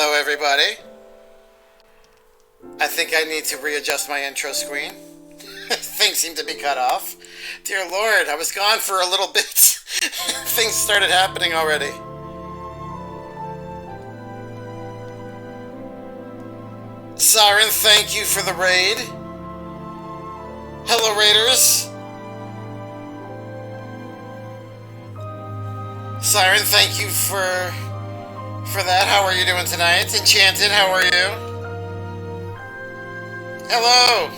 Hello, everybody. I think I need to readjust my intro screen. Things seem to be cut off. Dear Lord, I was gone for a little bit. Things started happening already. Siren, thank you for the raid. Hello, Raiders. Siren, thank you for that. How are you doing tonight? Enchanted, how are you? Hello.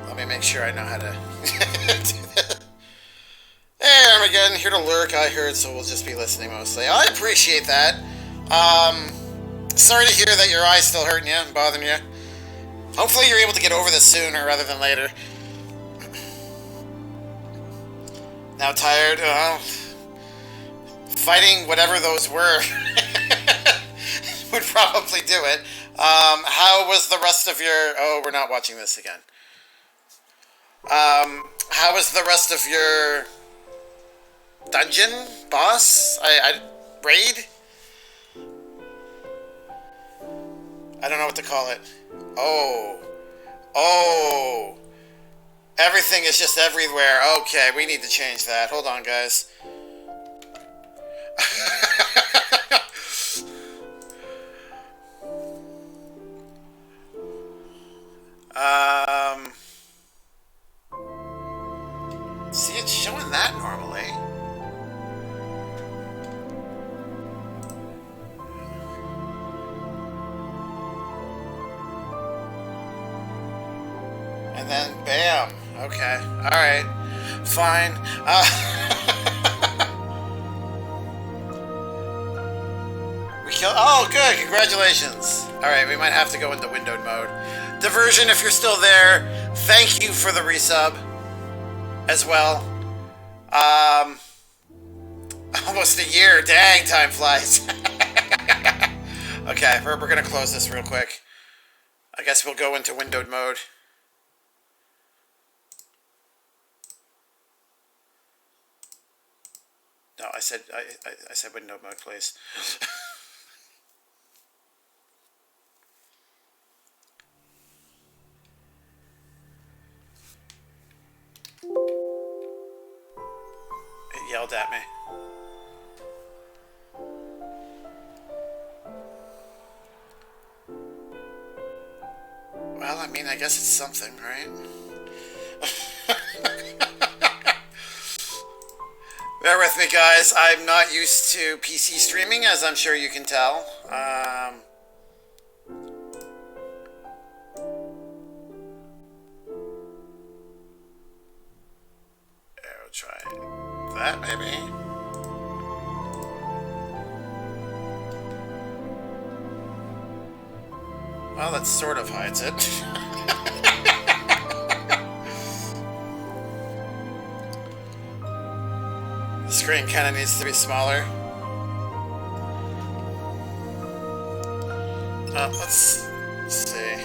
Let me make sure I know how to do that. Hey, Armageddon, here to lurk, I heard, so we'll just be listening mostly. I appreciate that. Sorry to hear that your eye's still hurting you and bothering you. Hopefully you're able to get over this sooner rather than later. Now tired? Fighting whatever those were would probably do it. How was the rest of your... Oh, we're not watching this again. How was the rest of your dungeon? Boss? Raid? I don't know what to call it. Oh. Everything is just everywhere. Okay, we need to change that. Hold on, guys. See, it's showing that normally. And then, bam. Okay. Alright. Fine. We killed... Oh, good. Congratulations. Alright, we might have to go into windowed mode. Diversion, if you're still there, thank you for the resub as well. Almost a year. Dang, time flies. Okay, we're going to close this real quick. I guess we'll go into windowed mode. No, I said window mode, please. It yelled at me. Well, I mean, I guess it's something, right? Bear with me, guys. I'm not used to PC streaming, as I'm sure you can tell. I'll try that, maybe. Well, that sort of hides it. The screen kind of needs to be smaller. Let's see.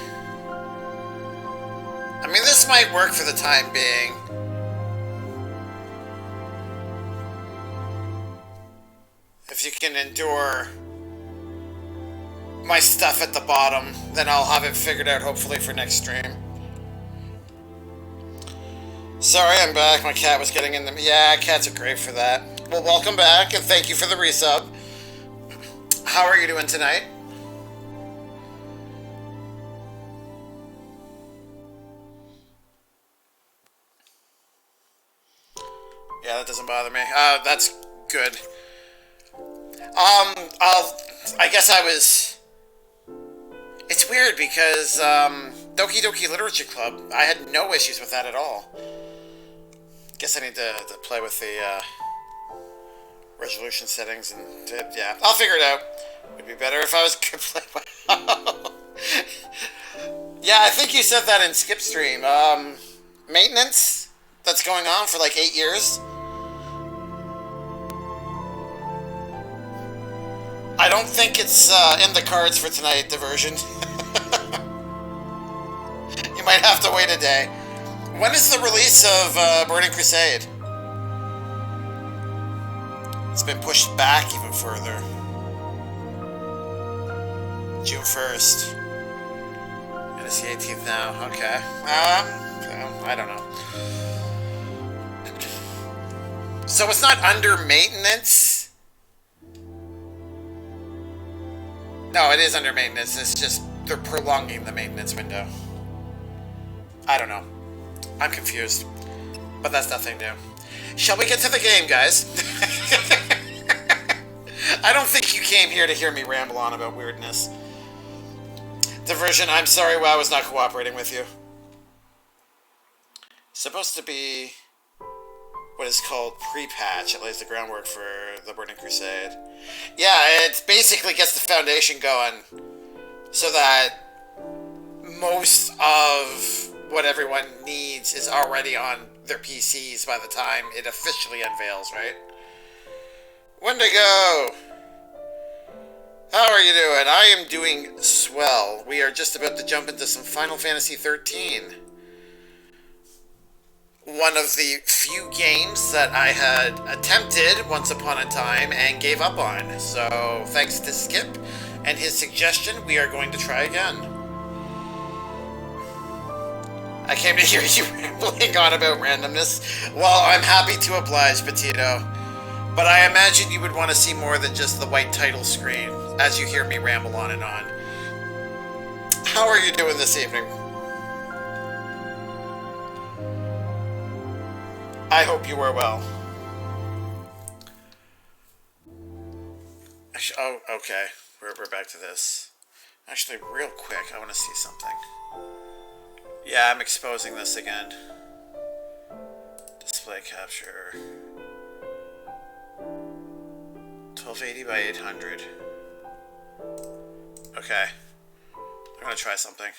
I mean, this might work for the time being. If you can endure my stuff at the bottom, then I'll have it figured out hopefully for next stream. Sorry, I'm back. My cat was getting in the... Yeah, cats are great for that. Well, welcome back, and thank you for the resub. How are you doing tonight? Yeah, that doesn't bother me. That's good. I guess I was... It's weird because, Doki Doki Literature Club, I had no issues with that at all. Guess I need to play with the, resolution settings and, yeah, I'll figure it out. It'd be better if I was good play. Yeah, I think you said that in Skip Stream. Maintenance that's going on for like 8 years. I don't think it's in the cards for tonight, Diversion. You might have to wait a day. When is the release of Burning Crusade? been pushed back even further. June 1st. And it's the 18th now. Okay. I don't know. So it's not under maintenance? No, it is under maintenance. It's just they're prolonging the maintenance window. I don't know. I'm confused. But that's nothing new. Shall we get to the game, guys? I don't think you came here to hear me ramble on about weirdness. Diversion, I'm sorry I was not cooperating with you. Supposed to be what is called pre-patch. It lays the groundwork for the Burning Crusade. Yeah, it basically gets the foundation going so that most of what everyone needs is already on their PCs by the time it officially unveils, right? Wendigo! How are you doing? I am doing swell. We are just about to jump into some Final Fantasy XIII. One of the few games that I had attempted once upon a time and gave up on. So, thanks to Skip and his suggestion, we are going to try again. I came to hear you rambling on about randomness. Well, I'm happy to oblige, Petito. But I imagine you would want to see more than just the white title screen as you hear me ramble on and on. How are you doing this evening? I hope you are well. Actually, oh, okay. We're back to this. Actually, real quick, I want to see something. Yeah, I'm exposing this again. Display capture. 1280 by 800. Okay. I'm gonna try something.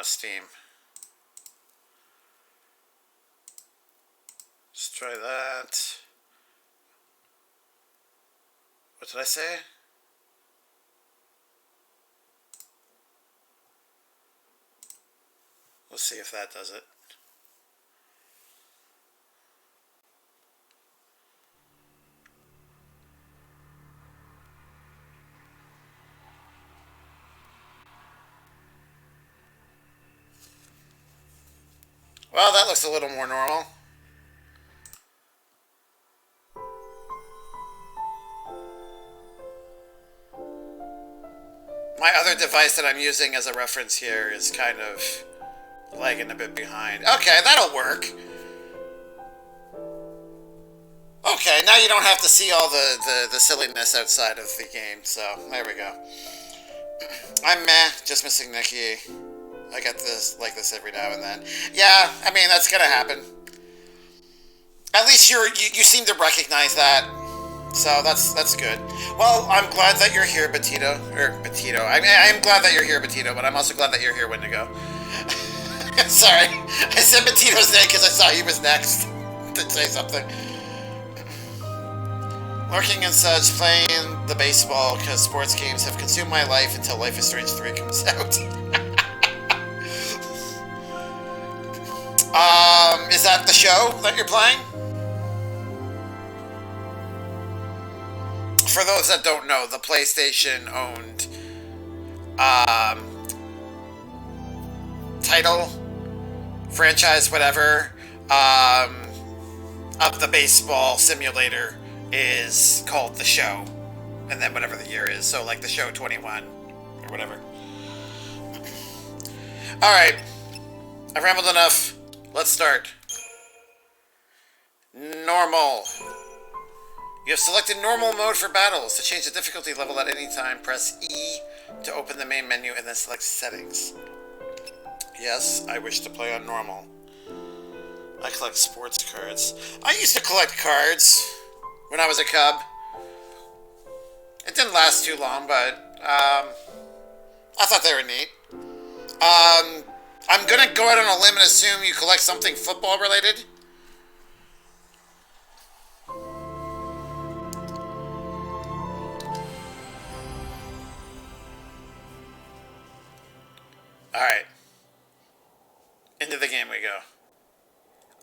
Steam. Let's try that. What did I say? Let's see if that does it. Well, that looks a little more normal. My other device that I'm using as a reference here is kind of lagging a bit behind. Okay, that'll work. Okay, now you don't have to see all the silliness outside of the game, so there we go. I'm meh, just missing Nikki. I get this like this every now and then. Yeah, I mean, that's gonna happen. At least you seem to recognize that. So that's good. Well, I'm glad that you're here, Betito. I mean, I'm glad that you're here, Betito, but I'm also glad that you're here, Wendigo. Sorry. I said Betito's name because I saw he was next to say something. Lurking and such, playing the baseball because sports games have consumed my life until Life is Strange 3 comes out. Is that the show that you're playing? For those that don't know, the PlayStation owned title, franchise, whatever, of the baseball simulator is called The Show. And then whatever the year is. So like The Show 21 or whatever. Alright. I've rambled enough. Let's start. Normal. You have selected normal mode for battles. To change the difficulty level at any time, press E to open the main menu and then select settings. Yes, I wish to play on normal. I collect sports cards. I used to collect cards when I was a cub. It didn't last too long, but I thought they were neat. I'm gonna go out on a limb and assume you collect something football related. Alright. Into the game we go.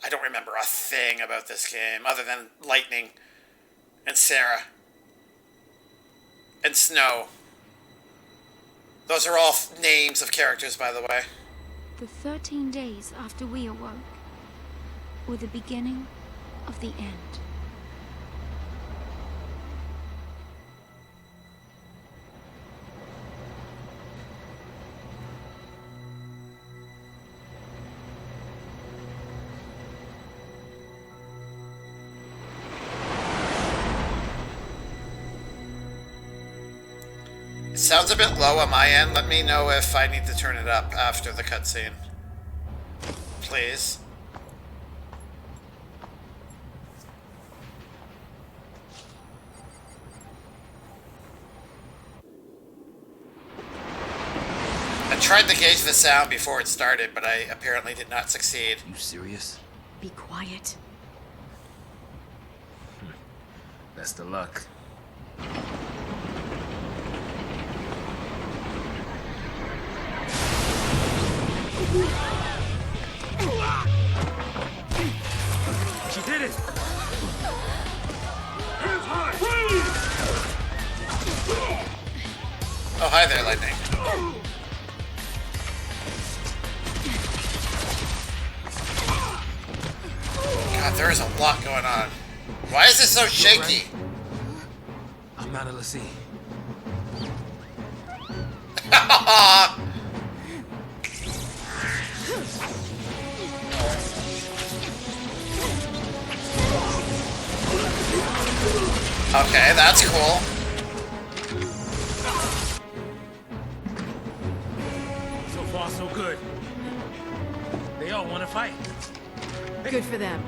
I don't remember a thing about this game other than lightning and Sarah and Snow. Those are all names of characters, by the way. The 13 days after we awoke were the beginning of the end. It sounds a bit low on my end. Let me know if I need to turn it up after the cutscene. Please. I tried to gauge the sound before it started, but I apparently did not succeed. You serious? Be quiet. Best of luck. She did it! Oh, hi there, Lightning. God, there is a lot going on. Why is it so shaky? I'm not a Lassie. Okay, that's cool. So far, so good. They all want to fight. Good for them.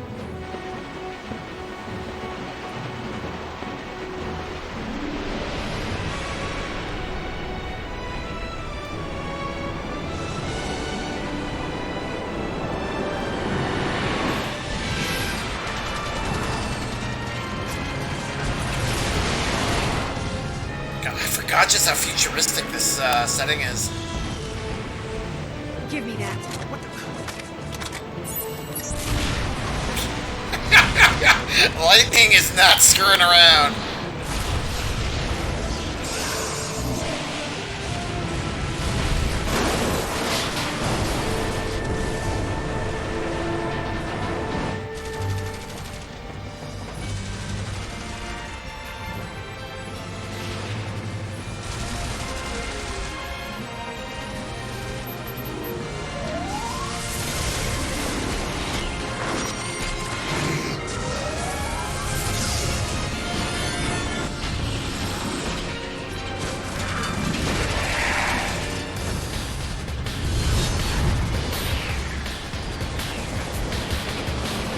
God, I forgot just how futuristic this setting is. Give me that. What the? Lightning is not screwing around.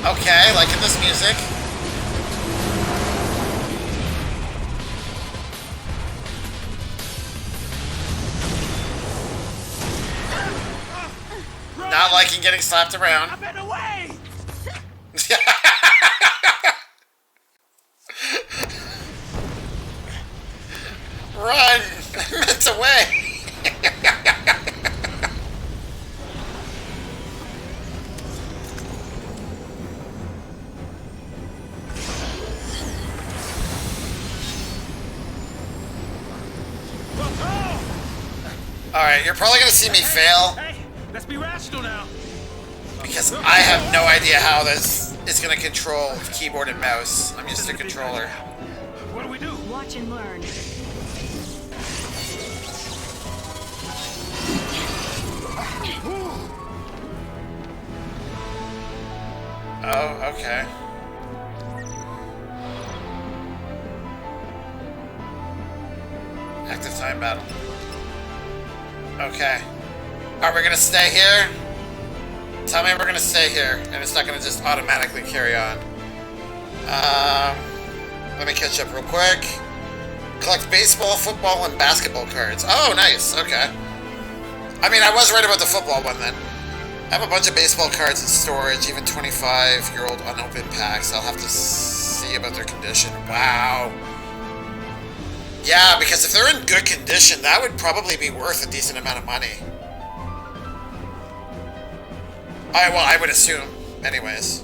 Okay, liking this music. Not liking getting slapped around. I'm in the way! Run! I meant away! Alright, you're probably gonna see me fail. Hey, let's be rational now. Because I have no idea how this is gonna control keyboard and mouse. I'm used to controller. What do we do? Watch and learn. Oh, okay. Active time battle. Okay. Are we gonna stay here? Tell me we're gonna stay here, and it's not gonna just automatically carry on. Let me catch up real quick. Collect baseball, football, and basketball cards. Oh, nice. Okay. I mean, I was right about the football one then. I have a bunch of baseball cards in storage, even 25-year-old unopened packs. I'll have to see about their condition. Wow. Yeah, because if they're in good condition, that would probably be worth a decent amount of money. Well, I would assume, anyways.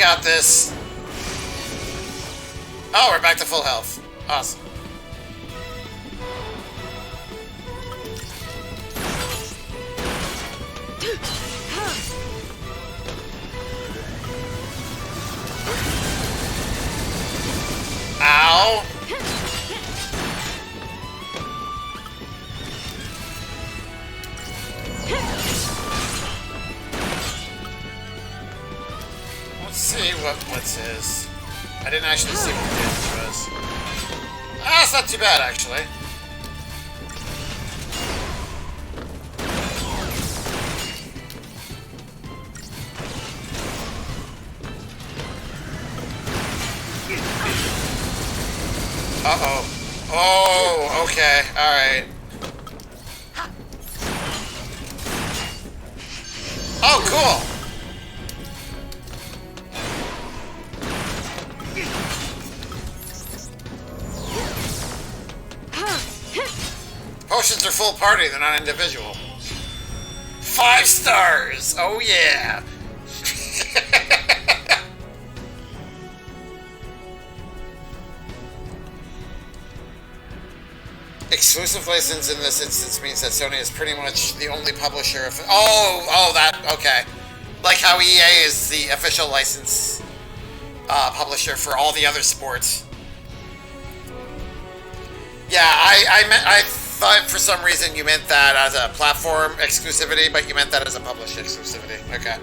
got this. Oh, we're back to full health. Awesome. Ow. Let's see what Blitz is. I didn't actually see what the damage was. Ah, it's not too bad, actually. Uh-oh. Oh, okay. Alright. Oh, cool! Potions are full party, they're not individual. 5 stars! Oh yeah! Exclusive license in this instance means that Sony is pretty much the only publisher of... Oh, that... Okay. Like how EA is the official license publisher for all the other sports. Yeah, I thought for some reason you meant that as a platform exclusivity, but you meant that as a publisher exclusivity. Okay.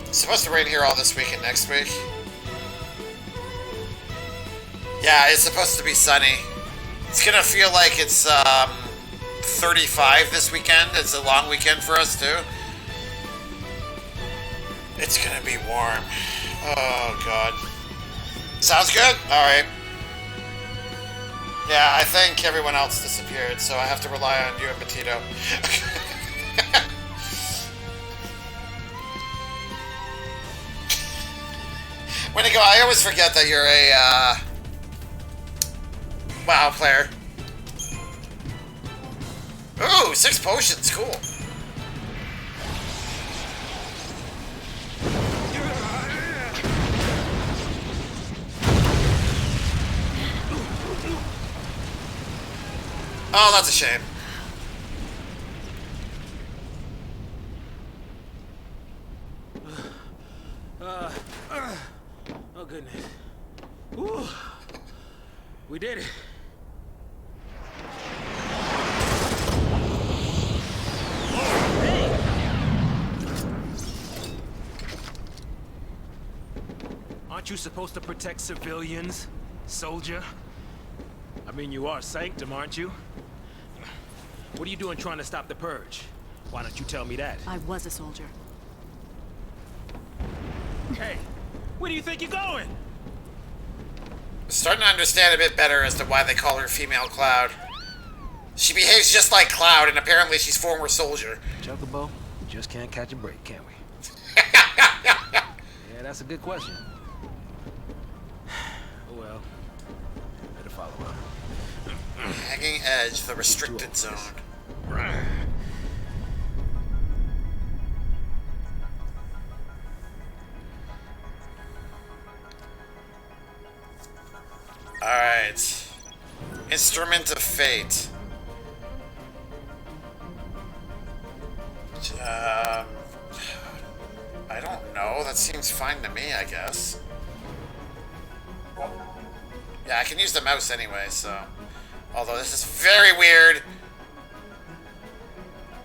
It's supposed to rain here all this week and next week. Yeah, it's supposed to be sunny. It's gonna feel like it's 35 this weekend. It's a long weekend for us too. It's gonna be warm. Oh god. Sounds good? Alright. Yeah, I think everyone else disappeared, so I have to rely on you and Petito. Winneco, I always forget that you're a WoW player. Ooh, 6 potions, cool. Oh, that's a shame. Oh goodness. Woo. We did it. Aren't you supposed to protect civilians, soldier? I mean, you are Sanctum, aren't you? What are you doing trying to stop the purge? Why don't you tell me that? I was a soldier. Hey, where do you think you're going? Starting to understand a bit better as to why they call her Female Cloud. She behaves just like Cloud, and apparently she's former soldier. Chocobo, we just can't catch a break, can we? Yeah, that's a good question. Oh well, better follow up. Hanging Edge, the restricted zone. Alright. Instrument of Fate. I don't know. That seems fine to me, I guess. Yeah, I can use the mouse anyway, so... Although this is very weird.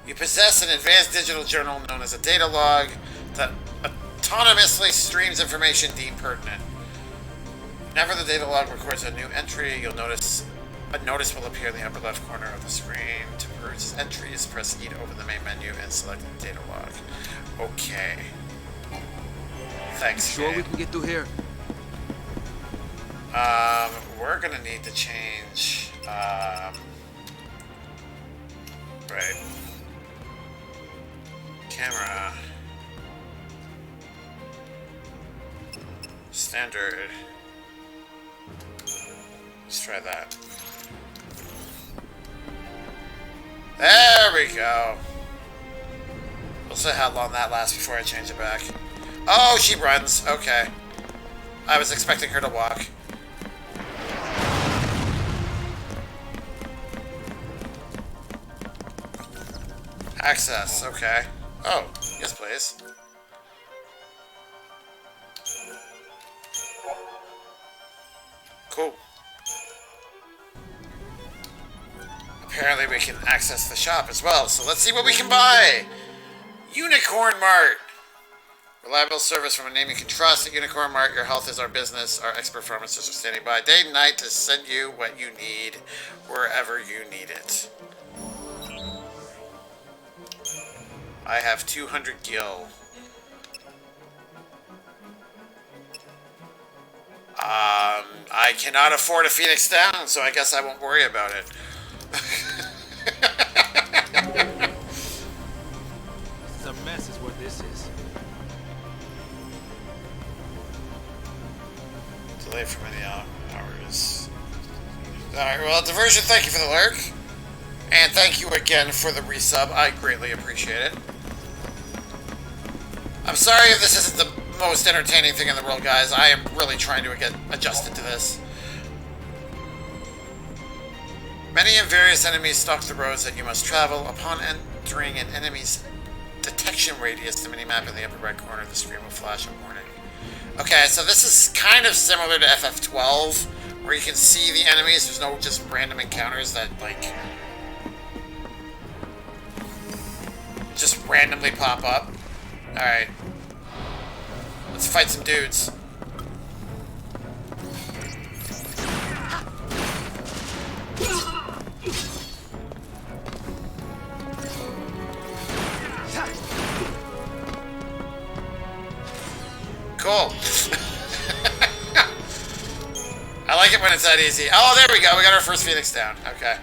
You possess an advanced digital journal known as a data log that autonomously streams information deemed pertinent. Whenever the data log records a new entry, you'll notice a notice will appear in the upper left corner of the screen. To peruse entries, press E to open the main menu and select the data log. Okay. Thanks. Sure we can get through here? We're gonna need to change, right. Camera. Standard. Let's try that. There we go. We'll see how long that lasts before I change it back. Oh, she runs. Okay. I was expecting her to walk. Access. Okay. Oh, yes, please. Cool. Apparently we can access the shop as well, so let's see what we can buy! Unicorn Mart! Reliable service from a name you can trust. At Unicorn Mart, your health is our business. Our expert pharmacists are standing by day and night to send you what you need, wherever you need it. I have 200 gil. I cannot afford a Phoenix down, so I guess I won't worry about it. It's a mess is what this is. Delayed for many hours. Alright, well, Diversion, thank you for the lurk. And thank you again for the resub. I greatly appreciate it. I'm sorry if this isn't the most entertaining thing in the world, guys. I am really trying to get adjusted to this. Many and various enemies stalk the roads that you must travel. Upon entering an enemy's detection radius, the minimap in the upper right corner of the screen will flash a warning. Okay, so this is kind of similar to FF12, where you can see the enemies. There's no just random encounters that, like, just randomly pop up. Alright. Let's fight some dudes. Cool. I like it when it's that easy. Oh, there we go. We got our first Phoenix down. Okay.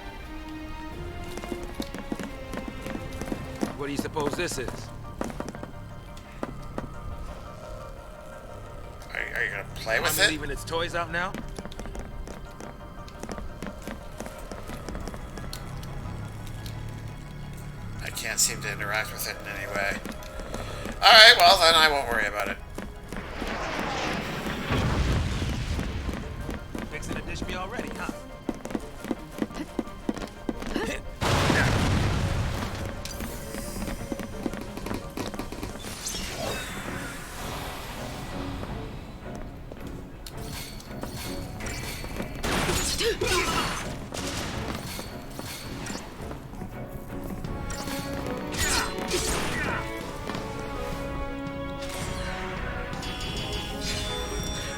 What do you suppose this is? Are you gonna play with it? Leaving its toys out now? I can't seem to interact with it in any way. Alright, well then I won't worry about it. Fixing to dish me already, huh?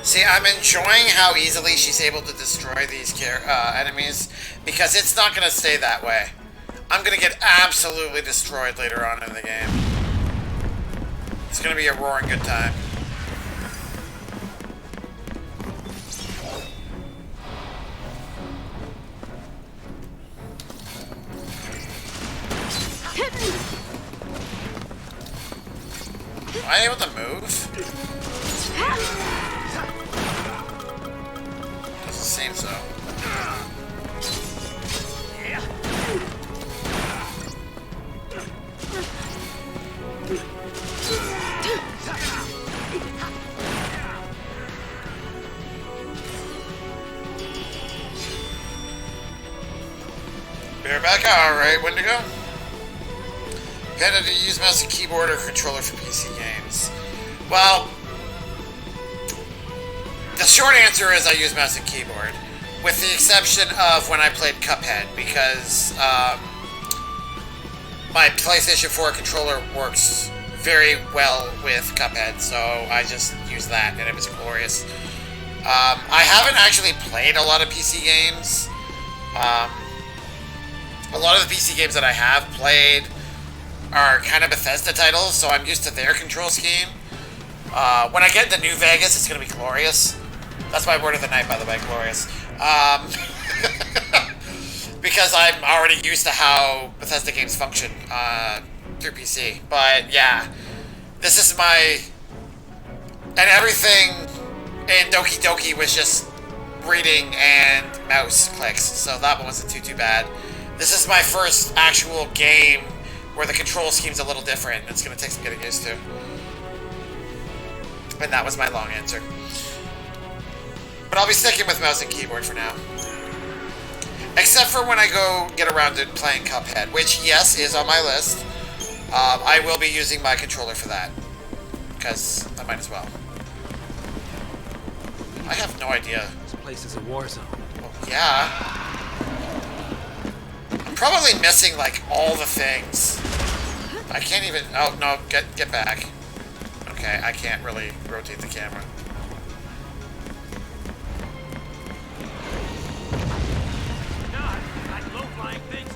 See, I'm enjoying how easily she's able to destroy these enemies, because it's not going to stay that way. I'm going to get absolutely destroyed later on in the game. It's going to be a roaring good time. Am I able to move? Doesn't seem so. Bear back, alright, when to go? Panda, do you use mouse and keyboard or controller for PC games? Well, the short answer is I use mouse and keyboard, with the exception of when I played Cuphead, because my PlayStation 4 controller works very well with Cuphead, so I just used that, and it was glorious. I haven't actually played a lot of PC games. A lot of the PC games that I have played are kind of Bethesda titles, so I'm used to their control scheme. When I get into New Vegas, it's going to be glorious. That's my word of the night, by the way, glorious. Because I'm already used to how Bethesda games function through PC. But yeah, this is my... And everything in Doki Doki was just reading and mouse clicks, so that one wasn't too bad. This is my first actual game where the control scheme's a little different. It's going to take some getting used to. And that was my long answer. But I'll be sticking with mouse and keyboard for now. Except for when I go get around to playing Cuphead, which, yes, is on my list. I will be using my controller for that. Because I might as well. I have no idea. This place is a war zone. Well, yeah. I'm probably missing, like, all the things. I can't even... Oh, no, get back. Okay, I can't really rotate the camera.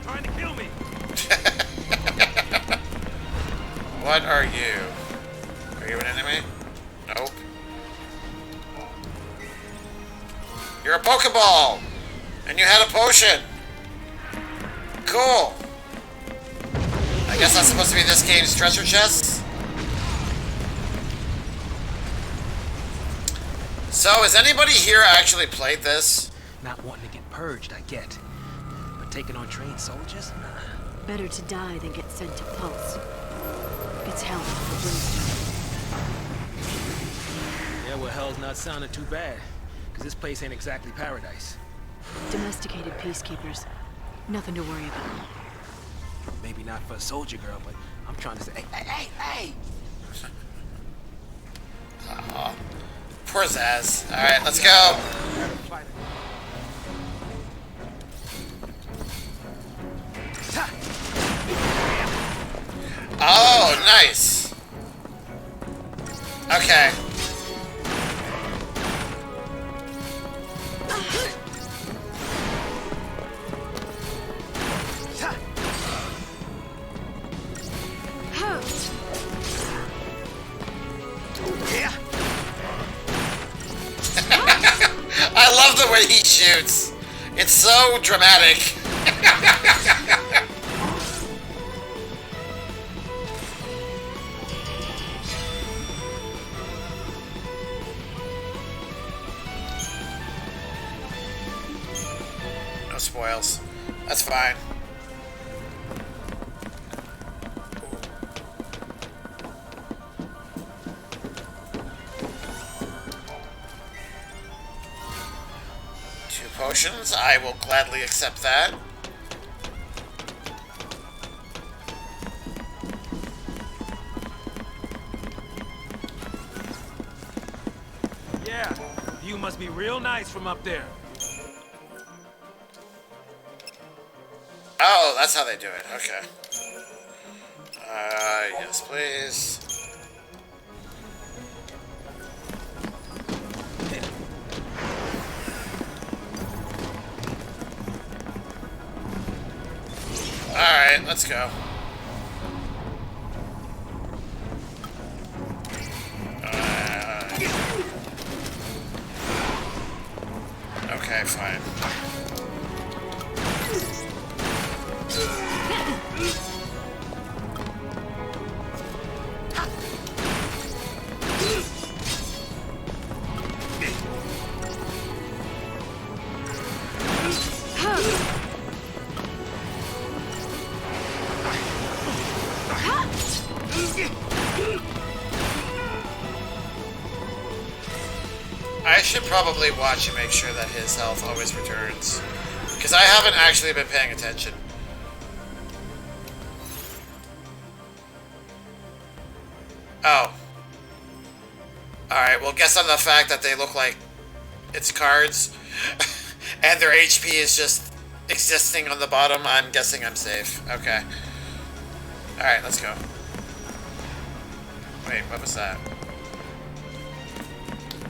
Trying to kill me. What are you? Are you an enemy? Nope. You're a Pokeball! And you had a potion! Cool! I guess that's supposed to be this game's treasure chest? So, has anybody here actually played this? Not wanting to get purged, I get. But taking on trained soldiers? Nah. Better to die than get sent to Pulse. It's hell for Brimstone. Yeah, well, hell's not sounding too bad. Because this place ain't exactly paradise. Domesticated peacekeepers. Nothing to worry about. Maybe not for a soldier girl, but I'm trying to say, hey! Aw. Poor Zaz. Alright, let's go. Oh, nice. Okay. I love the way he shoots. It's so dramatic. No spoils. That's fine. Potions, I will gladly accept that. Yeah, view must be real nice from up there. Oh, that's how they do it. Okay. Yes, please. Alright, let's go. Okay, fine. I should probably watch and make sure that his health always returns. Because I haven't actually been paying attention. Oh. Alright, well guess on the fact that they look like it's cards and their HP is just existing on the bottom, I'm guessing I'm safe. Okay. Alright, let's go. Wait, what was that?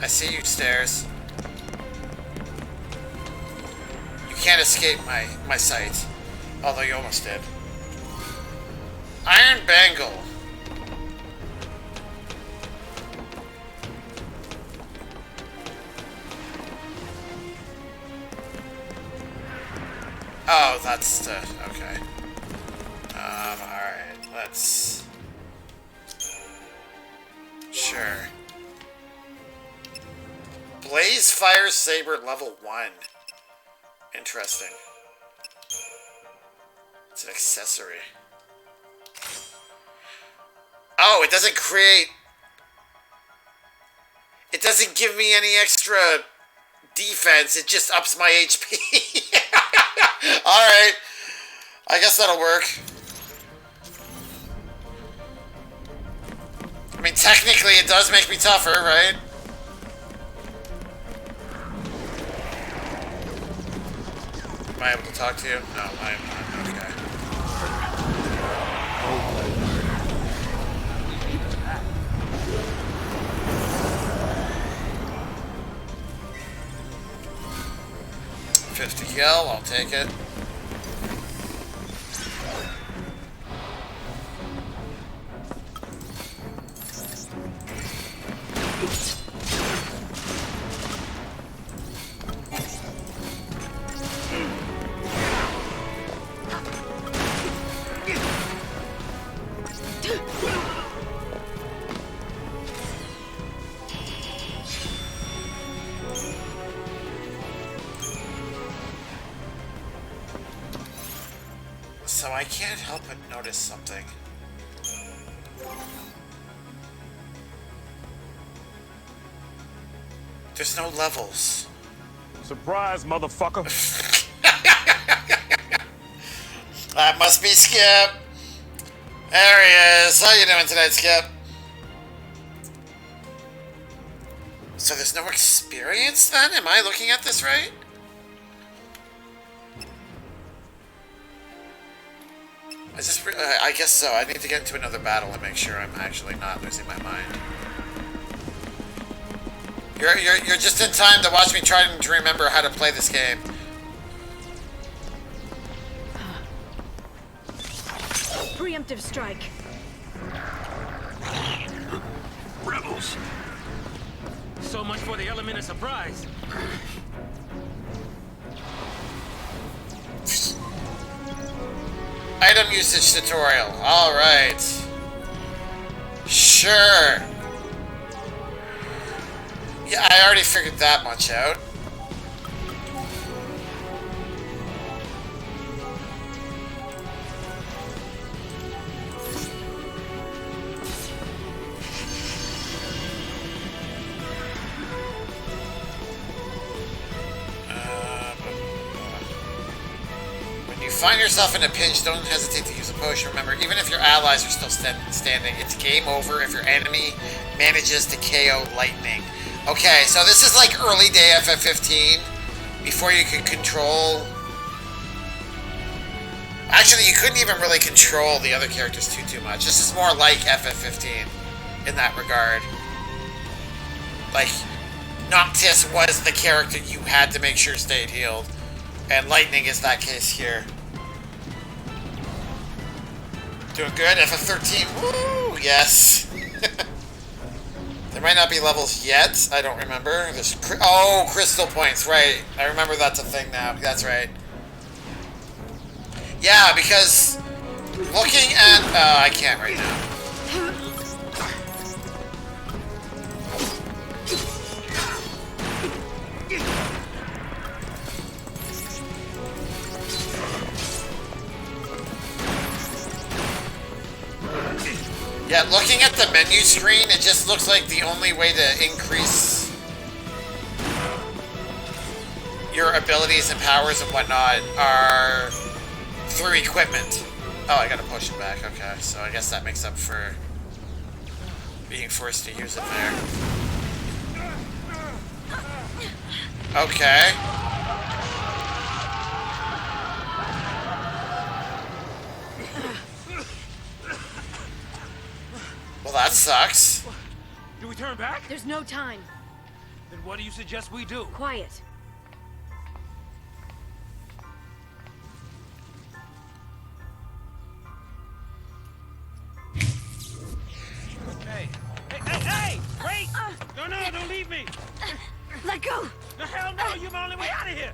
I see you, stairs. You can't escape my sight. Although you almost did. Iron Bangle. Oh, that's the... okay. Alright, let's... Sure. Blaze Fire Saber level 1. Interesting. It's an accessory. Oh, it doesn't create... It doesn't give me any extra defense. It just ups my HP. Alright. I guess that'll work. I mean, technically it does make me tougher, right? Am I able to talk to you? No, I am not. Okay. $50 kill, I'll take it. So I can't help but notice something. There's no levels. Surprise, motherfucker. That must be Skip. There he is. How you doing tonight, Skip? So there's no experience then? Am I looking at this right? I guess so. I need to get into another battle and make sure I'm actually not losing my mind. You're just in time to watch me try to remember how to play this game. Preemptive strike. Rebels. So much for the element of surprise. Item usage tutorial. Alright. Sure. Yeah, I already figured that much out. When you find yourself in a pinch, don't hesitate to use a potion. Remember, even if your allies are still standing, it's game over if your enemy manages to KO lightning. Okay, so this is like early day FF15, before you could control... Actually, you couldn't even really control the other characters too much. This is more like FF15 in that regard. Like, Noctis was the character you had to make sure stayed healed, and Lightning is that case here. Doing good, FF13, woo, yes. There might not be levels yet. I don't remember. There's crystal points. Right. I remember that's a thing now. That's right. Yeah, because looking at... I can't right now. Yeah, looking at the menu screen, it just looks like the only way to increase your abilities and powers and whatnot are through equipment. Oh, I gotta push it back. Okay, so I guess that makes up for being forced to use it there. Okay. Well, that sucks. Do we turn back? There's no time. Then what do you suggest we do? Quiet. Hey! Hey! Wait! No, don't leave me! Let go! No, hell no! You're the only way out of here!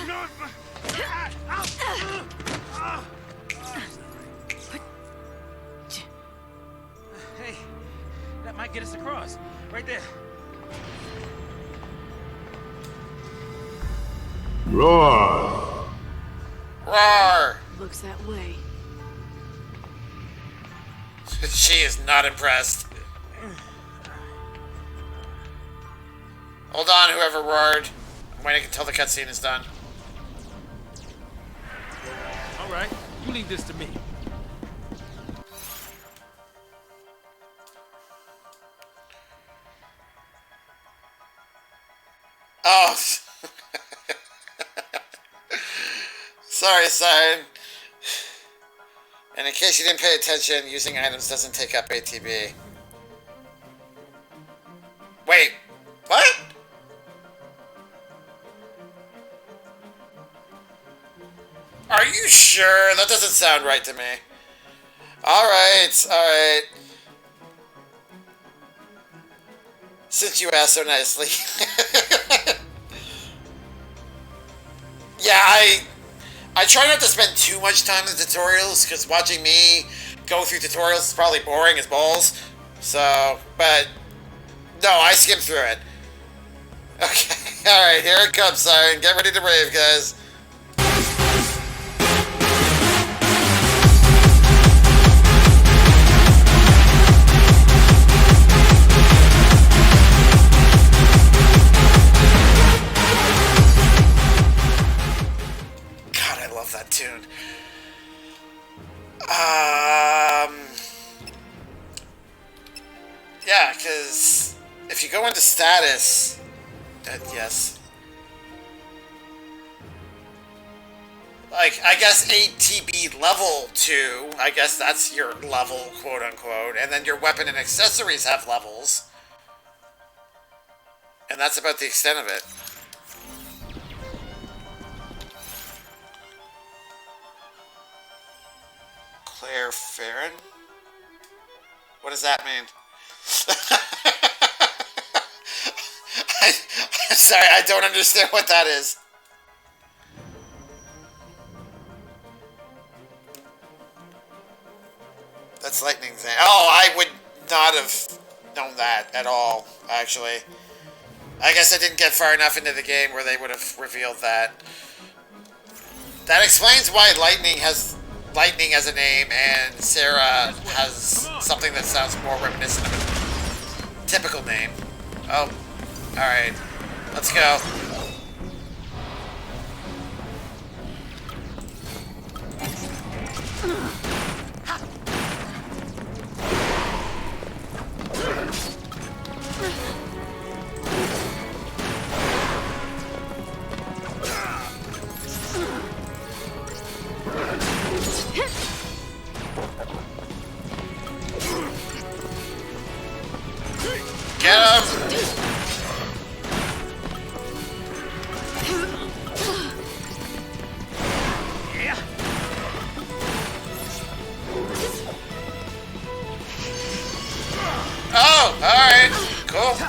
No! Hey, that might get us across. Right there. Roar! Roar! Looks that way. She is not impressed. Hold on, whoever roared. I'm waiting until the cutscene is done. All right, you leave this to me. Oh. Sorry, son. And in case you didn't pay attention, using items doesn't take up ATB. Wait, what? Are you sure? That doesn't sound right to me. Alright, alright. Since you asked so nicely. Yeah, I try not to spend too much time in tutorials, because watching me go through tutorials is probably boring as balls. So, but, no, I skimmed through it. Okay, alright, here it comes, Siren. Get ready to rave, guys. That tune. Yeah, because if you go into status, yes. Like, I guess ATB level 2, I guess that's your level, quote unquote, and then your weapon and accessories have levels. And that's about the extent of it. Claire Farron? What does that mean? I'm sorry, I don't understand what that is. That's Lightning Zane. Oh, I would not have known that at all, actually. I guess I didn't get far enough into the game where they would have revealed that. That explains why Lightning as a name, and Sarah has something that sounds more reminiscent of a typical name. Oh, alright. Let's go. Get him! Oh, alright. Cool.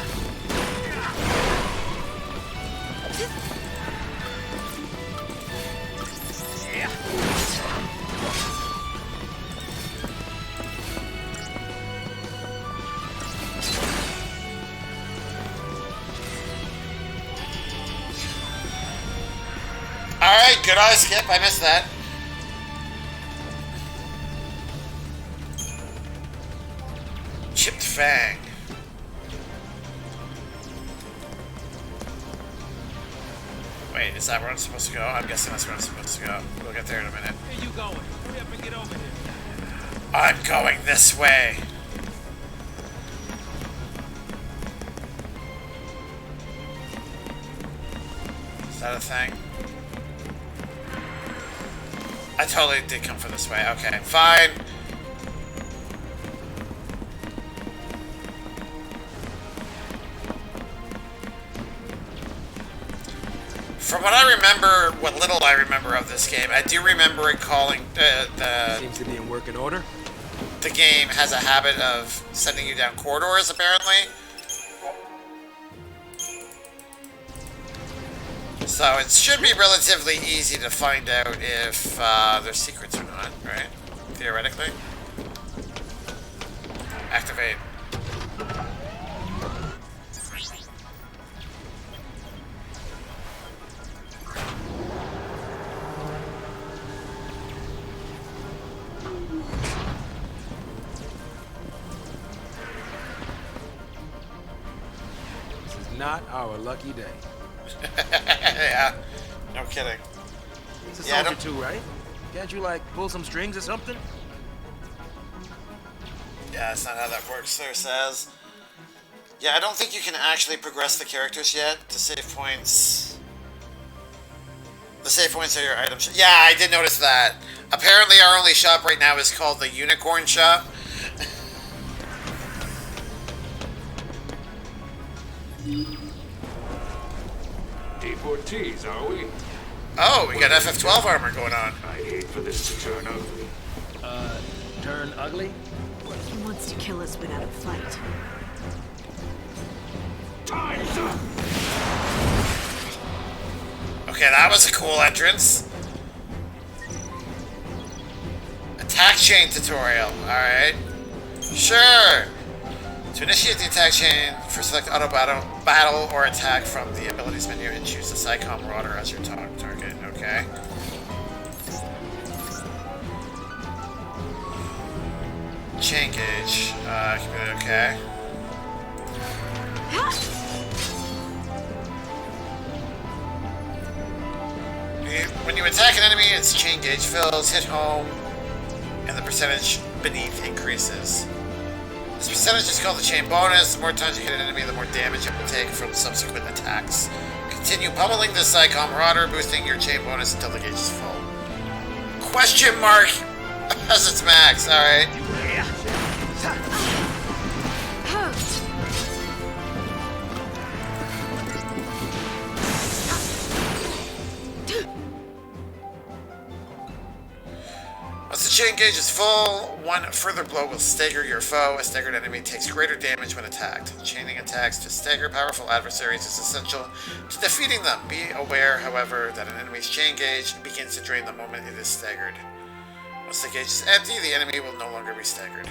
Alright, good eye skip. I missed that. Chipped Fang. Wait, is that where I'm supposed to go? I'm guessing that's where I'm supposed to go. We'll get there in a minute. Where you going? Hurry up and get over here. I'm going this way. Is that a thing? I totally did come from this way. Okay, fine. From what I remember, what little I remember of this game, I do remember it calling the Seems to be in working order. The game has a habit of sending you down corridors, apparently. So it should be relatively easy to find out if there's secrets or not, right? Theoretically. Activate. not our lucky day. Yeah, no kidding. He's a Yeah, I soldier don't- too, right? Can't you, like, pull some strings or something? Yeah, that's not how that works, there says. Yeah, I don't think you can actually progress the characters yet. The save points... The save points are your item shop. Yeah, I did notice that. Apparently our only shop right now is called the Unicorn Shop. D4Ts, are we? Oh, we got FF12 armor going on. I hate for this to turn ugly. Turn ugly? He wants to kill us without a fight. Time's up! Okay, that was a cool entrance. Attack chain tutorial. Alright. Sure. To initiate the attack chain, first select auto battle or attack from the abilities menu and choose the Psychom Marauder as your target. Okay. Chain gauge. Okay. When you attack an enemy, its chain gauge fills, hit home, and the percentage beneath increases. This percentage is called the chain bonus. The more times you hit an enemy, the more damage it will take from subsequent attacks. Continue pummeling the Psychom Marauder, boosting your chain bonus until the gauge is full. Question mark as its max. Alright. Once the chain gauge is full, one further blow will stagger your foe. A staggered enemy takes greater damage when attacked. Chaining attacks to stagger powerful adversaries is essential to defeating them. Be aware, however, that an enemy's chain gauge begins to drain the moment it is staggered. Once the gauge is empty, the enemy will no longer be staggered.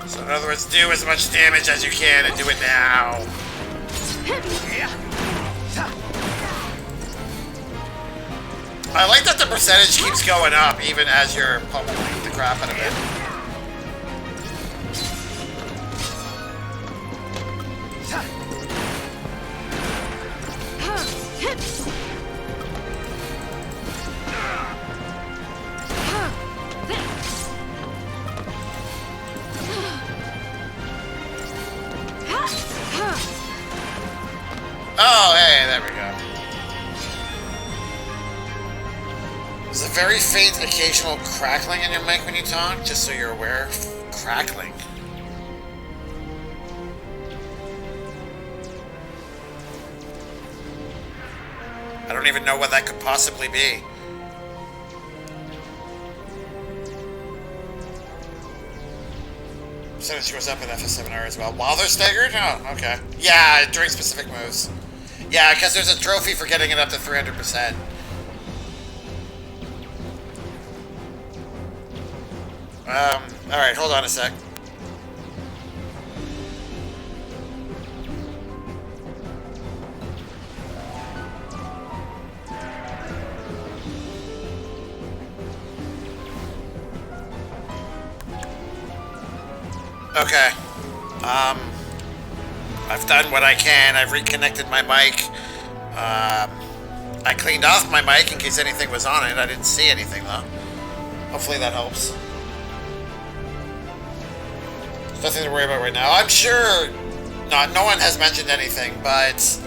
So in other words, do as much damage as you can and do it now. I like that the percentage keeps going up even as you're pummeling the crap out of it. Oh, hey, there we go. There's a very faint occasional crackling in your mic when you talk, just so you're aware. Crackling. I don't even know what that could possibly be. Percentage goes up in FS7R as well. While they're staggered? Oh, okay. Yeah, during specific moves. Yeah, because there's a trophy for getting it up to 300%. Alright, hold on a sec. Okay. I've done what I can. I've reconnected my mic. I cleaned off my mic in case anything was on it. I didn't see anything, though. Hopefully that helps. There's nothing to worry about right now. I'm sure no one has mentioned anything, but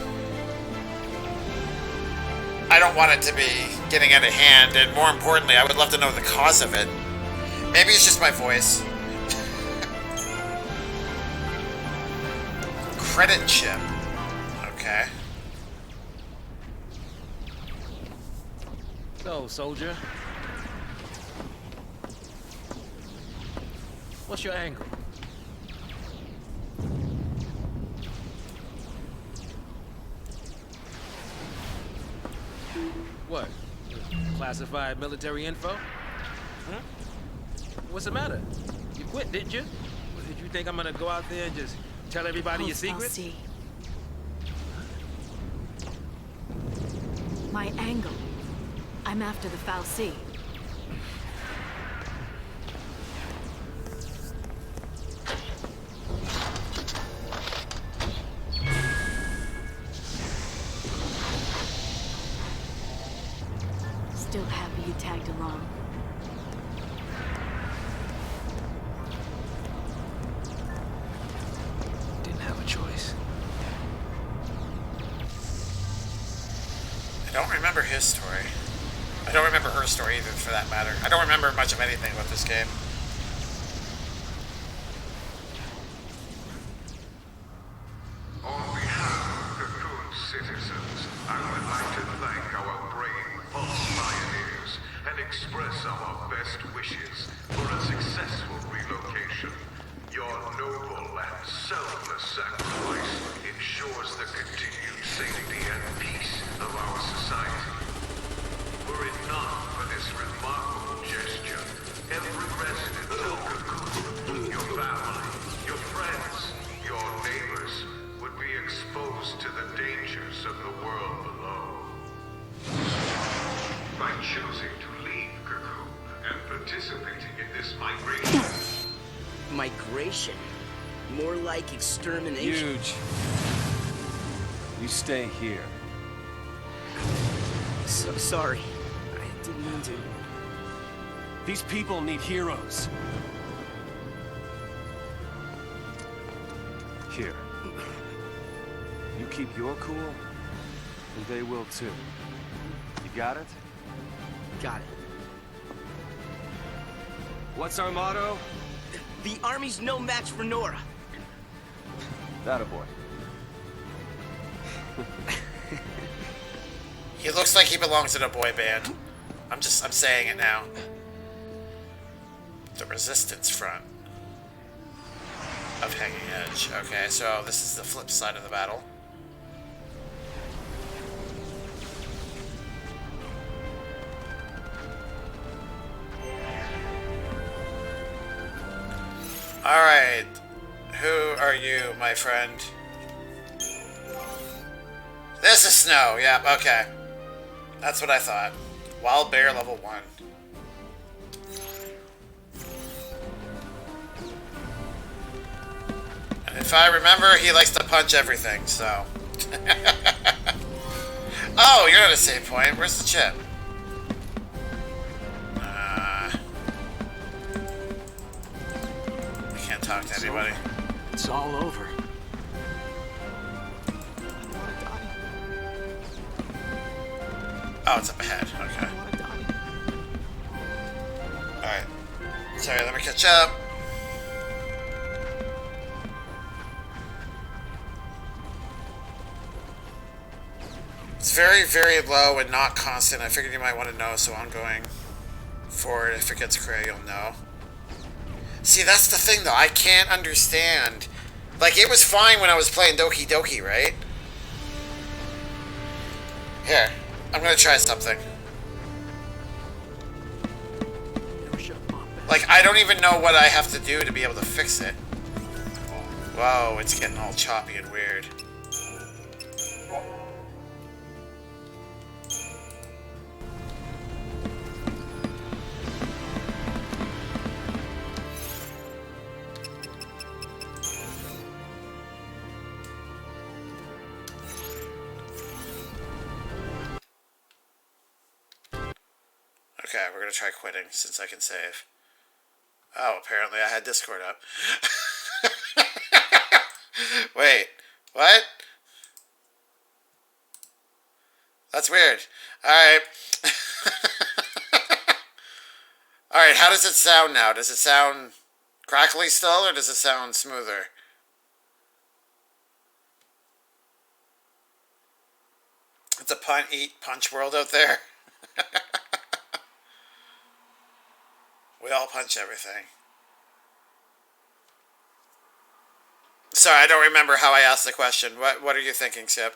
I don't want it to be getting out of hand, and more importantly, I would love to know the cause of it. Maybe it's just my voice. Credit chip. Okay. So, soldier. What's your angle? What? Classified military info? Huh? What's the matter? You quit, didn't you? Did you think I'm gonna go out there and just tell everybody your secrets? My angle. I'm after the Fal'Cie. tagged along. Didn't have a choice. I don't remember his story. I don't remember her story either, for that matter. I don't remember much of anything about this game. On behalf of Cocoon citizens, I would like to thank our brave false pioneers and express our best wishes for a successful relocation. Your noble and selfless sacrifice ensures the continued safety and peace of our society. Were it not for this remarkable gesture, every resident of Cocoon, your family, your friends, your neighbors, would be exposed to the dangers of the world below. By choosing to leave Cocoon and participating in this migration, Migration? More like extermination. Huge. You stay here. So sorry. I didn't mean to. These people need heroes. Here. You keep your cool, and they will too. You got it? Got it. What's our motto? The army's no match for Nora. That boy. He looks like he belongs in a boy band. I'm saying it now. The Resistance Front of Hanging Edge. Okay, so this is the flip side of the battle. Alright. Who are you, my friend? This is Snow. Yep, okay. That's what I thought. Wild Bear level 1. And if I remember, he likes to punch everything, so. Oh, you're at a save point. Where's the chip? I can't talk to anybody. It's all over. Oh, it's up ahead. Okay. Alright. Sorry, let me catch up. It's very, very low and not constant. I figured you might want to know, so I'm going forward. If it gets cray, you'll know. See, that's the thing, though. I can't understand. Like, it was fine when I was playing Doki Doki, right? Here. I'm gonna try something. Like, I don't even know what I have to do to be able to fix it. Whoa, it's getting all choppy and weird. Okay, we're gonna try quitting since I can save. Oh, apparently I had Discord up. Wait, what? That's weird. Alright. Alright, how does it sound now? Does it sound crackly still, or does it sound smoother? It's a punch world out there. We all punch everything. Sorry, I don't remember how I asked the question. What are you thinking, Sip?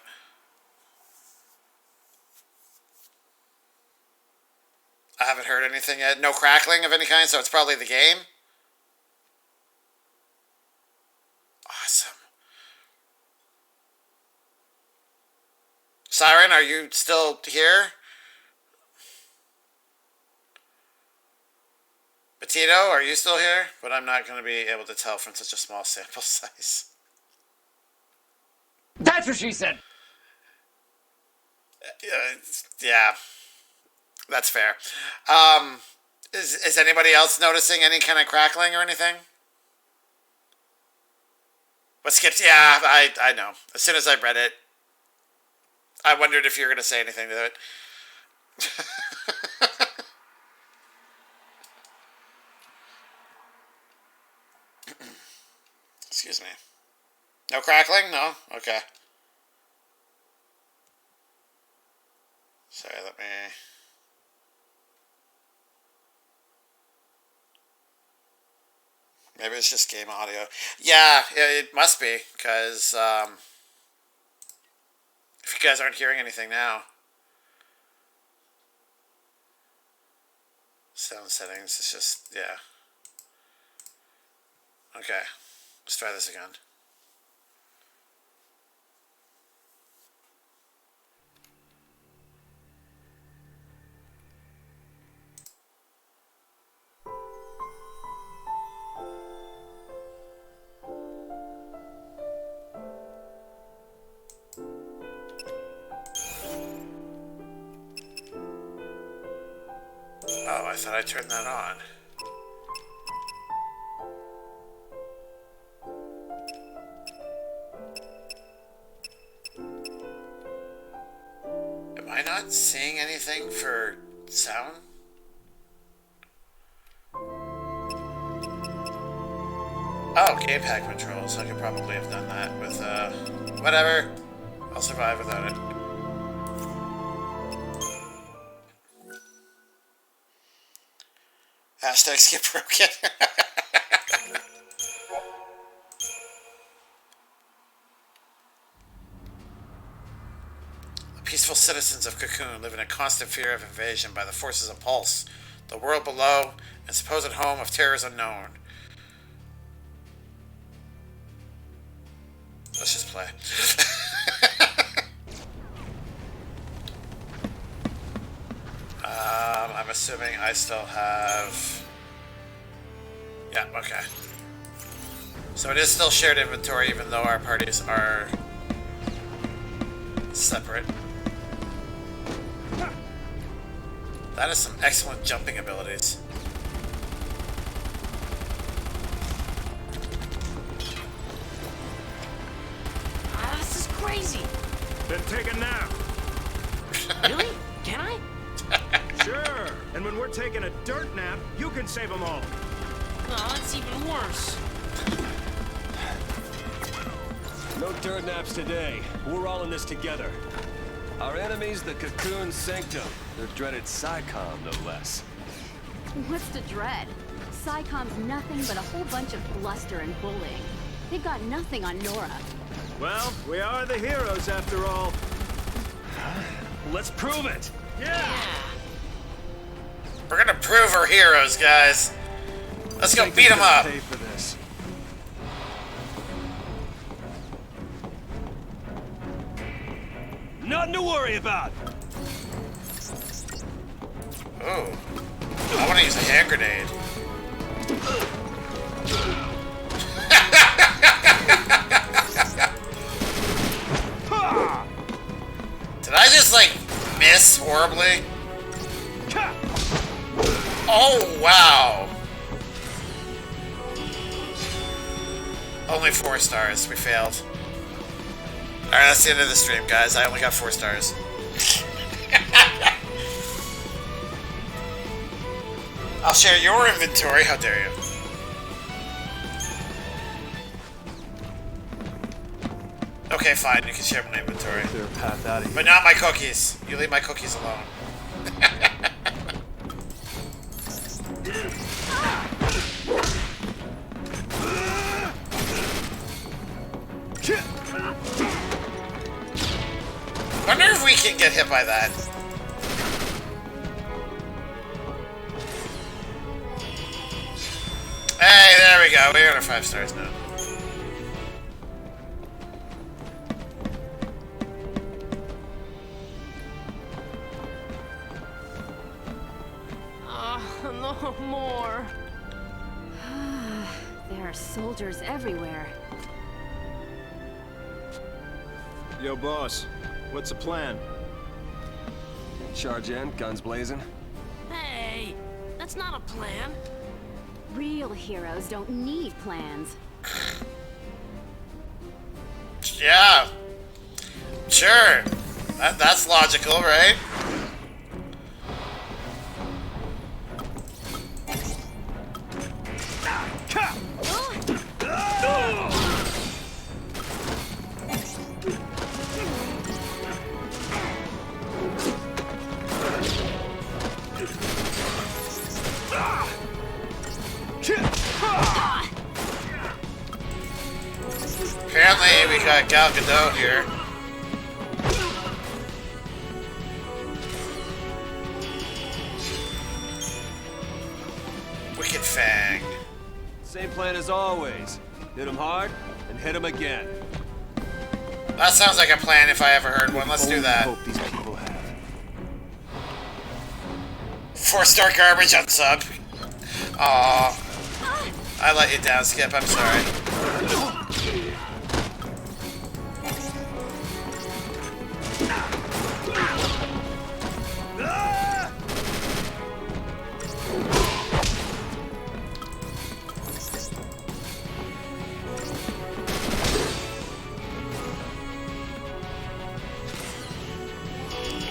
I haven't heard anything yet. No crackling of any kind, so it's probably the game. Awesome. Siren, are you still here? Petito, are you still here? But I'm not going to be able to tell from such a small sample size. That's what she said. Yeah. That's fair. Is anybody else noticing any kind of crackling or anything? What skips? Yeah, I know. As soon as I read it, I wondered if you were going to say anything to it. Excuse me. No crackling? No? Okay. Sorry, let me... Maybe it's just game audio. Yeah, it must be, because if you guys aren't hearing anything now. Sound settings, it's just, yeah. Okay, let's try this again. Oh, I thought I turned that on. Am I not seeing anything for sound? Oh, gamepad controls. I could probably have done that with, whatever. I'll survive without it. Hashtag skip broken. The peaceful citizens of Cocoon live in a constant fear of invasion by the forces of Pulse, the world below, and supposed home of terrors unknown. Let's just play. I'm assuming I still have... Yeah, okay. So it is still shared inventory even though our parties are separate. That is some excellent jumping abilities. This is crazy. Then take a nap. Really? Can I? Sure. And when we're taking a dirt nap, you can save them all. Oh, that's even worse. No dirt naps today. We're all in this together. Our enemy's the Cocoon Sanctum. Their dreaded PSICOM, no less. What's the dread? PSICOM's nothing but a whole bunch of bluster and bullying. They've got nothing on Nora. Well, we are the heroes after all. Let's prove it! Yeah! We're gonna prove we're heroes, guys. Let's go beat them up. Pay for this. Nothing to worry about. Ooh. I want to use a hand grenade. Did I just, like, miss horribly? Oh, wow. Only 4 stars. We failed. Alright, that's the end of the stream, guys. I only got 4 stars. I'll share your inventory. How dare you? Okay, fine. You can share my inventory. Clear a path out of here. But not my cookies. You leave my cookies alone. Wonder if we can get hit by that. Hey, there we go. We got our 5 stars now. No more. There are soldiers everywhere. Yo, boss. What's the plan? Charge in, guns blazing. That's not a plan. Real heroes don't need plans. Yeah. Sure. That's logical, right? Apparently we got Gal Gadot here. Wicked Fang. Same plan as always. Hit him hard, and hit him again. That sounds like a plan if I ever heard one. Let's do that. Hope these people have. 4-star garbage on sub. Aw. I let you down, Skip. I'm sorry.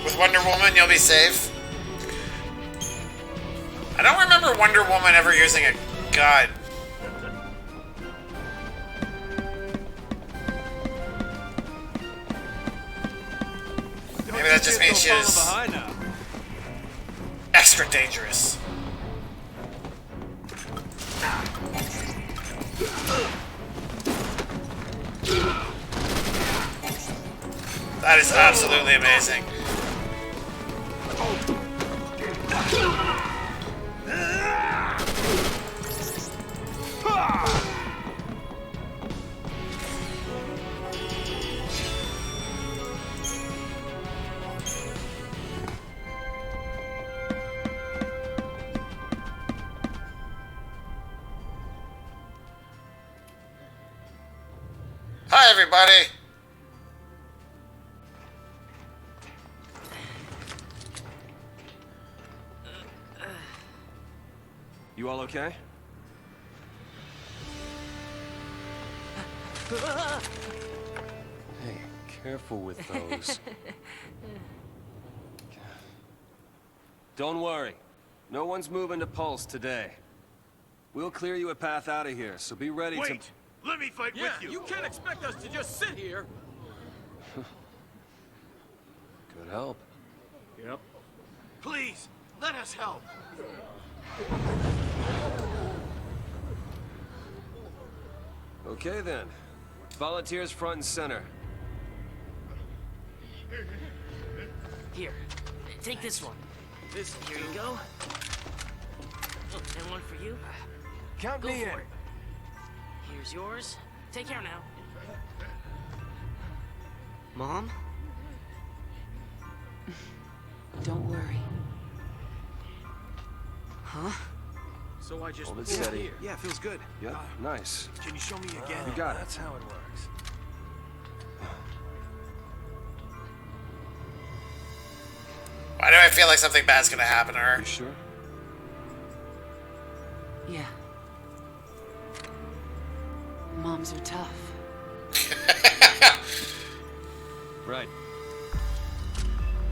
With Wonder Woman, you'll be safe. I don't remember Wonder Woman ever using a gun. Maybe that just means she's extra dangerous. That is absolutely amazing. Hi, everybody. You all okay? Hey, careful with those. Don't worry. No one's moving to Pulse today. We'll clear you a path out of here, so be ready to... Wait! Let me fight with you! You can't expect us to just sit here! Good help. Yep. Please, let us help! Okay then. Volunteers front and center. Here, take this one. Here you go. And one for you. Count Go me in! for it. Here's yours. Take care now. Mom? Don't worry. Huh? So I just Hold it pulled steady. here. Yeah, feels good. Yep, nice. Can you show me again? You got it. That's how it works. Why do I feel like something bad's gonna happen to her? You sure? Yeah. Moms are tough. Right.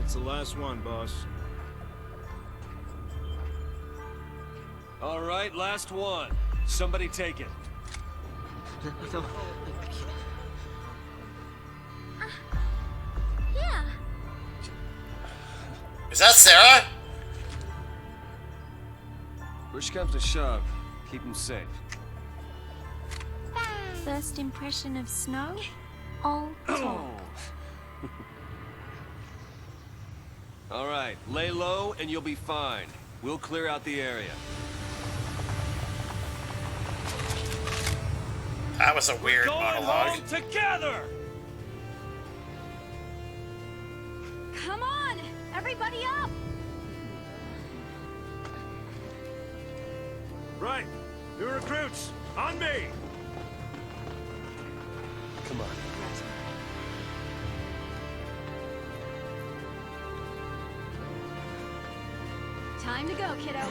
It's the last one, boss. All right, last one. Somebody take it. No. Yeah. Is that Sarah? Push comes to shove. Keep him safe. First impression of snow? All talk. All right, lay low and you'll be fine. We'll clear out the area. That was a weird monologue. Together! Come on! Everybody up! Right. New recruits, on me! Come on. Time to go, kiddo.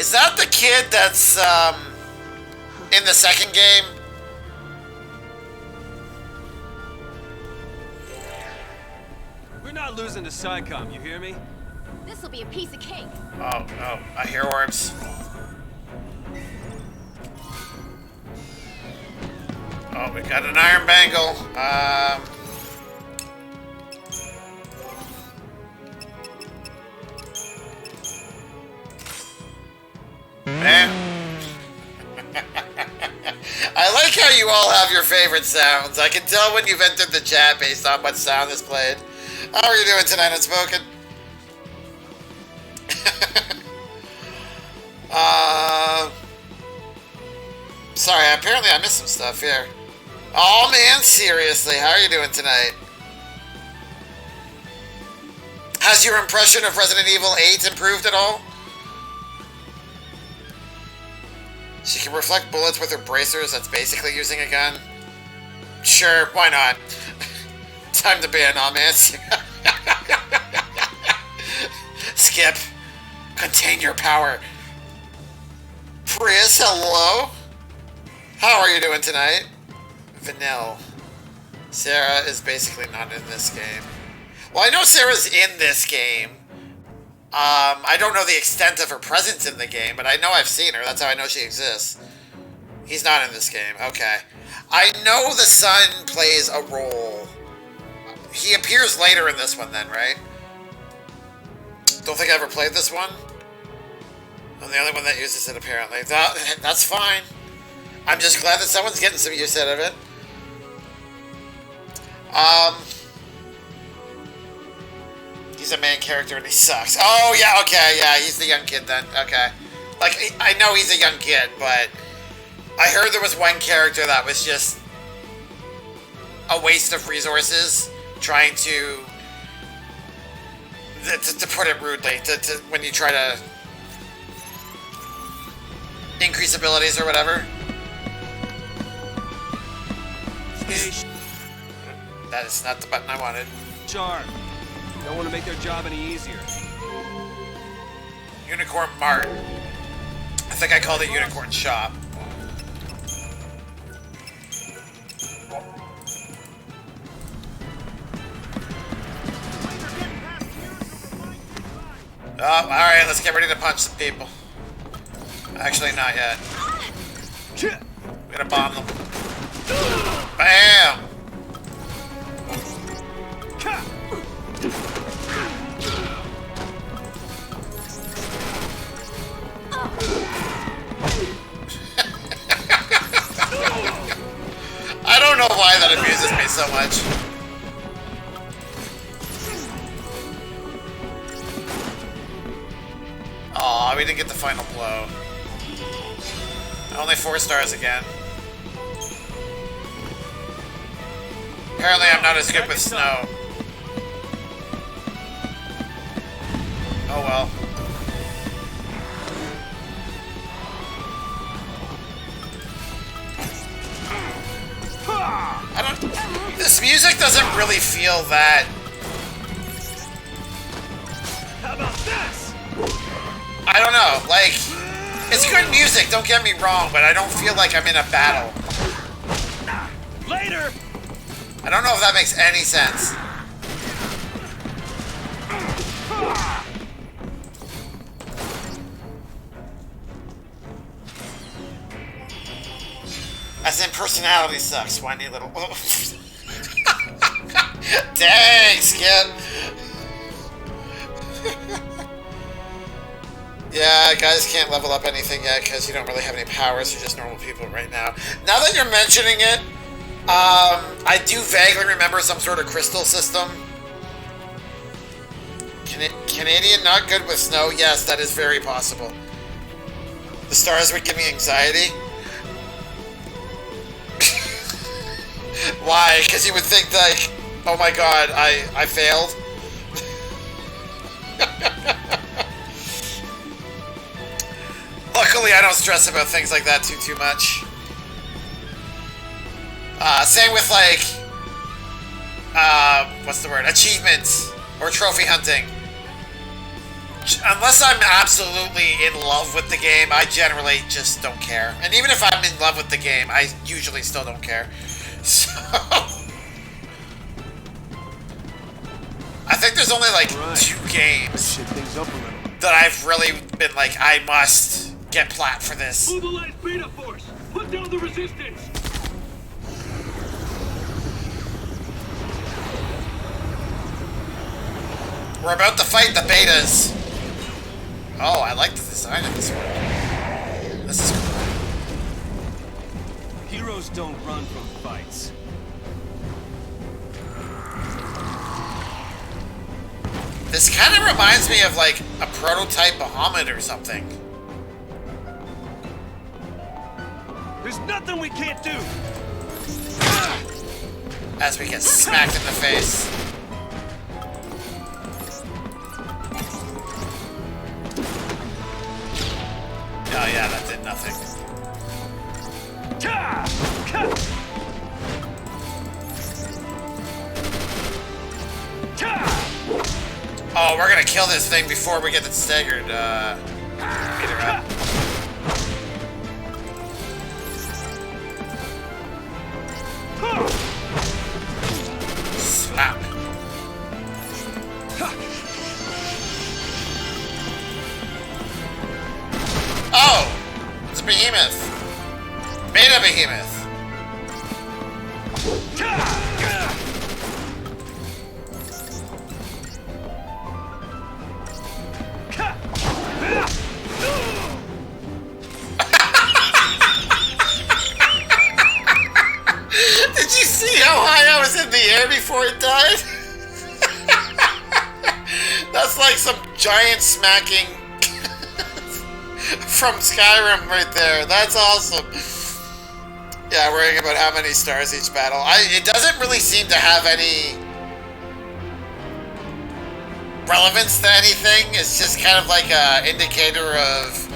Is that the kid that's in the second game? We're not losing to SciComm, you hear me? This'll be a piece of cake. Oh, I hear orbs. Oh, we got an iron bangle. Man. I like how you all have your favorite sounds. I can tell when you've entered the chat based on what sound is played. How are you doing tonight, Unspoken? Sorry, apparently I missed some stuff here. Oh man, seriously, how are you doing tonight? Has your impression of Resident Evil 8 improved at all? She can reflect bullets with her bracers, that's basically using a gun. Sure, why not? Time to ban all man. Skip. Contain your power. Prius, hello? How are you doing tonight? Vanille. Sarah is basically not in this game. Well, I know Sarah's in this game. I don't know the extent of her presence in the game, but I know I've seen her. That's how I know she exists. He's not in this game. Okay. I know the son plays a role. He appears later in this one then, right? Don't think I ever played this one. I'm the only one that uses it, apparently. That's fine. I'm just glad that someone's getting some use out of it. He's a main character and he sucks. Oh, yeah, okay, yeah, he's the young kid then. Okay. Like, I know he's a young kid, but I heard there was one character that was just a waste of resources trying to put it rudely, when you try to increase abilities or whatever. That is not the button I wanted. Charm. Don't want to make their job any easier. Unicorn Mart. I think I called it Unicorn Shop. Oh, alright, let's get ready to punch some people. Actually, not yet. We're gonna bomb them. Bam! I don't know why that amuses me so much. Aw, we didn't get the final blow. Only 4 stars again. Apparently I'm not as good with snow. Oh well. This music doesn't really feel that. How about this? I don't know, like, it's good music, don't get me wrong, but I don't feel like I'm in a battle. Later. I don't know if that makes any sense. As in, personality sucks, whiny little. Dang, Skip. Yeah, guys can't level up anything yet because you don't really have any powers. You're just normal people right now. Now that you're mentioning it, I do vaguely remember some sort of crystal system. Canadian not good with snow? Yes, that is very possible. The stars would give me anxiety. Why? Because you would think like, oh my god, I failed. Luckily, I don't stress about things like that too much. Same with like, what's the word? Achievements or trophy hunting. Unless I'm absolutely in love with the game, I generally just don't care. And even if I'm in love with the game, I usually still don't care. So... I think there's only like 2 games that I've really been like, I must get plat for this. Mobilize beta force! Put down the resistance! We're about to fight the betas. Oh, I like the design of this one. This is cool. Heroes don't run from fights. This kind of reminds me of like a prototype Bahamut or something. There's nothing we can't do. As we get smacked in the face. Oh yeah, that did nothing. Oh, we're gonna kill this thing before we get the staggered, meter up. Slap. Oh! It's a behemoth. Beta behemoth. Did you see how high I was in the air before it died? That's like some giant smacking from Skyrim right there. That's awesome. Yeah, worrying about how many stars each battle. It doesn't really seem to have any relevance to anything. It's just kind of like a indicator of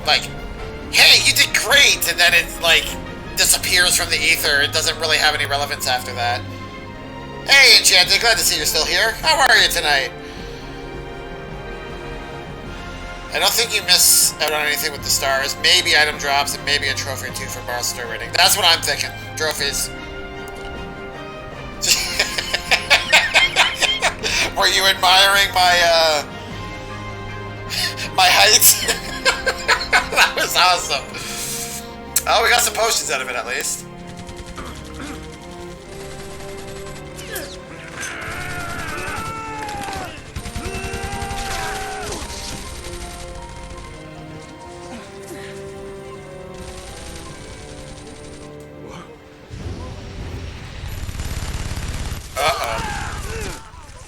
like, hey, you did great, and then it like disappears from the ether. It doesn't really have any relevance after that. Hey, Enchanted, glad to see you're still here. How are you tonight? I don't think you miss out on anything with the stars. Maybe item drops and maybe a trophy or 2 for bar star rating. That's what I'm thinking. Trophies. Were you admiring my my height? That was awesome. Oh, we got some potions out of it at least.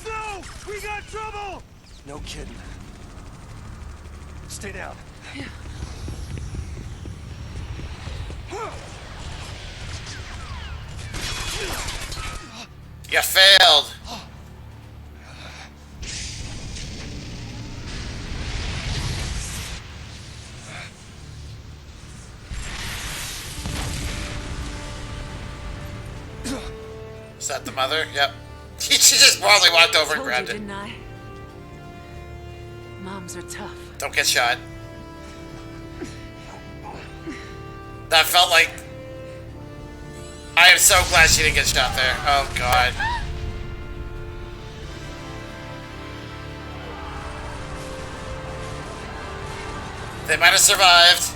No! We got trouble! No kidding. Stay down. You failed. Is that the mother? Yep. She just probably walked over and grabbed it. Didn't I? Moms are tough. Don't get shot. That felt like... I am so glad she didn't get shot there. Oh, God. They might have survived.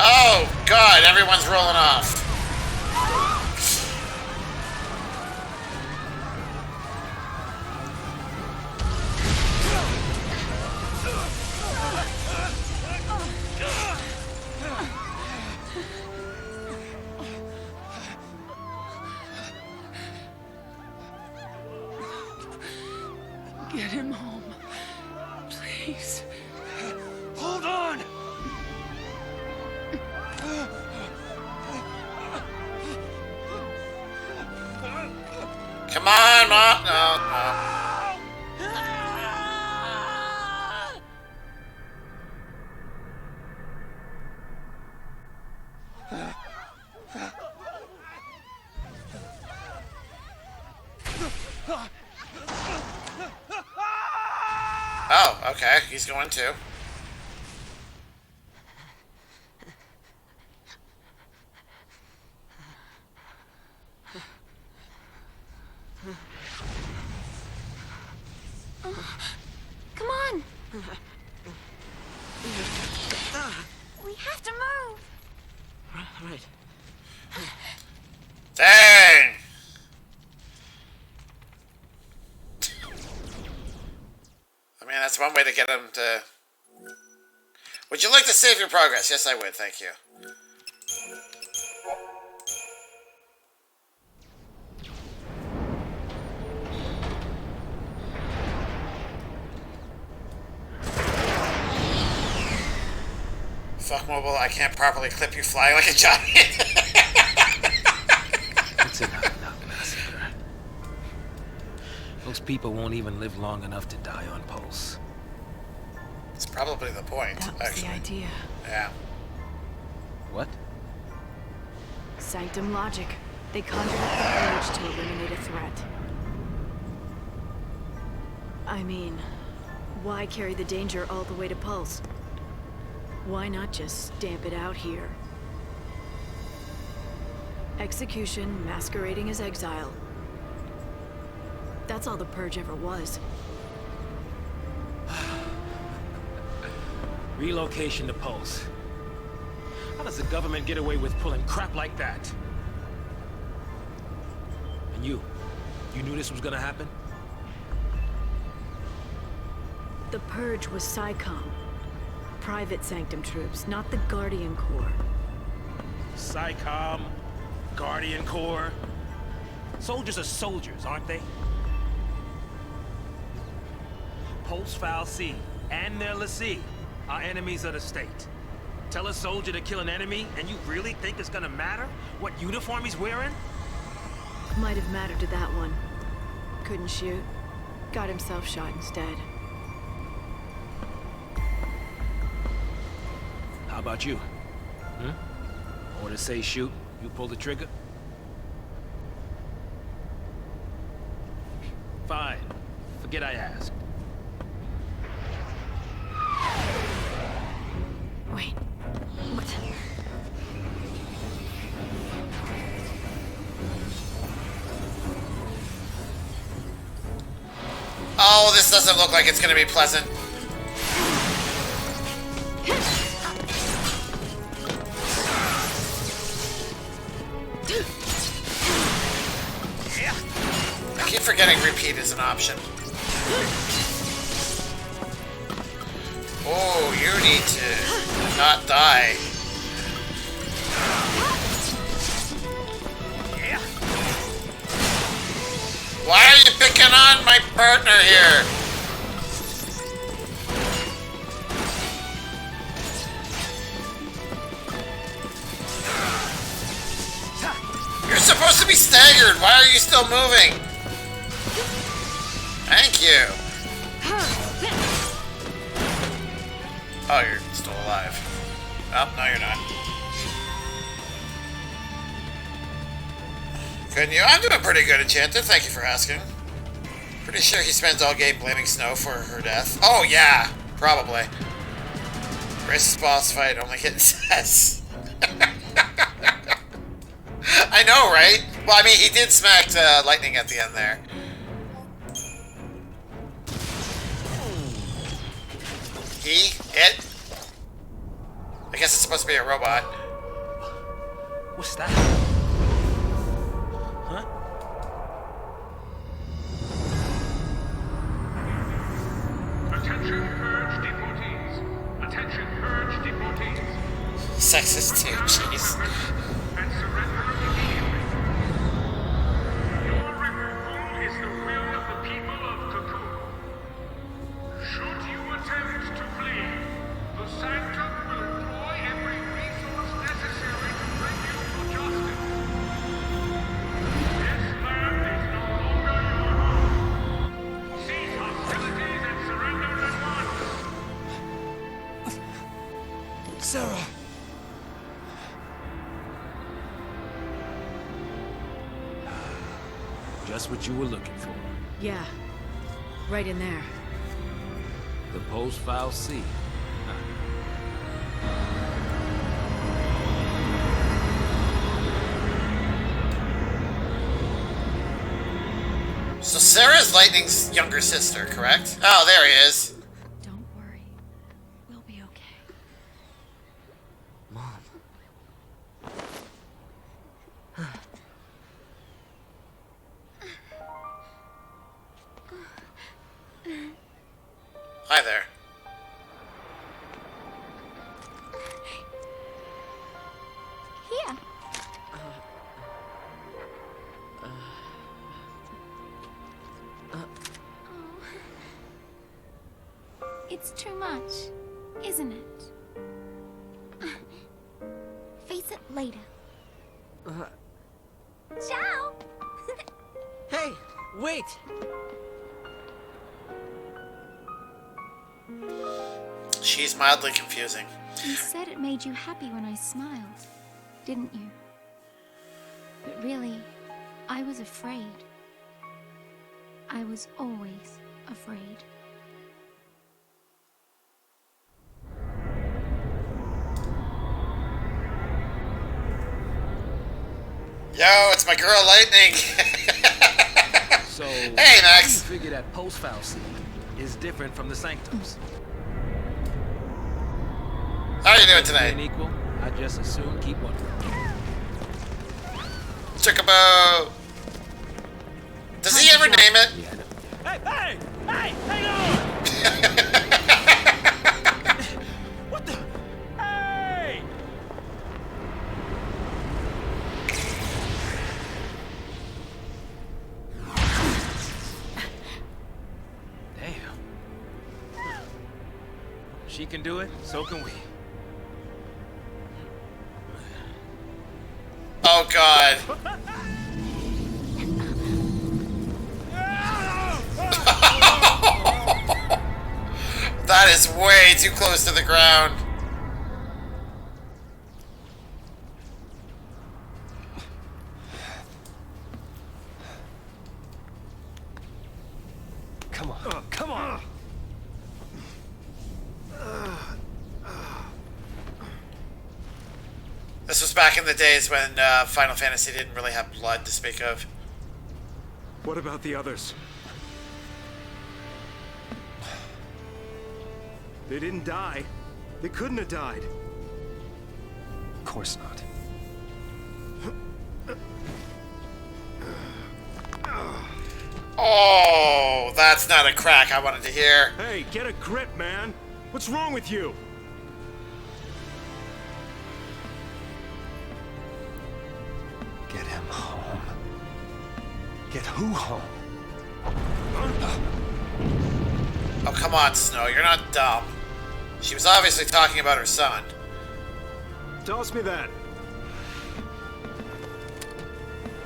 Oh, God, everyone's rolling off. Get him home. Please. Hold on! Come on, Mom. No, no. Oh, okay. He's going too. Come on! We have to move! Right. Dang! I mean, that's one way to get him to... Would you like to save your progress? Yes, I would. Thank you. Fuck mobile, I can't properly clip you flying like a giant. It's enough, massacre. Those people won't even live long enough to die on pulse. It's probably the point, That was actually. the idea. Yeah. What? Sanctum logic. They conjured up the urge to eliminate a threat. I mean, why carry the danger all the way to Pulse? Why not just stamp it out here? Execution masquerading as exile. That's all the Purge ever was. Relocation to Pulse. How does the government get away with pulling crap like that? And you knew this was gonna happen? The Purge was SciComm. Private Sanctum troops, not the Guardian Corps. SciComm, Guardian Corps. Soldiers are soldiers, aren't they? Pulse Foul C and their lessee are enemies of the state. Tell a soldier to kill an enemy, and you really think it's gonna matter what uniform he's wearing? Might have mattered to that one. Couldn't shoot. Got himself shot instead. How about you? Order say shoot, you pull the trigger? Fine. Forget I asked. Wait. What? Oh, this doesn't look like it's gonna be pleasant. I keep forgetting repeat is an option. Oh, you need to not die. Why are you picking on my partner here? You're supposed to be staggered. Why are you still moving? Thank you. Oh, you're still alive. Oh, no, you're not. Couldn't you? I'm doing pretty good, Enchanted. Thank you for asking. Pretty sure he spends all game blaming Snow for her death. Oh, yeah. Probably. Racist boss fight only hit says. I know, right? Well, I mean, he did smack lightning at the end there. It? I guess it's supposed to be a robot. What's that? Huh? Attention, Purge deportees. Attention, Purge deportees. Sexist too, jeez. And surrender immediately. Your removal is the will of the people of Cocoon. Should you attempt to flee, the Sanctum will employ every resource necessary to bring you to justice. This land is no longer Sarah! Just what you were looking for. Yeah. Right in there. The post-file C. So Sarah's Lightning's younger sister, correct? Oh, there he is. Don't worry. We'll be okay. Mom. Hi there. Here. It's too much, isn't it? Face it later. Ciao! Hey, wait! She's mildly confusing. You said it made you happy when I smiled, didn't you? But really, I was afraid. I was always afraid. Yo, it's my girl Lightning. So, hey, Max. You figure that post-file C is different from the sanctums. How are you doing tonight? Being equal, I just as soon keep one. Chocobo. Does he ever name it? Yeah, hey! Hang on! What the? Hey! Damn. She can do it, so can we. Oh, God. That is way too close to the ground. Come on, come on! This was back in the days when Final Fantasy didn't really have blood to speak of. What about the others? They didn't die. They couldn't have died. Of course not. Oh, that's not a crack I wanted to hear. Hey, get a grip, man. What's wrong with you? Get him home. Get who home? Oh, come on, Snow. You're not dumb. She was obviously talking about her son. Toss me that.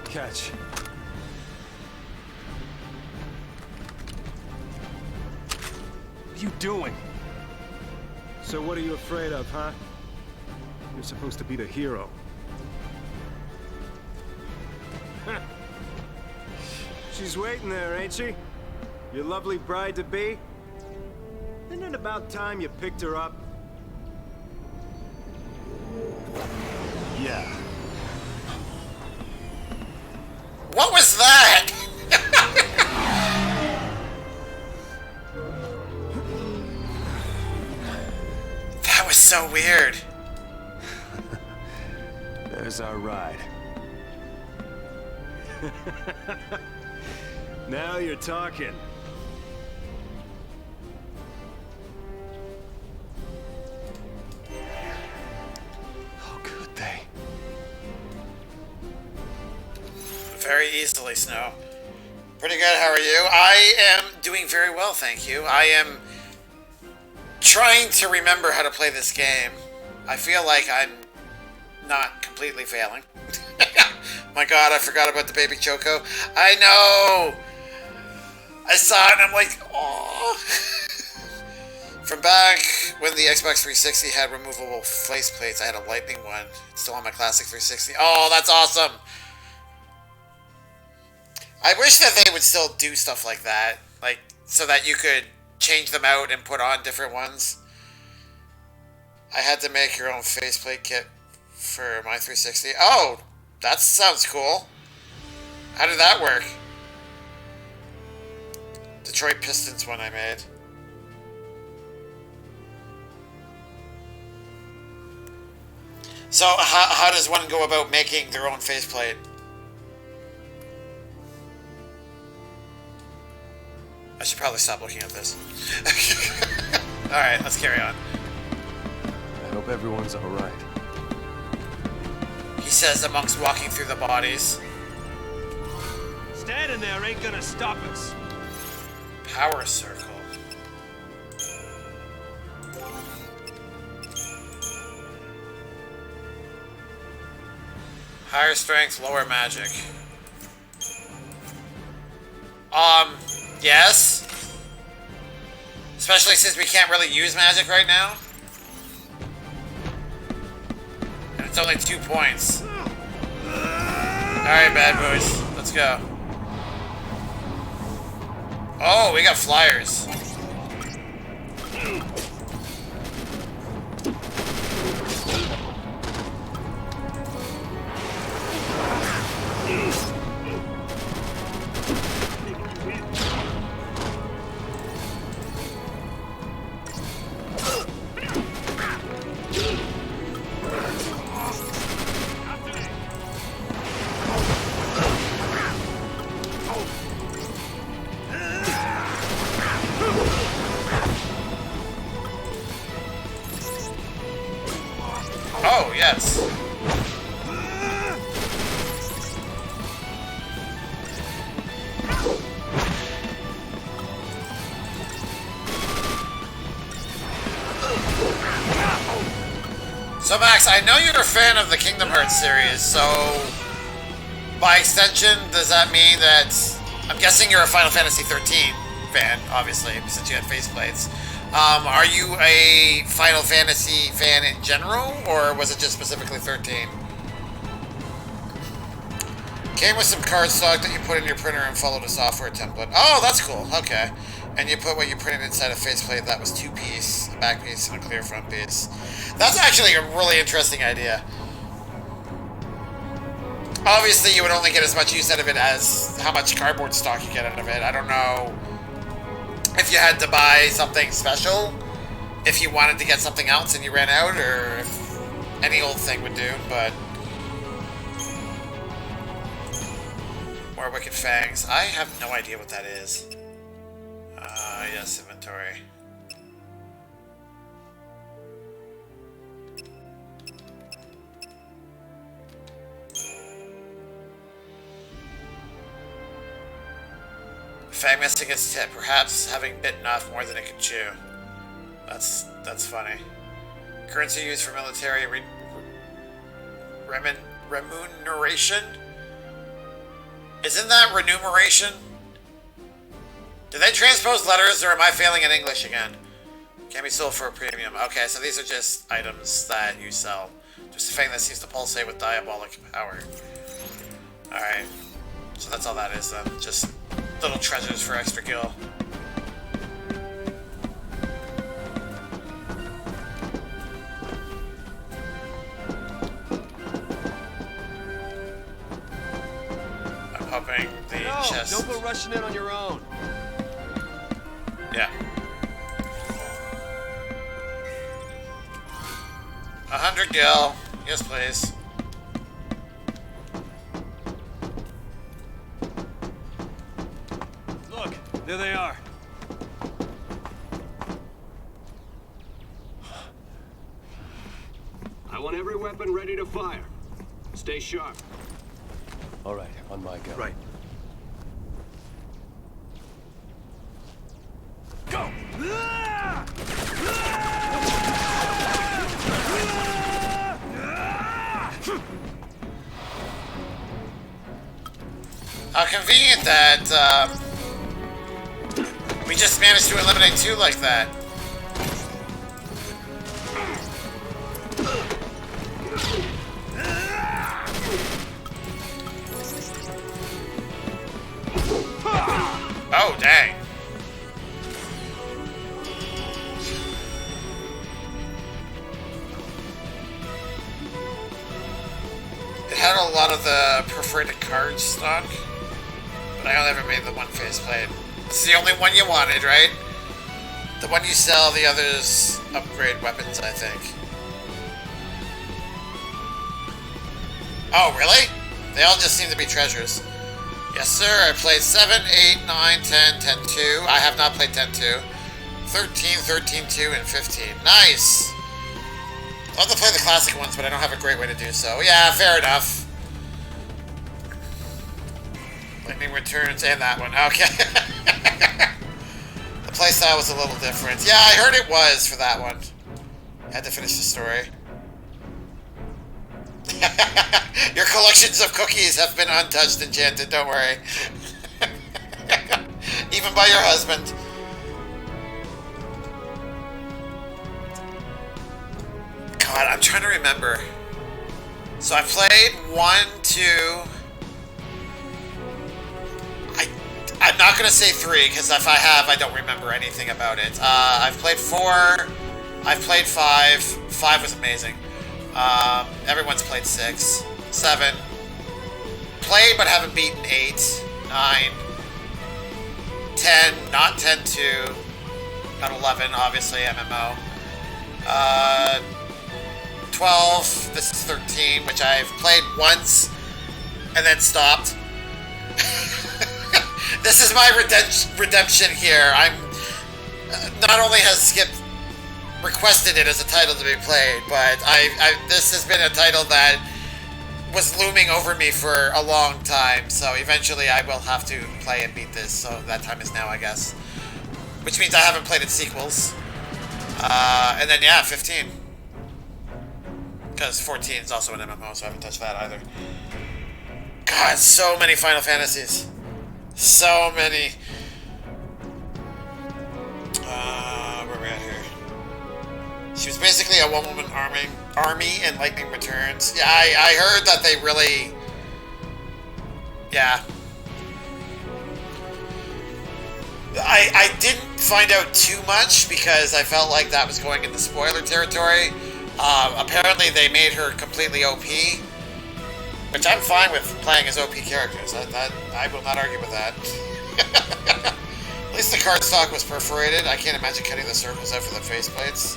Catch. What are you doing? So what are you afraid of, huh? You're supposed to be the hero. She's waiting there, ain't she? Your lovely bride-to-be? Isn't it about time you picked her up? Yeah. What was that? That was so weird. There's our ride. Now you're talking. How could they? Very easily, Snow. Pretty good, how are you? I am doing very well, thank you. I am trying to remember how to play this game. I feel like I'm not completely failing. My god, I forgot about the baby Choco. I know! I saw it and I'm like, oh. From back when the Xbox 360 had removable faceplates, I had a lightning one. It's still on my classic 360. Oh, that's awesome! I wish that they would still do stuff like that. Like, so that you could change them out and put on different ones. I had to make your own faceplate kit for my 360. Oh, that sounds cool. How did that work? Detroit Pistons one I made. So, how does one go about making their own faceplate? I should probably stop looking at this. Alright, let's carry on. I hope everyone's alright. He says amongst walking through the bodies. Standing there ain't gonna stop us. Power circle. Higher strength, lower magic. Yes. Especially since we can't really use magic right now. And it's only 2 points. Alright, bad boys. Let's go. Oh, we got flyers. Oh, yes. So, Max, I know you're a fan of the Kingdom Hearts series, so by extension, does that mean that... I'm guessing you're a Final Fantasy XIII fan, obviously, since you had faceplates. Are you a Final Fantasy fan in general, or was it just specifically 13? Came with some cardstock that you put in your printer and followed a software template. Oh, that's cool. Okay. And you put what you printed inside a faceplate that was 2-piece, a back piece and a clear front piece. That's actually a really interesting idea. Obviously, you would only get as much use out of it as how much cardboard stock you get out of it. I don't know if you had to buy something special, if you wanted to get something else and you ran out, or if any old thing would do, but... More Wicked Fangs. I have no idea what that is. Yes, inventory. Fang missing its tip, perhaps having bitten off more than it could chew. That's funny. Currency used for military remuneration? Isn't that remuneration? Did they transpose letters, or am I failing in English again? Can be sold for a premium. Okay, so these are just items that you sell. Just a fang that seems to pulsate with diabolic power. Alright. So that's all that is then. Just little treasures for extra gil. I'm hoping the chest... Don't go rushing in on your own. Yeah. 100 gil. Yes, please. Look, there they are. I want every weapon ready to fire. Stay sharp. All right, on my go. Right. Go! How convenient that we just managed to eliminate 2 like that. Oh, dang. It had a lot of the perforated card stock, but I only ever made the one faceplate. It's the only one you wanted, right? The one you sell, the others upgrade weapons, I think. Oh, really? They all just seem to be treasures. Yes, sir. I played 7, 8, 9, 10, 10, 2. I have not played 10, 2. 13, 13, 2, and 15. Nice! I'd love to play the classic ones, but I don't have a great way to do so. Yeah, fair enough. Lightning Returns and that one. Okay. The playstyle was a little different. Yeah, I heard it was for that one. I had to finish the story. Your collections of cookies have been untouched, Enchanted, don't worry. Even by your husband. God, I'm trying to remember. So I played 1, 2... I'm not going to say 3, because if I have, I don't remember anything about it. I've played 4. I've played 5. 5 was amazing. Everyone's played 6. 7. Played, but haven't beaten 8. 9. 10. Not 10, 2. Not 11, obviously, MMO. 12. This is 13, which I've played once, and then stopped. This is my redemption here. I'm not only has Skip requested it as a title to be played, but this has been a title that was looming over me for a long time. So eventually, I will have to play and beat this. So that time is now, I guess. Which means I haven't played its sequels. And then yeah, 15. Because 14 is also an MMO, so I haven't touched that either. God, so many Final Fantasies. So many. Where are we at here? She was basically a one-woman army in Lightning Returns. Yeah, I heard that they really... Yeah. I didn't find out too much because I felt like that was going into spoiler territory. Apparently they made her completely OP. Which I'm fine with playing as OP characters. I will not argue with that. At least the card stock was perforated. I can't imagine cutting the circles out for the faceplates.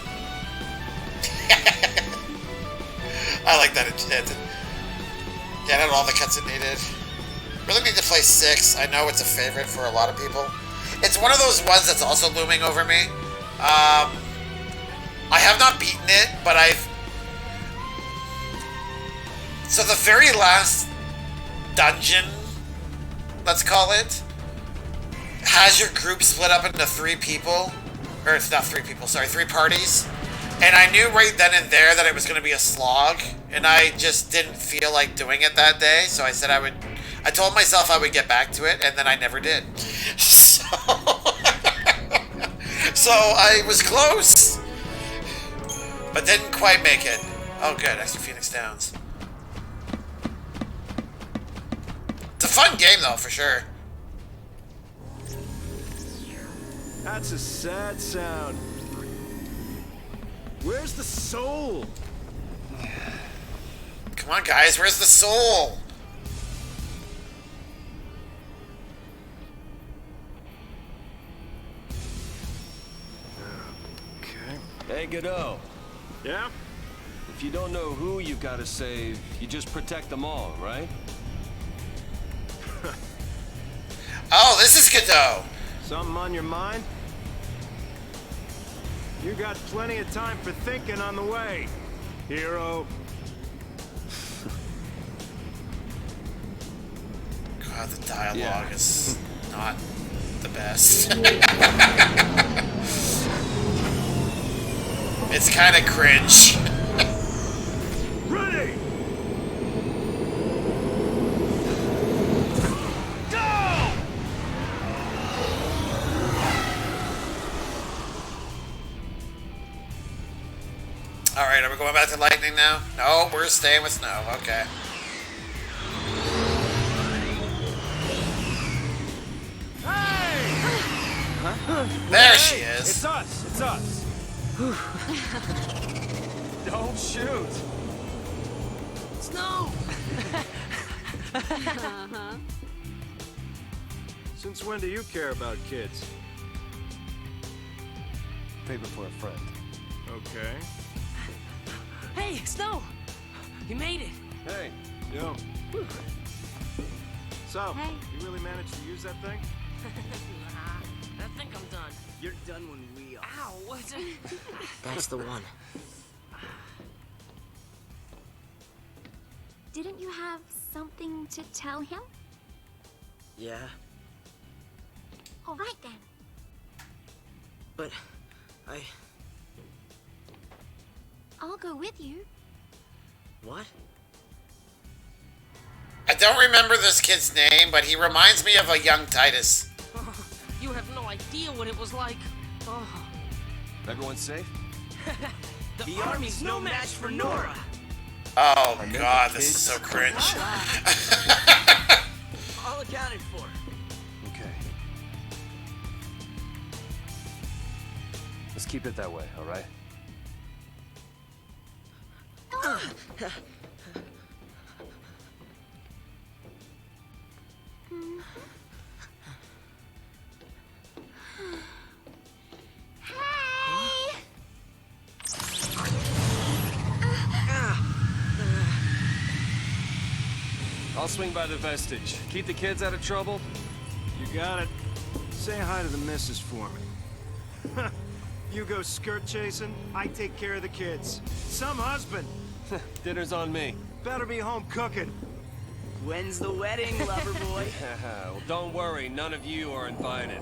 I like that. Yeah, it had all the cuts it needed. Really need to play 6. I know it's a favorite for a lot of people. It's one of those ones that's also looming over me. I have not beaten it, but I've... So the very last dungeon, let's call it, has your group split up into 3 people. Or it's not 3 people, sorry, 3 parties. And I knew right then and there that it was going to be a slog. And I just didn't feel like doing it that day. So I said I told myself I would get back to it, and then I never did. So, so I was close. But didn't quite make it. Oh good, extra Phoenix Downs. It's a fun game, though, for sure. That's a sad sound. Where's the soul? Come on, guys, where's the soul? Okay. Hey, Godot. Yeah? If you don't know who you've got to save, you just protect them all, right? Oh, this is Godot. Something on your mind? You got plenty of time for thinking on the way, hero. God, the dialogue is not the best. It's kind of cringe. Ready! Alright, are we going back to lightning now? No, we're staying with snow. Okay. Hey! There she is. It's us. It's us. Don't shoot. Snow! Since when do you care about kids? Favor for a friend. Okay. Hey, Snow! You made it! Hey. Yo. So, Hey. you really managed to use that thing? Nah, I think I'm done. You're done when we are. Ow, what's it? That's the one. Didn't you have something to tell him? Yeah, All right then. but I'll go with you. What? I don't remember this kid's name, but he reminds me of a young Titus. Oh, you have no idea what it was like. Oh, Everyone safe? the army's no match for Nora. Oh god, this is so cringe. All accounted for. Okay. Let's keep it that way, all right? Hey! I'll swing by the vestige. Keep the kids out of trouble. You got it. Say hi to the missus for me. You go skirt chasing, I take care of the kids. Some husband. Dinner's on me. Better be home cooking. When's the wedding, lover boy? Well, don't worry. None of you are invited.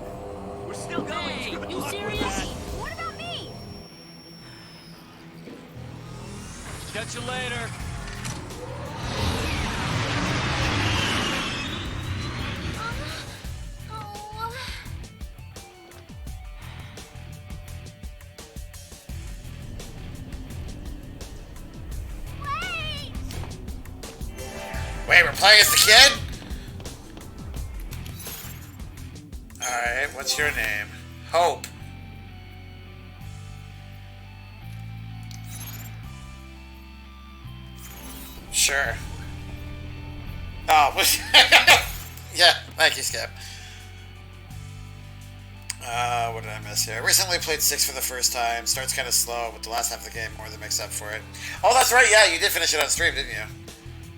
We're still going. Hey, you serious? What about me? Catch you later. Oh. Wait! Wait, we're playing as the kid? Alright, what's your name? Hope. Sure. Oh, yeah, thank you, Skip. What did I miss here? I recently played 6 for the first time. Starts kind of slow, but the last half of the game more than makes up for it. Oh, that's right, yeah, you did finish it on stream, didn't you?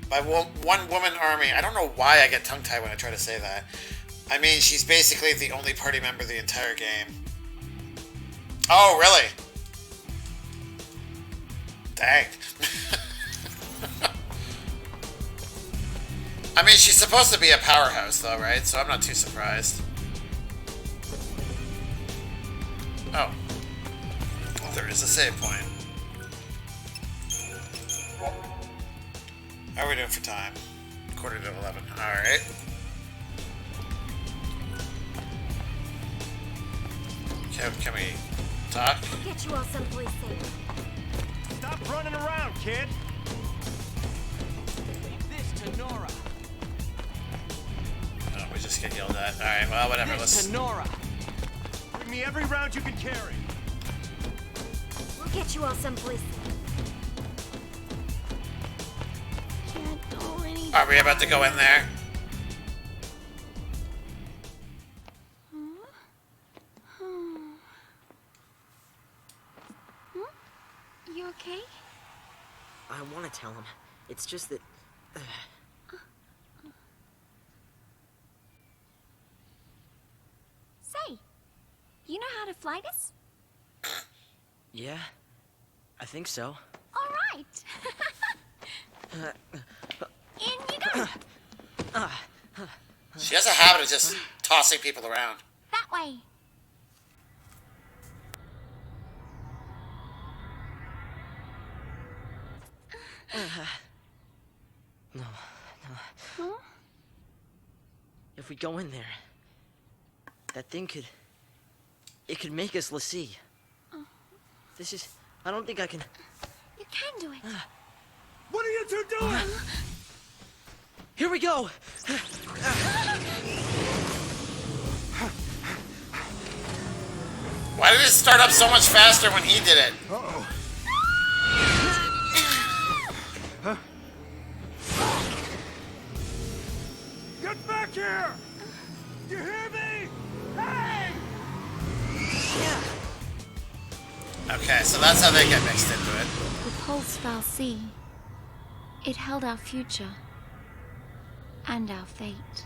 By one woman army. I don't know why I get tongue-tied when I try to say that. I mean, she's basically the only party member the entire game. Oh, really? Dang. I mean, she's supposed to be a powerhouse, though, right? So I'm not too surprised. Oh. Well, there is a save point. How are we doing for time? 11:15. Alright. Can we talk? I'll get you all someplace safe. Stop running around, kid. Leave this to Nora. Oh, we just get yelled at. Alright, well, whatever. This Let's... to Nora. Bring me every round you can carry. We'll get you all someplace safe. Can't go any. Are we about to go in there? You okay? I want to tell him. It's just that. Say, you know how to fly this? Yeah, I think so. All right. In you go. She has a habit of just tossing people around. That way. No. Huh? If we go in there, that thing could. It could make us Lassie. This is. I don't think I can. You can do it. What are you two doing? Here we go! Why did it start up so much faster when he did it? Uh-oh. Huh? Get back here! You hear me? Hey! Okay, so that's how they get mixed into it. The Pulse Fal'Cie. It held our future. And our fate.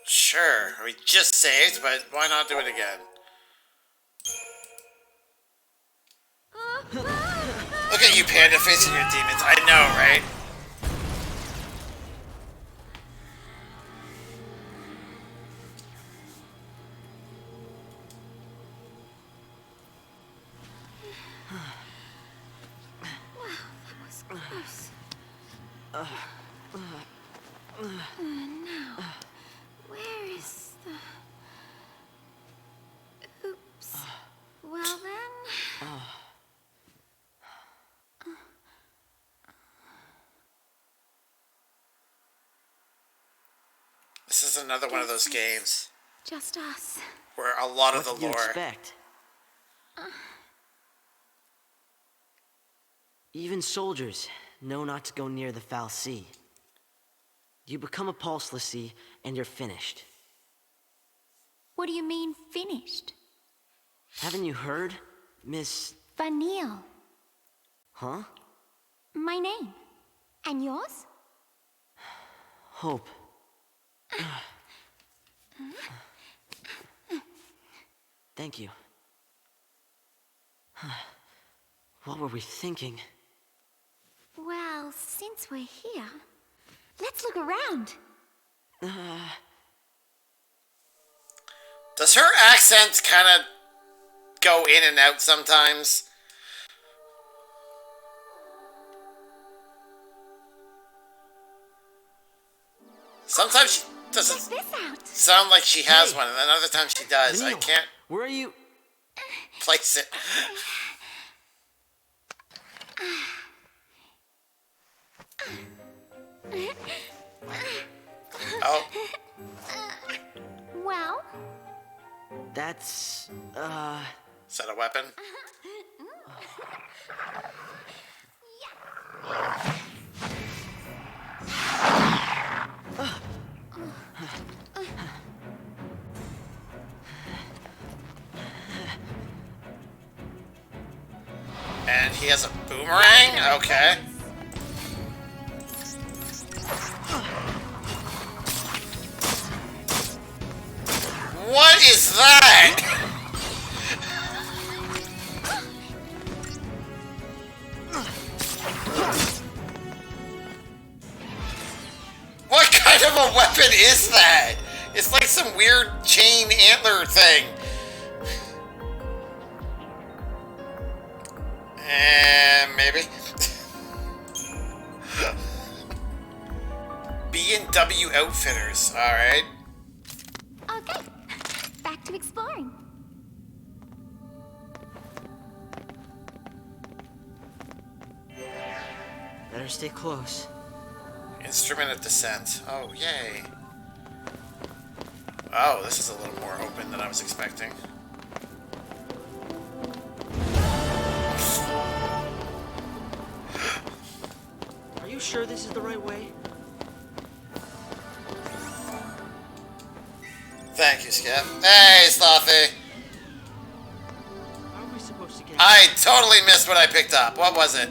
Sure, we just saved, but why not do it again? Look at you, Panda, facing your demons. I know, right? Now, where is the... Oops. Well then... This is another one of those games Just us. where a lot of What the did you lore... expect? Even soldiers know not to go near the Fal'Cie. You become a Pulse l'Cie, and you're finished. What do you mean, finished? Haven't you heard, Miss... Vanille. Huh? My name. And yours? Hope. Thank you. What were we thinking? Well, since we're here, let's look around. Does her accent kind of go in and out sometimes? Sometimes she doesn't Check this out. sound like she has one, and then other times she does. I Vanille, can't where are you? place it. Oh, Well, That's, is that a weapon? And he has a boomerang? Okay. What is that? What kind of a weapon is that? It's like some weird chain antler thing. Maybe. B&W Outfitters, alright. okay. Back to exploring. better stay close. Instrument of Descent. Oh, yay. Oh, this is a little more open than I was expecting. Are you sure this is the right way? Thank you, Skip. Hey, Slothy. How are we supposed to get... I totally missed what I picked up. What was it?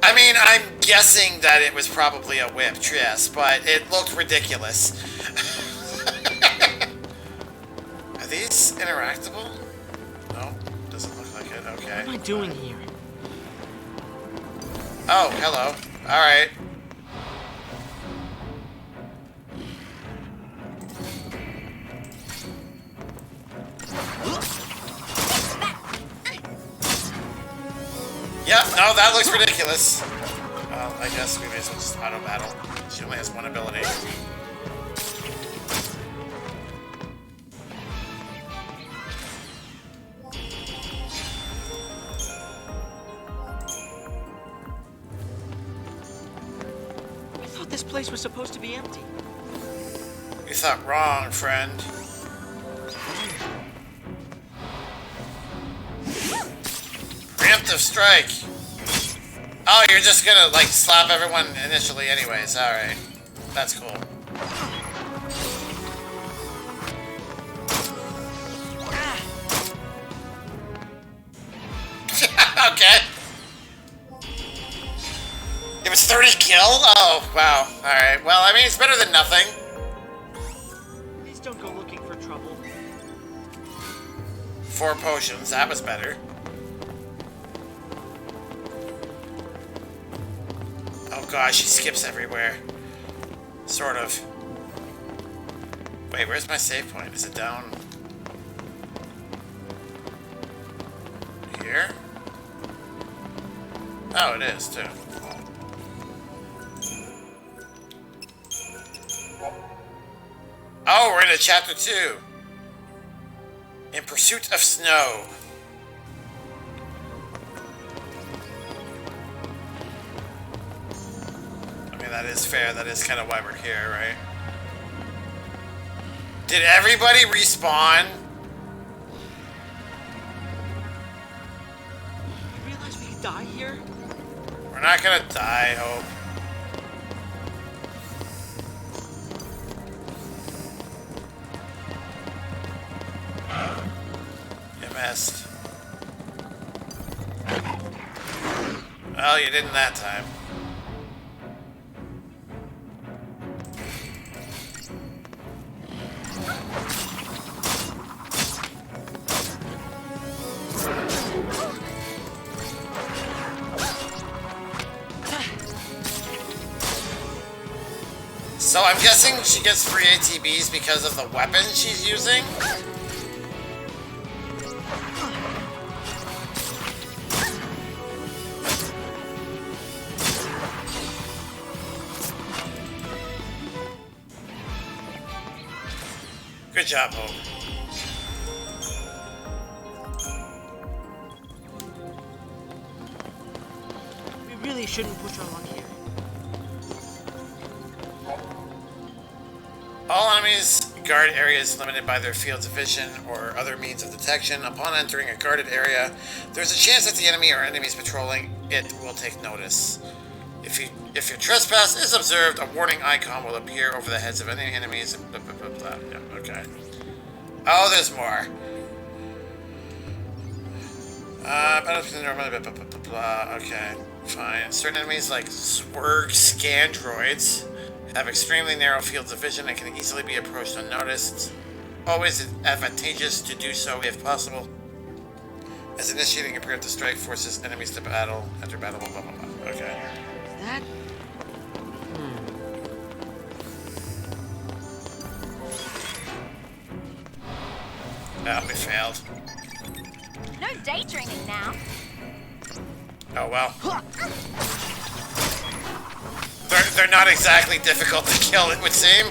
I mean, I'm guessing that it was probably a whip, yes, but it looked ridiculous. Are these interactable? No, doesn't look like it. Okay. What am I doing here? Oh, hello. Alright. Yep, no, that looks ridiculous. Well, I guess we may as well just auto battle. She only has one ability. thought this place was supposed to be empty. You thought wrong, friend. Preemptive strike. Oh, you're just gonna, like, slap everyone initially anyways. Alright. That's cool. Okay. It was 30 kill? Oh, wow. Alright. Well, I mean, it's better than nothing. Please don't go looking for trouble. 4 potions. That was better. Oh gosh, he skips everywhere. Sort of. Wait, where's my save point? Is it down here? Oh, it is, too. Oh, we're into chapter 2. In Pursuit of Snow. I mean, that is fair. That is kind of why we're here, right? Did everybody respawn? You realize we could die here? We're not gonna die, Hope. You missed. Well, you didn't that time. So I'm guessing she gets free ATBs because of the weapon she's using? Good job, Hope. We really shouldn't push our luck here. All enemies guard areas limited by their fields of vision or other means of detection. Upon entering a guarded area, there's a chance that the enemy or enemies patrolling it will take notice. If your trespass is observed, a warning icon will appear over the heads of any enemies. Blah, blah, blah, blah. Yeah, okay. Oh, there's more. Okay, fine. Certain enemies like Zwerg Scandroids have extremely narrow fields of vision and can easily be approached unnoticed. Always advantageous to do so if possible. As initiating a preemptive strike forces enemies to battle, enter battle, blah, blah, blah. Okay. That? Oh, we failed. No daydreaming now. Oh, well. They're not exactly difficult to kill, it would seem.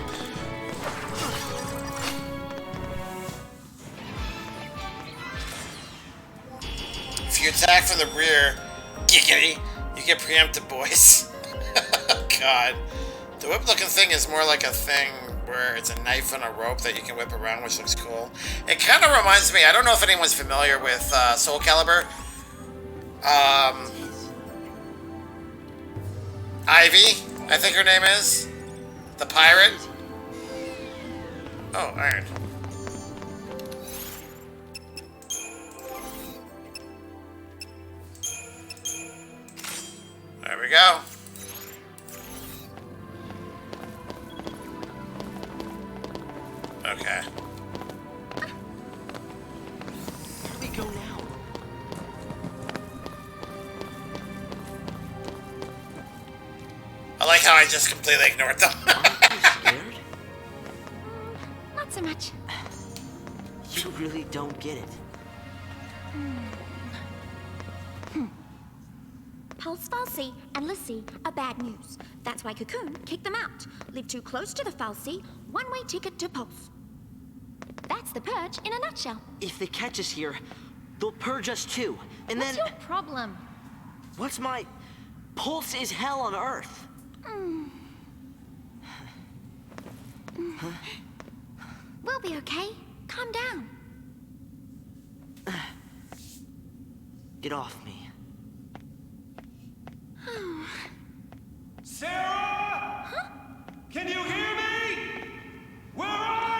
If you attack from the rear, giggity, you get preempted, boys. God. The whip-looking thing is more like a thing where it's a knife on a rope that you can whip around, which looks cool. It kind of reminds me, I don't know if anyone's familiar with Soul Calibur. Ivy, I think her name is. The pirate. Oh, iron. There we go. Okay. Where do we go now? I like how I just completely ignored them. Aren't you scared? Not so much. You really don't get it. Pulse Falsey and Lassie are bad news. That's why Cocoon kicked them out. Live too close to the Falsey, one-way ticket to Pulse. That's the purge in a nutshell. If they catch us here, they'll purge us too. And What's then... your problem? What's my... Pulse is hell on Earth. We'll be okay. Calm down. Get off me. Sarah? Huh? Can you hear me? Where are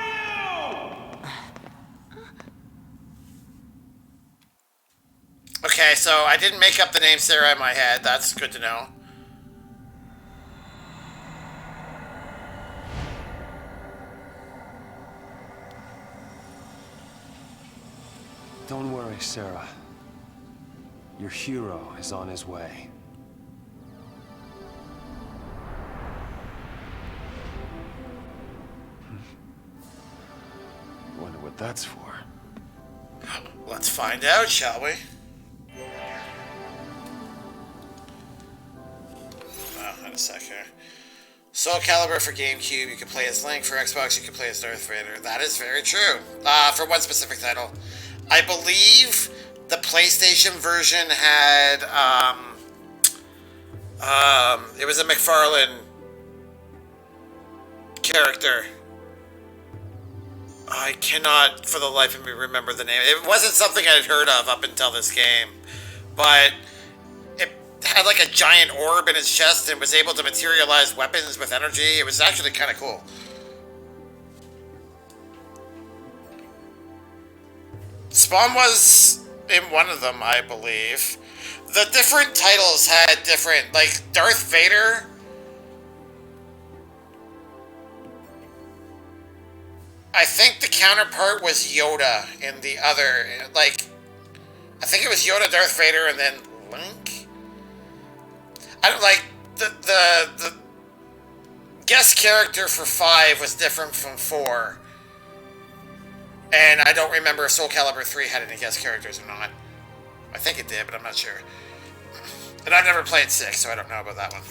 you? Okay, so I didn't make up the name Sarah in my head. That's good to know. Don't worry, Sarah. Your hero is on his way. Wonder what that's for. Let's find out, shall we? Oh, in a sec here. Soul Calibur for GameCube, you can play as Link. For Xbox, you can play as Darth Vader. That is very true. For one specific title. I believe the PlayStation version had, it was a McFarlane character. I cannot, for the life of me, remember the name. It wasn't something I'd heard of up until this game, but it had like a giant orb in its chest and was able to materialize weapons with energy. It was actually kind of cool. Spawn was in one of them, I believe. The different titles had different, like Darth Vader. I think the counterpart was Yoda in the other, like, I think it was Yoda, Darth Vader, and then Link. I don't like the guest character for 5 was different from 4. And I don't remember if Soul Calibur 3 had any guest characters or not. I think it did, but I'm not sure. And I've never played 6, so I don't know about that one.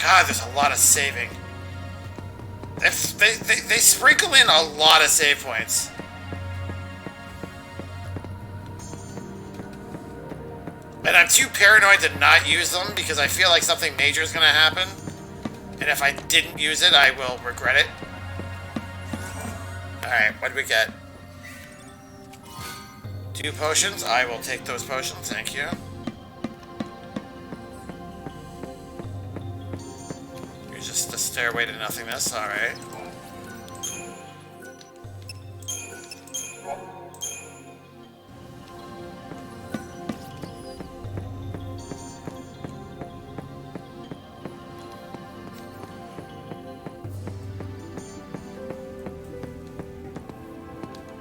God, there's a lot of saving. They sprinkle in a lot of save points. And I'm too paranoid to not use them because I feel like something major is going to happen. And if I didn't use it, I will regret it. Alright, what do we get? 2 potions. I will take those potions, thank you. Here's just the stairway to nothingness, alright.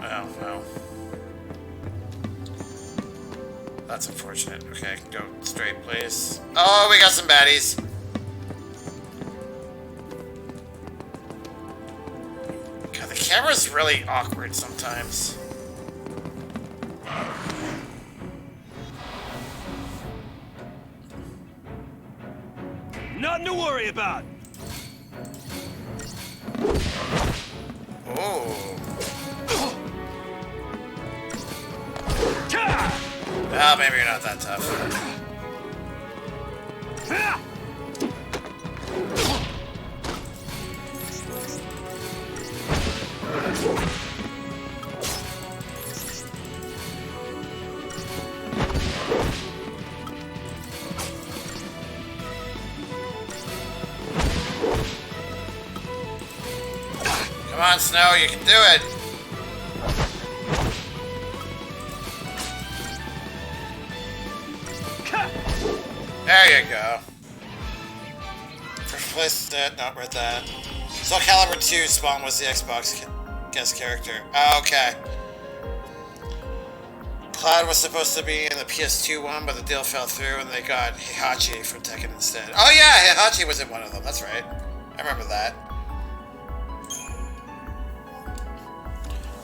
Oh, well. That's unfortunate. Okay, go straight, please. Oh, we got some baddies. God, the camera's really awkward sometimes. Nothing to worry about. Oh. Well, maybe you're not that tough. Come on, Snow, you can do it. There you go. First place, not worth that. Soul Calibur 2 Spawn was the Xbox guest character. Oh, okay. Cloud was supposed to be in the PS2 one, but the deal fell through and they got Heihachi from Tekken instead. Oh yeah, Heihachi was in one of them, that's right. I remember that.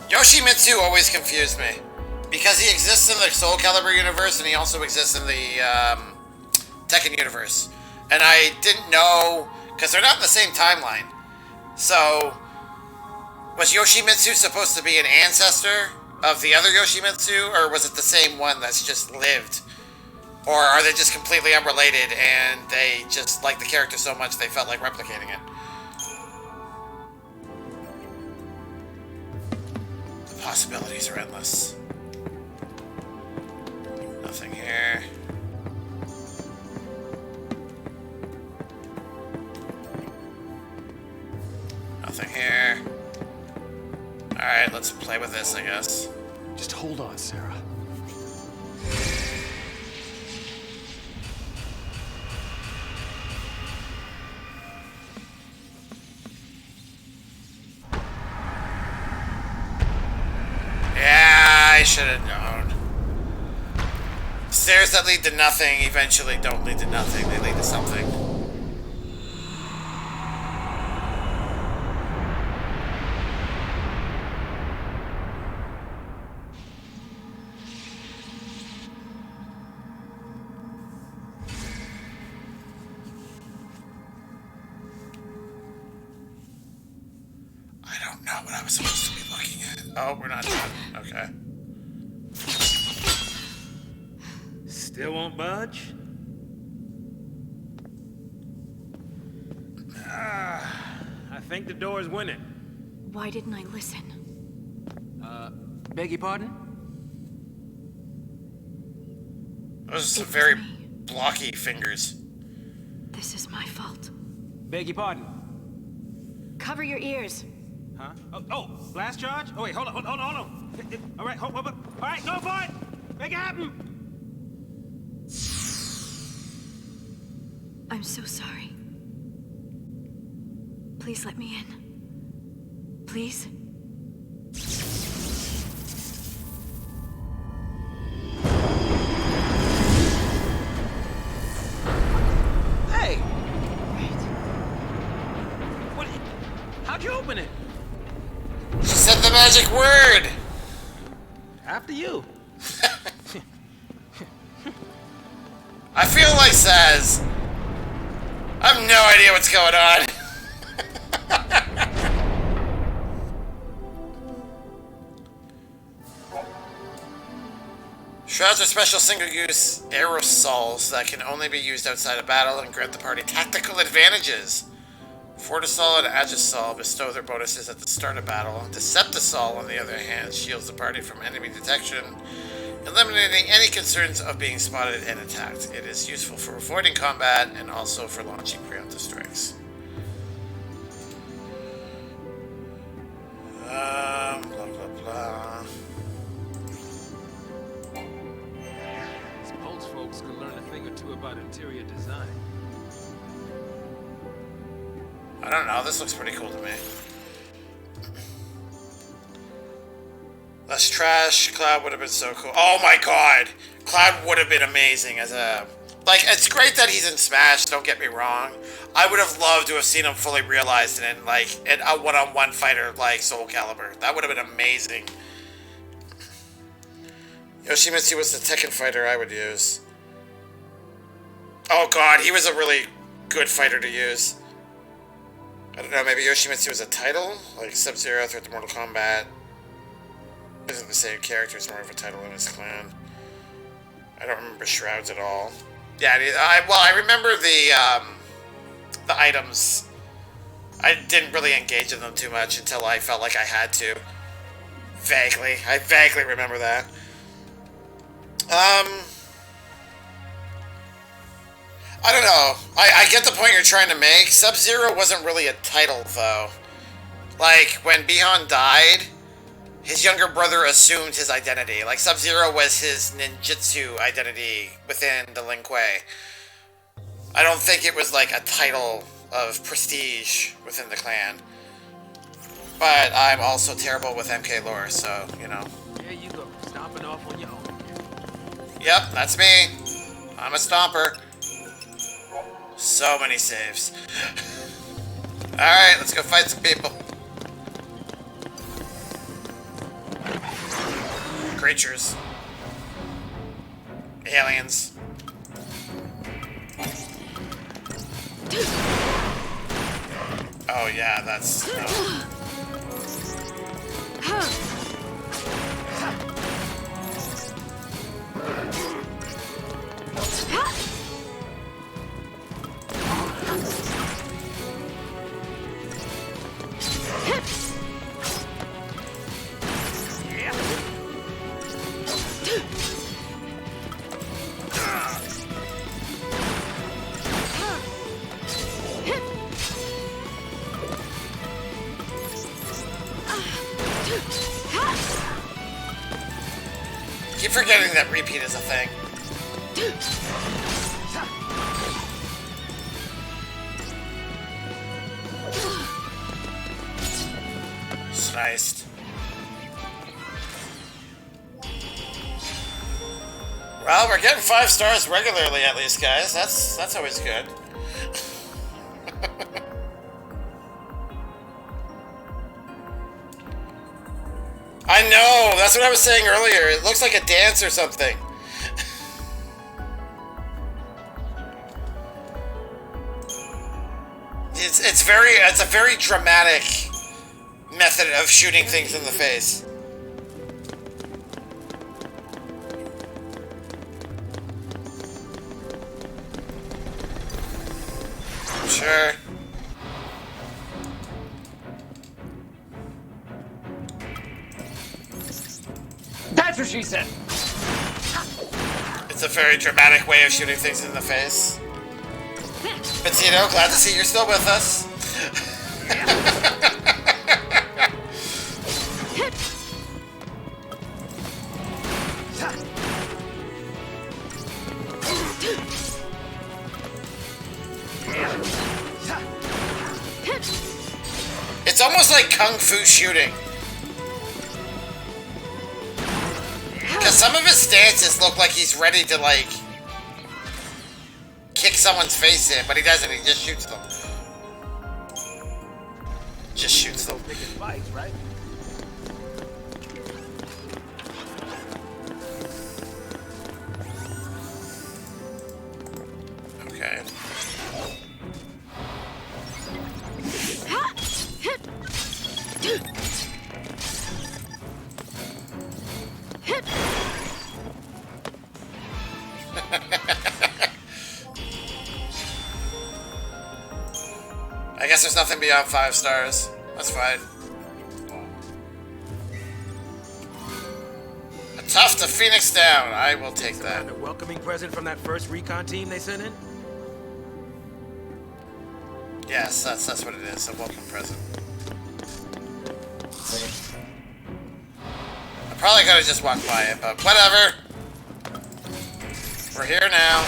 Yoshimitsu always confused me. Because he exists in the Soul Calibur universe and he also exists in the Tekken universe. And I didn't know, because they're not in the same timeline. So, was Yoshimitsu supposed to be an ancestor of the other Yoshimitsu, or was it the same one that's just lived? Or are they just completely unrelated and they just like the character so much they felt like replicating it? possibilities are endless. Nothing here. Nothing here. Alright, let's play with this, I guess. Just hold on, Sarah. Yeah, I should have known. Stairs that lead to nothing eventually don't lead to nothing. They lead to something. I don't know what I was supposed to be looking at. Oh, we're not done. Okay. Still won't budge? I think the door's winning. Why didn't I listen? Beg your pardon? Those are some very blocky fingers. This is my fault. Beg your pardon? Cover your ears. Huh? Oh, blast charge? Oh, wait, hold on. All right, hold. All right, go for it! Make it happen! I'm so sorry. Please let me in. Please? Hey! What? How'd you open it? She said the magic word! After you. I feel like says, I have no idea what's going on. Shrouds are special single-use aerosols that can only be used outside of battle and grant the party tactical advantages. Fortisol and Agisol bestow their bonuses at the start of battle. Deceptisol, on the other hand, shields the party from enemy detection, eliminating any concerns of being spotted and attacked. It is useful for avoiding combat and also for launching preemptive strikes. Blah, blah, blah. These Pulse folks can learn a thing or two about interior design. I don't know, this looks pretty cool to me. Less trash, Cloud would have been so cool. Oh my god! Cloud would have been amazing as a... Like, it's great that he's in Smash, don't get me wrong. I would have loved to have seen him fully realized in, like, in a one-on-one fighter like Soul Calibur. That would have been amazing. Yoshimitsu was the Tekken fighter I would use. Oh god, he was a really good fighter to use. I don't know, maybe Yoshimitsu was a title? Like Sub-Zero throughout the Mortal Kombat. Isn't the same character, it's more of a title in his clan. I don't remember Shrouds at all. Yeah, I remember the items. I didn't really engage in them too much until I felt like I had to. Vaguely. I vaguely remember that. I don't know. I get the point you're trying to make. Sub-Zero wasn't really a title, though. Like, when Bihan died, his younger brother assumed his identity. Like, Sub-Zero was his ninjutsu identity within the Lin Kuei. I don't think it was like a title of prestige within the clan. But I'm also terrible with MK lore, so, you know. There you go, stomping off on your own. Yep, that's me. I'm a stomper. So many saves. Alright, let's go fight some people. Creatures. Aliens. Oh yeah, that's... No. keep forgetting that repeat is a thing. Sliced. Well, we're getting 5 stars regularly at least, guys. That's always good. I know, that's what I was saying earlier. It looks like a dance or something. It's a very dramatic method of shooting things in the face. Sure. That's what she said. It's a very dramatic way of shooting things in the face. Petito, glad to see you're still with us. It's almost like kung fu shooting. Because some of his stances look like he's ready to, like, kick someone's face in, but he doesn't. He just shoots them. Just shoots them. Picking fights, right? Okay. I guess there's nothing beyond 5 stars. That's fine. A tough to Phoenix down. I will take that. A welcoming present from that first recon team they sent in? Yes, that's what it is. A welcome present. I probably could have just walked by it, but whatever. We're here now.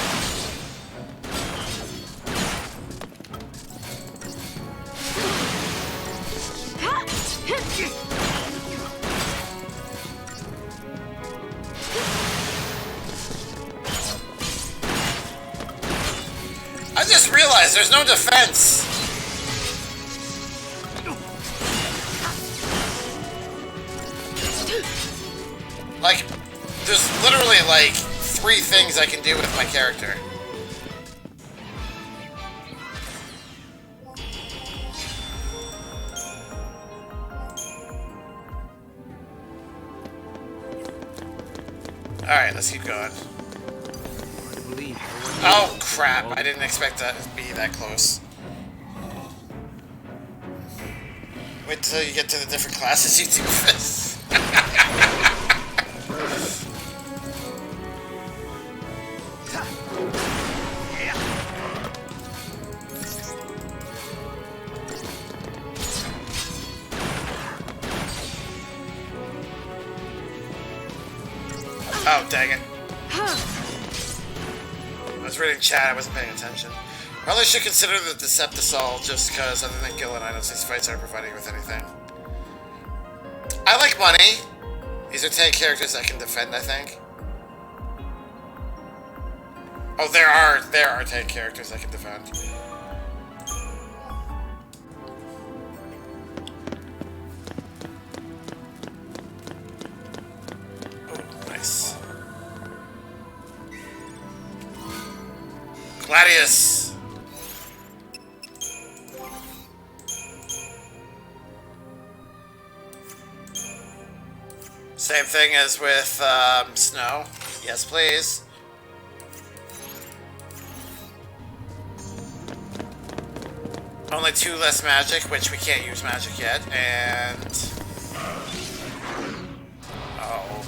I just realized there's no defense. Like, there's literally like 3 things I can do with my character. Alright, let's keep going. Oh crap, I didn't expect that to be that close. Wait till you get to the different classes you do this. Oh, dang it. I was reading chat, I wasn't paying attention. Probably should consider the Deceptisol just because, other than Gillen, I don't see these fights aren't providing with anything. I like money. These are tank characters that can defend, I think. Oh, there are tank characters that can defend. Oh, nice. Gladius! Same thing as with Snow. Yes, please. Only 2 less magic, which we can't use magic yet, and... Oh.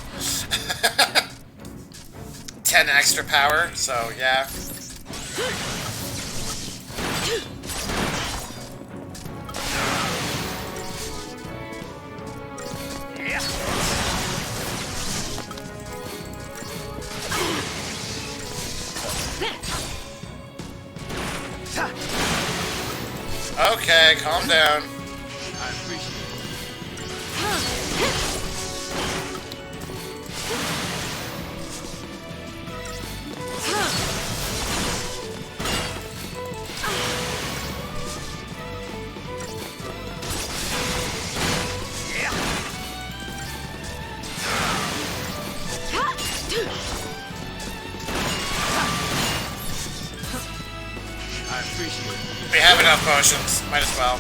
10 extra power, so yeah. okay. Calm down. I appreciate I appreciate it. We have enough potions. Might as well.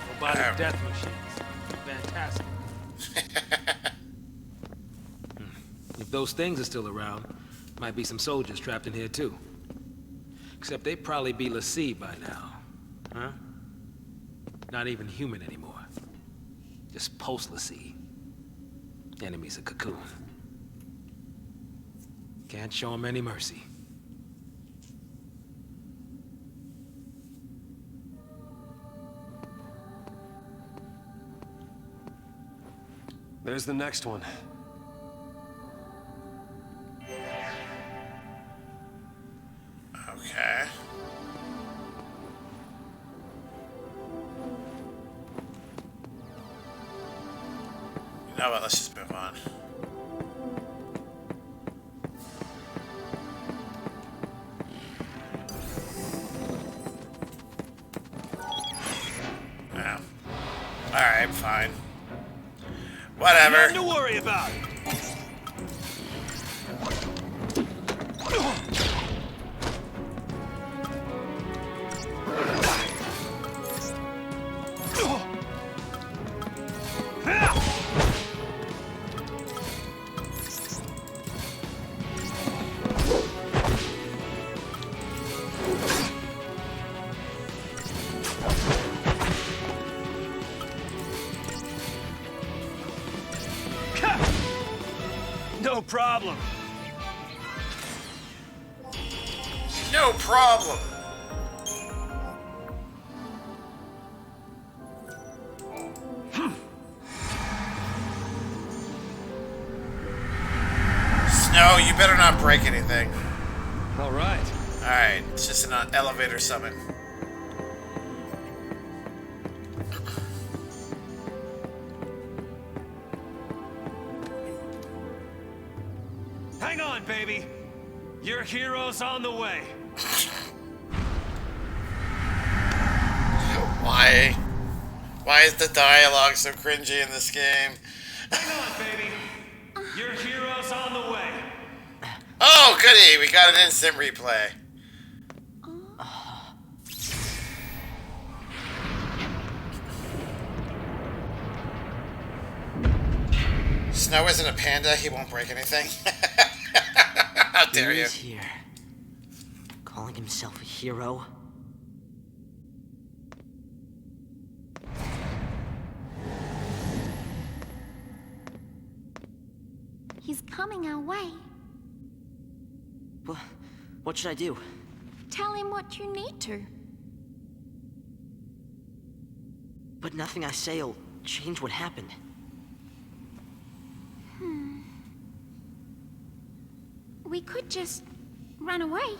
Robotic death machines. Fantastic. If those things are still around, might be some soldiers trapped in here too. Except they'd probably be l'Cie by now. Huh? Not even human anymore. Just post-l'Cie. Enemies of Cocoon. Can't show them any mercy. There's the next one. Okay. You know what? Let's just move on. Yeah. Alright, fine. Whatever. Nothing to worry about. No problem. No problem. Snow, you better not break anything. All right. Alright, it's just an elevator summon. Hang on, baby. Your hero's on the way. Why? Why is the dialogue so cringy in this game? Hang on, baby. Your hero's on the way. Oh, goody! We got an instant replay. Snow isn't a panda, he won't break anything. How dare you? He's here. Calling himself a hero. He's coming our way. What should I do? Tell him what you need to. But nothing I say'll change what happened. We could just run away.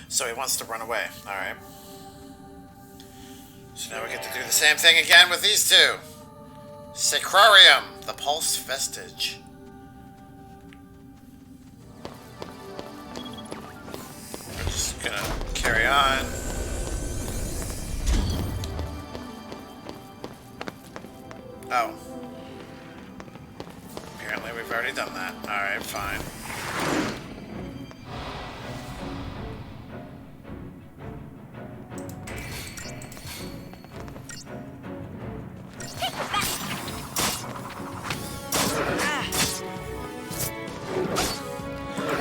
So he wants to run away. Alright. So now we get to do the same thing again with these two. Sacrarium, the Pulse Vestige. We're just gonna carry on. Oh. Apparently we've already done that. Alright, fine.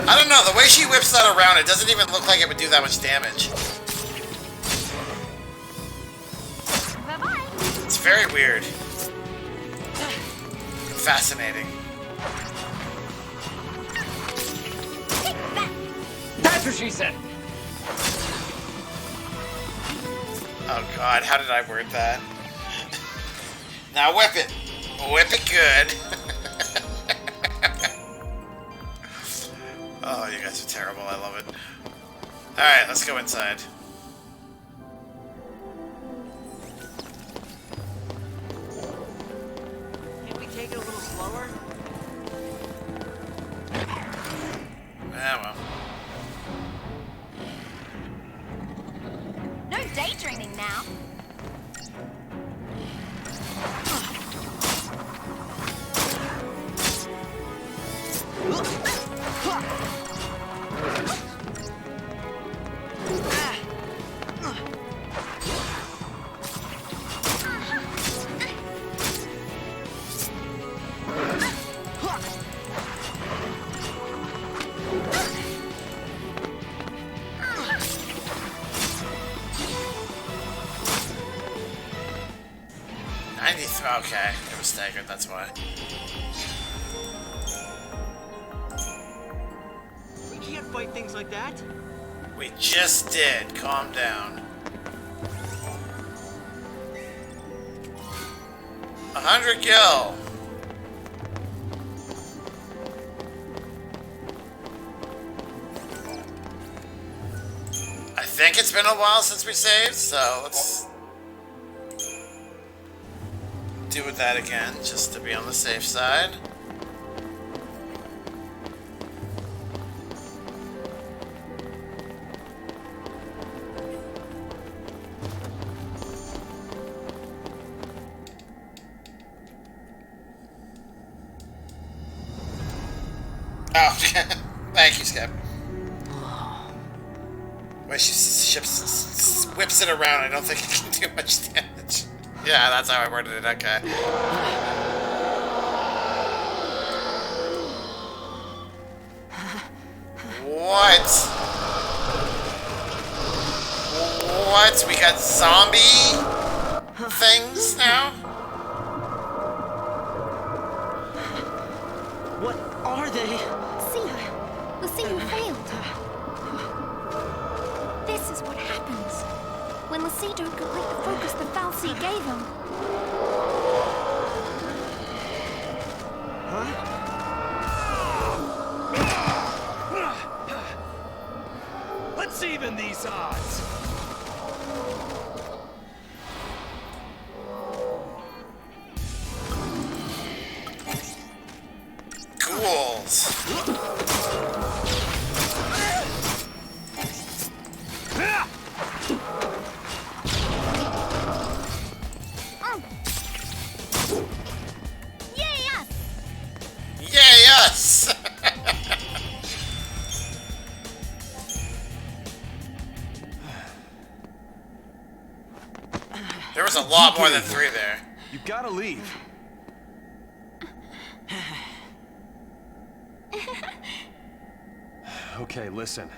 I don't know, the way she whips that around, it doesn't even look like it would do that much damage. Bye-bye. It's very weird. Fascinating. That's what she said. Oh God, how did I word that? Now whip it. Whip it good. Oh, you guys are terrible. I love it. Alright, let's go inside. Can we take it a little slower? Yeah, well. No daydreaming now. Okay, it was staggered, that's why. We can't fight things like that. We just did. Calm down. 100 gil. I think it's been a while since we saved, so let's do with that again, just to be on the safe side. Oh, thank you, Skip. When she whips it around, I don't think it can do much damage. Yeah, that's how I worded it, okay. What? What? We got zombie things now? What are they? See, the scene failed. This is what happens when Lassie don't complete the focus the Fal'Cie gave him. Let's even these odds. Ghouls. Yes! There was a lot more than 3 there. You gotta leave. Okay, listen.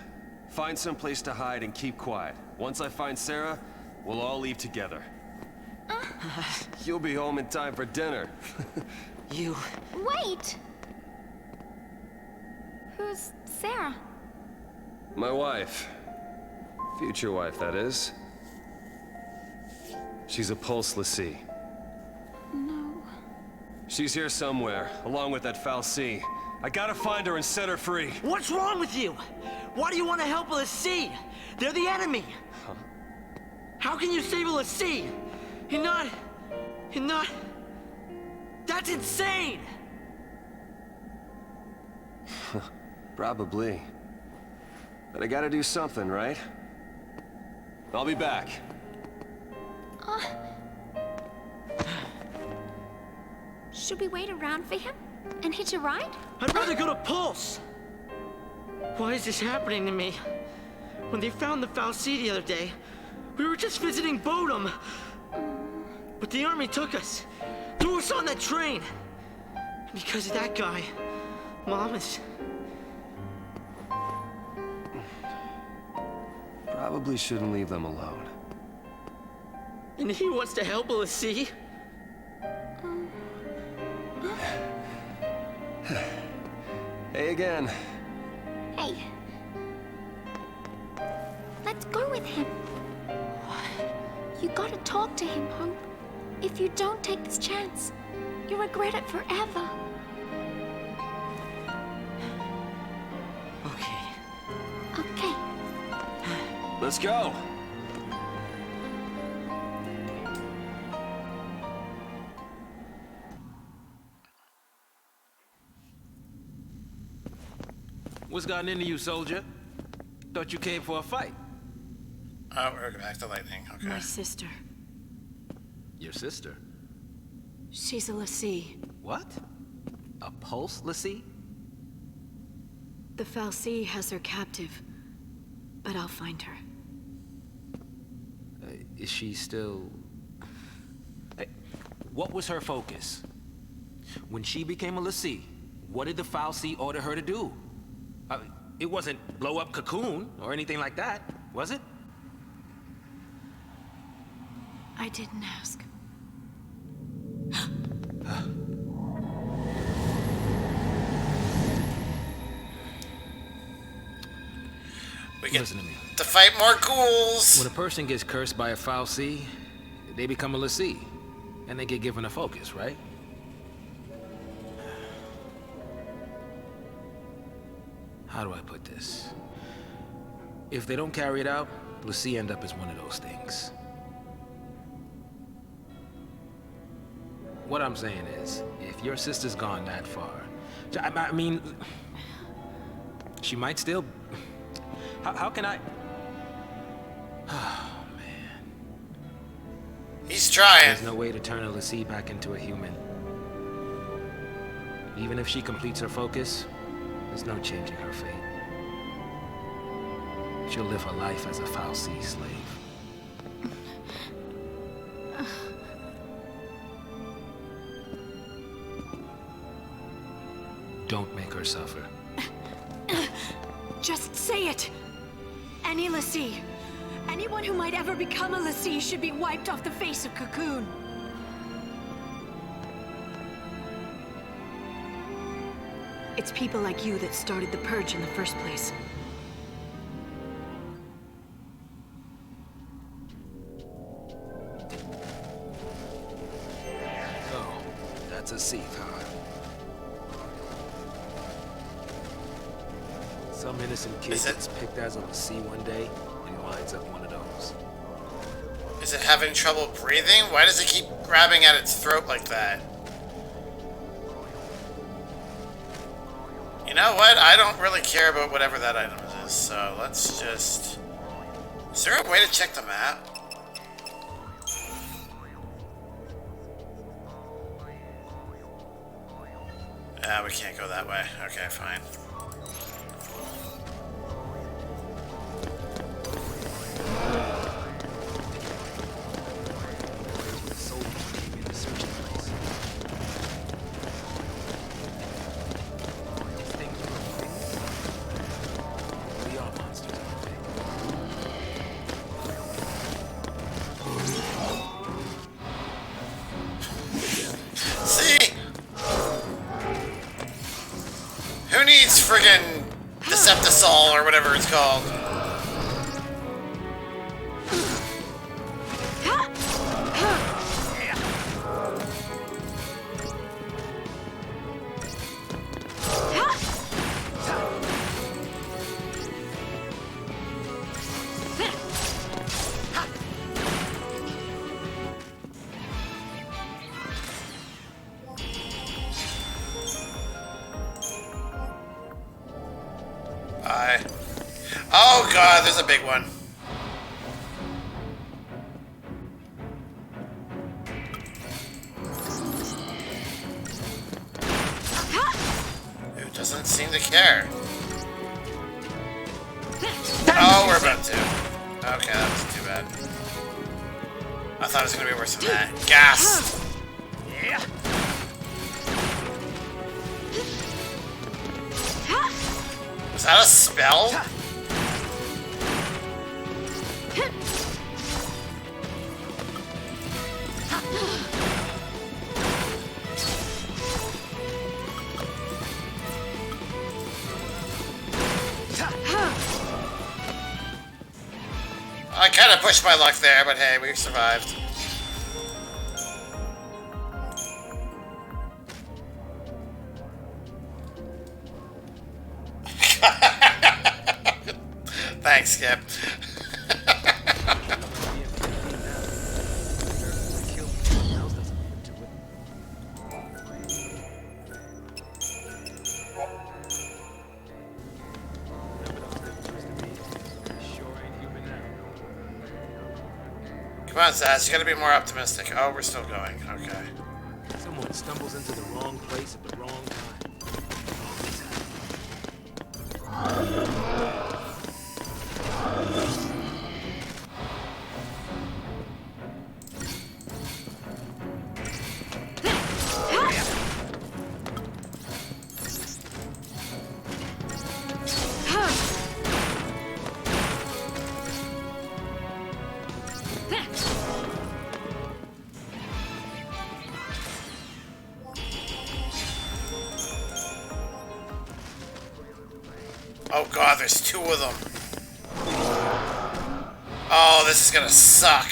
Find some place to hide and keep quiet. Once I find Sarah, we'll all leave together. You'll be home in time for dinner. You... Wait! Who's Sarah? My wife. Future wife, that is. She's a Pulse Lassie. No. She's here somewhere, along with that Fal'Cie. I gotta find her and set her free. What's wrong with you? Why do you want to help a Lassie? They're the enemy. Huh? How can you save a Lassie? You're not... That's insane! Probably. But I gotta do something, right? I'll be back. Should we wait around for him and hitch a ride? I'd rather go to Pulse. Why is this happening to me? When they found the Fal'Cie the other day, we were just visiting Bodum. But the army took us, threw us on that train. And because of that guy, Mom is... Probably shouldn't leave them alone. And he wants to help a Lassie? again. Hey. Let's go with him. You gotta talk to him, Hope. If you don't take this chance, you'll regret it forever. Okay. Okay. Let's go. What's gotten into you, soldier? Thought you came for a fight. Oh, we're going back to lightning. Okay. My sister. Your sister? She's a Lassie. What? A pulse Lassie? The Fal'Cie has her captive, but I'll find her. Is she still... Hey, what was her focus? When she became a Lassie, what did the Fal'Cie order her to do? It wasn't blow up Cocoon or anything like that, was it? I didn't ask. We get Listen to me. to fight more ghouls. When a person gets cursed by a Fal'Cie, they become a Lassie, and they get given a focus, right? How do I put this? If they don't carry it out, Lassie end up as one of those things. What I'm saying is, if your sister's gone that far, I mean, she might still... How can I... Oh, man. He's trying. There's no way to turn a Lassie back into a human. Even if she completes her focus, there's no changing her fate. She'll live her life as a Fal'Cie slave. Don't make her suffer. Just say it! Any Lassie, anyone who might ever become a Lassie should be wiped off the face of Cocoon. It's people like you that started the Purge in the first place. Oh, that's a Sith, huh? Some innocent kid gets picked as a Lassie one day and winds up one of those. Is it having trouble breathing? Why does it keep grabbing at its throat like that? You know what? I don't really care about whatever that item is, so let's just... Is there a way to check the map? We can't go that way. Okay, fine. Who needs friggin' Deceptisol or whatever it's called? Oh god, there's a big one. Who doesn't seem to care? Oh, we're about to. Okay, that wasn't too bad. I thought it was gonna be worse than that. Gas! Was that a spell? I kind of pushed my luck there, but hey, we survived. Thanks, Skip. Come on, Sass, you gotta be more optimistic. Oh, we're still going. Okay. Someone stumbles into the wrong place at the wrong time. Oh god, there's two of them. Oh, this is gonna suck.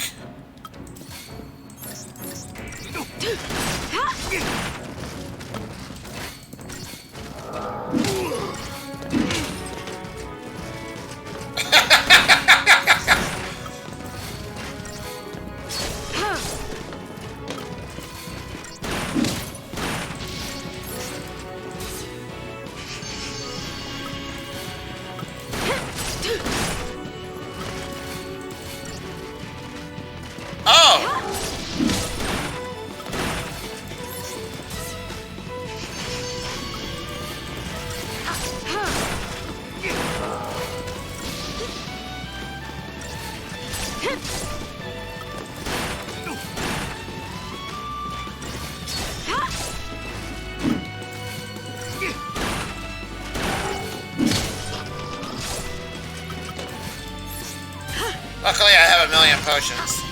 Luckily, I have a million potions.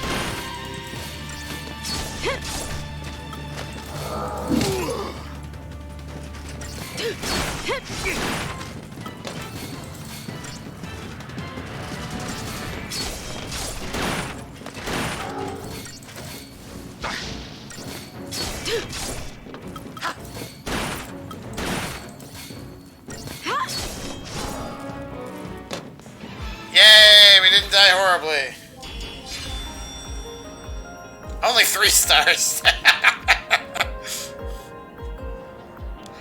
Yay, we didn't die horribly. Only 3 stars.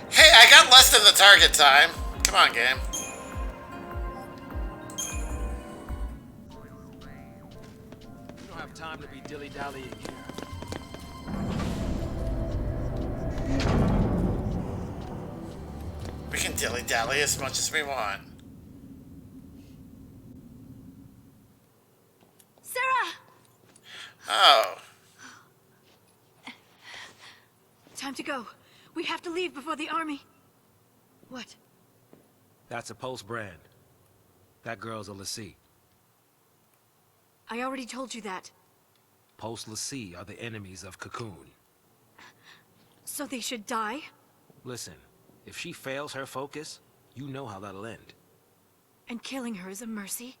Hey, I got less than the target time. Come on, game. We don't have time to be dilly-dallying here. We can dilly-dally as much as we want. Sarah! Oh. Time to go. We have to leave before the army... What? That's a Pulse brand. That girl's a Lassie. I already told you that. Pulse Lassie are the enemies of Cocoon. So they should die? Listen, if she fails her focus, you know how that'll end. And killing her is a mercy?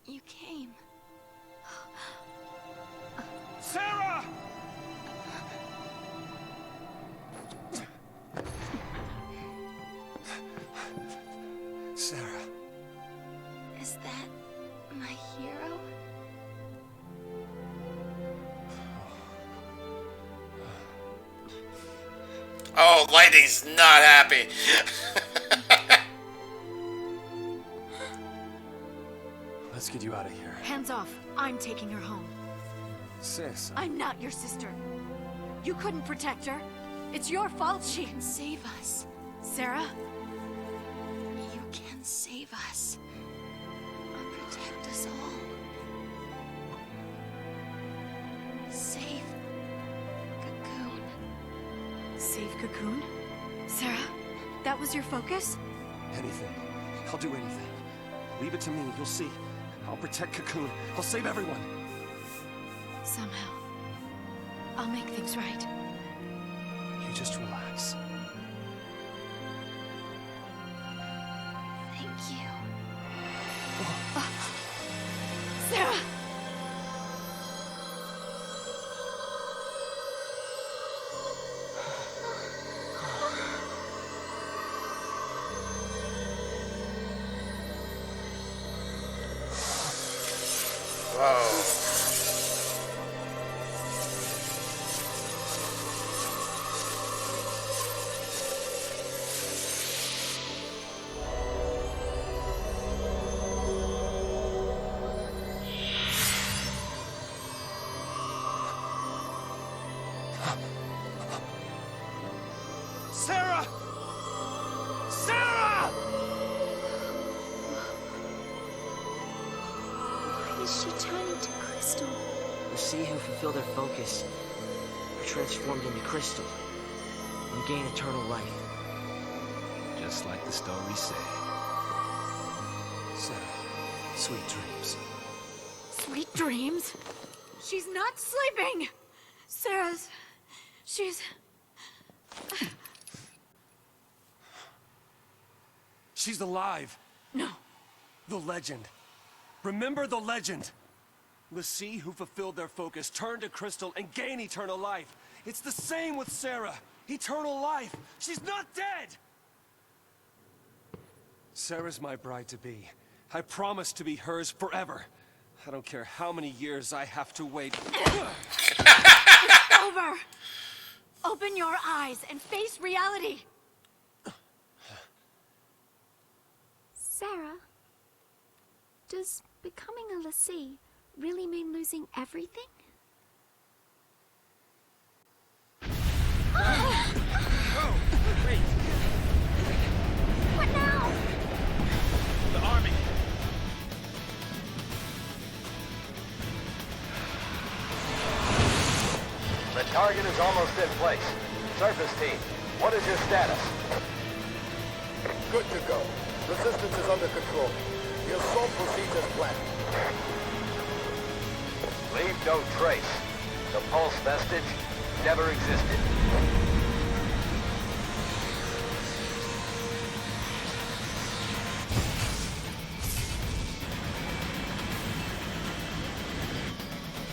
You came. Sarah! Sarah. Is that my hero? Oh, Lightning's not happy. Let's get you out of here. Hands off. I'm taking her home. Sis. I'm not your sister. You couldn't protect her. It's your fault she... You can save us. Sarah? You can save us. Or protect us all. Save Cocoon. Save Cocoon? Sarah? That was your focus? Anything. I'll do anything. Leave it to me. You'll see. I'll protect Cocoon. I'll save everyone. Somehow. I'll make things right. You just relax. Thank you. Whoa. Sarah! Sarah! Why is she turning to crystal? The sea who fulfill their focus are transformed into crystal and gain eternal life. Just like the stories say. Sarah, sweet dreams. Sweet dreams? She's not sleeping! She's... She's alive. No. The legend. Remember the legend. The sea who fulfilled their focus turn to crystal and gain eternal life. It's the same with Sarah. Eternal life. She's not dead! Sarah's my bride-to-be. I promise to be hers forever. I don't care how many years I have to wait. It's over! Open your eyes and face reality! Sarah, does becoming a Lassie really mean losing everything? Oh, wait. What now? The army. The target is almost in place. Surface team, what is your status? Good to go. Resistance is under control. The assault proceeds as planned. Leave no trace. The pulse vestige never existed.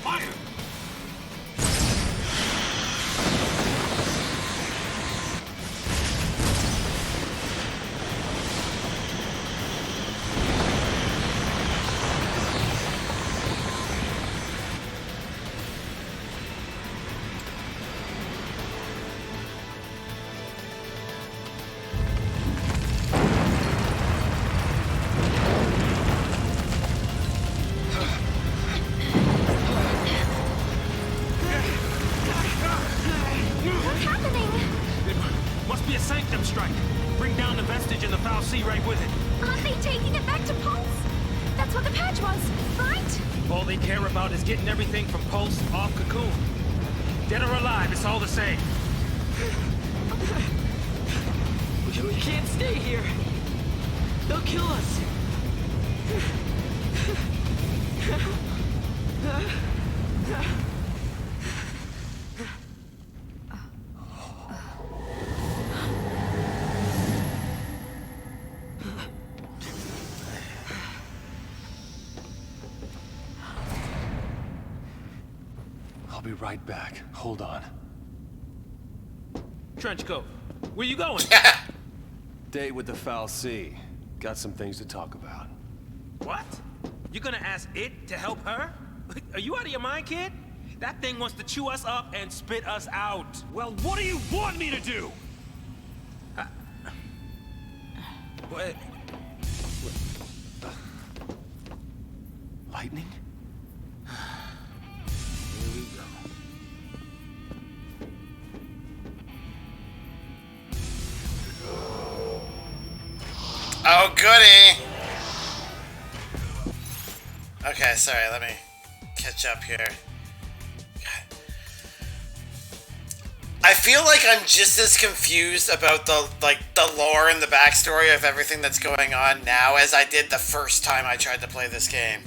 Fire! What's happening? It must be a sanctum strike. Bring down the vestige and the foul sea right with it. Aren't they taking it back to Pulse? That's what the patch was, right? All they care about is getting everything from Pulse off Cocoon. Dead or alive, it's all the same. We can't stay here. They'll kill us. I'll be right back. Hold on. Trenchcoat, where you going? Date with the foul sea. Got some things to talk about. What? You gonna ask it to help her? Are you out of your mind, kid? That thing wants to chew us up and spit us out. Well, what do you want me to do? What? Lightning? Here we go. Oh, goody! Okay, sorry, let me catch up here. God. I feel like I'm just as confused about the lore and the backstory of everything that's going on now as I did the first time I tried to play this game.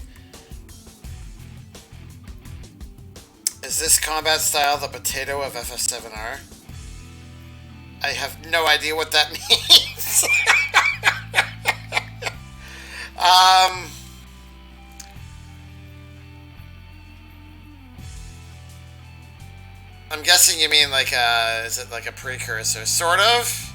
Is this combat style the potato of FF7R? I have no idea what that means. I'm guessing you mean like is it like a precursor? Sort of.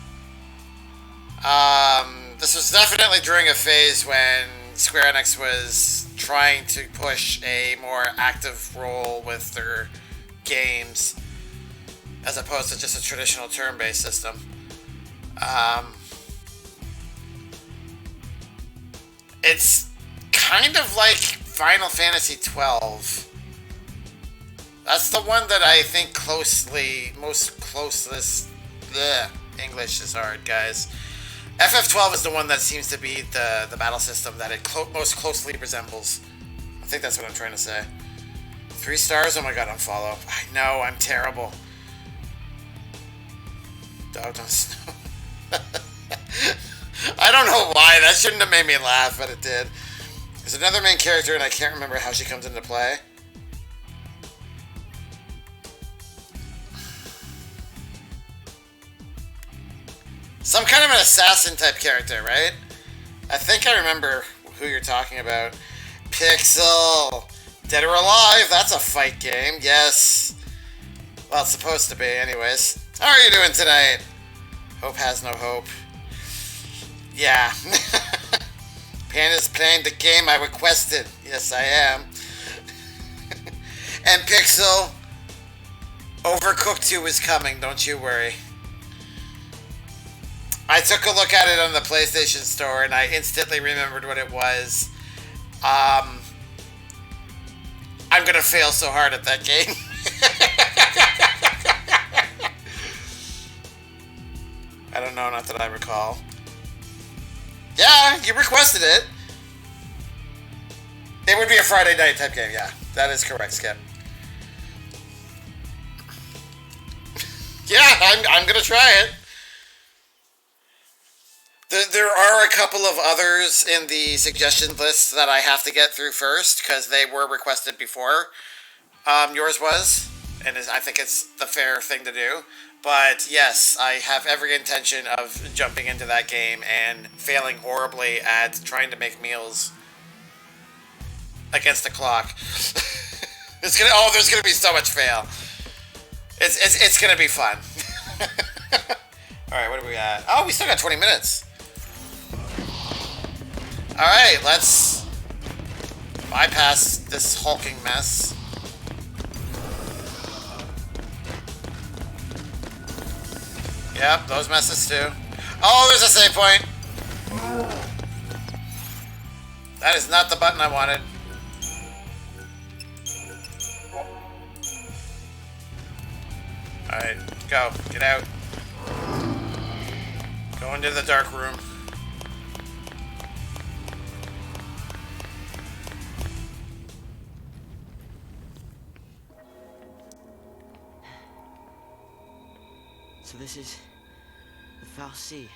This was definitely during a phase when Square Enix was trying to push a more active role with their games as opposed to just a traditional turn-based system. It's kind of like Final Fantasy XII. That's the one that I think most closest. English is hard, guys. FF12 is the one that seems to be the battle system that it most closely resembles. I think that's what I'm trying to say. 3 stars? Oh my god, unfollow. I know, I'm terrible. Dog don't snow. I don't know why. That shouldn't have made me laugh, but it did. There's another main character, and I can't remember how she comes into play. Some kind of an assassin type character, right? I think I remember who you're talking about. Pixel! Dead or Alive, that's a fight game, yes. Well, it's supposed to be, anyways. How are you doing tonight? Hope has no hope. Yeah. Panda's playing the game I requested. Yes, I am. And Pixel, Overcooked 2 is coming, don't you worry. I took a look at it on the PlayStation Store and I instantly remembered what it was. I'm gonna fail so hard at that game. I don't know, not that I recall. Yeah, you requested it. It would be a Friday night type game, yeah. That is correct, Skip. Yeah, I'm gonna try it. There are a couple of others in the suggestion list that I have to get through first, because they were requested before yours was, and I think it's the fair thing to do. But yes, I have every intention of jumping into that game and failing horribly at trying to make meals against the clock. There's gonna be so much fail. It's gonna be fun. All right, what do we got? Oh, we still got 20 minutes. All right, let's bypass this hulking mess. Yep, those messes too. Oh, there's a save point. That is not the button I wanted. Alright, go. Get out. Go into the dark room. So this is the VODs.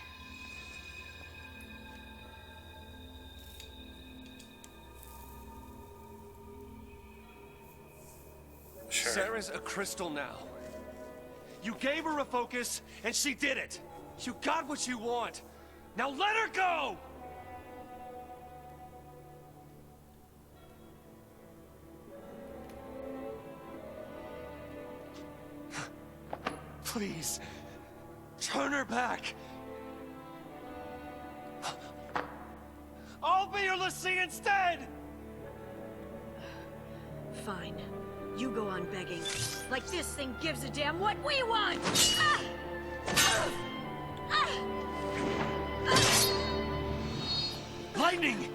Sure. Sarah's a crystal now. You gave her a focus, and she did it. You got what you want. Now let her go! Please, turn her back. I'll be your Lassie instead! Fine. You go on begging. Like this thing gives a damn what we want! Lightning!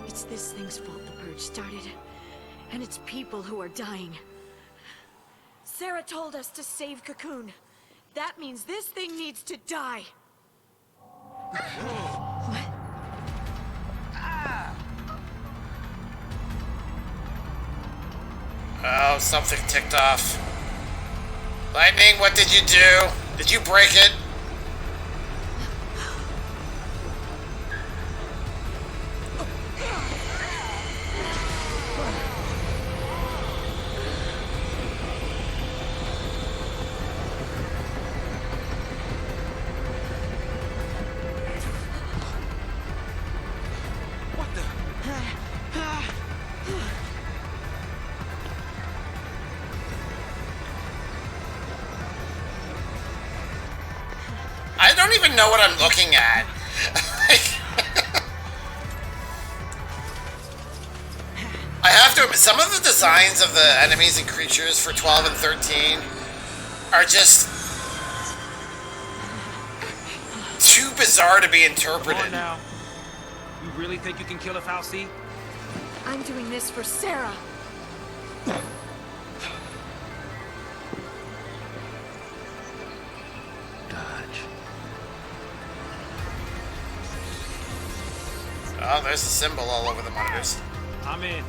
It's this thing's fault the purge started. And it's people who are dying. Sarah told us to save Cocoon. That means this thing needs to die. Oh, something ticked off. Lightning, what did you do? Did you break it? I don't even know what I'm looking at. some of the designs of the enemies and creatures for 12 and 13 are just too bizarre to be interpreted. Come on now. You really think you can kill a Fal'Cie? I'm doing this for Sarah. Dodge. Oh, there's the symbol all over the monitors. I'm in.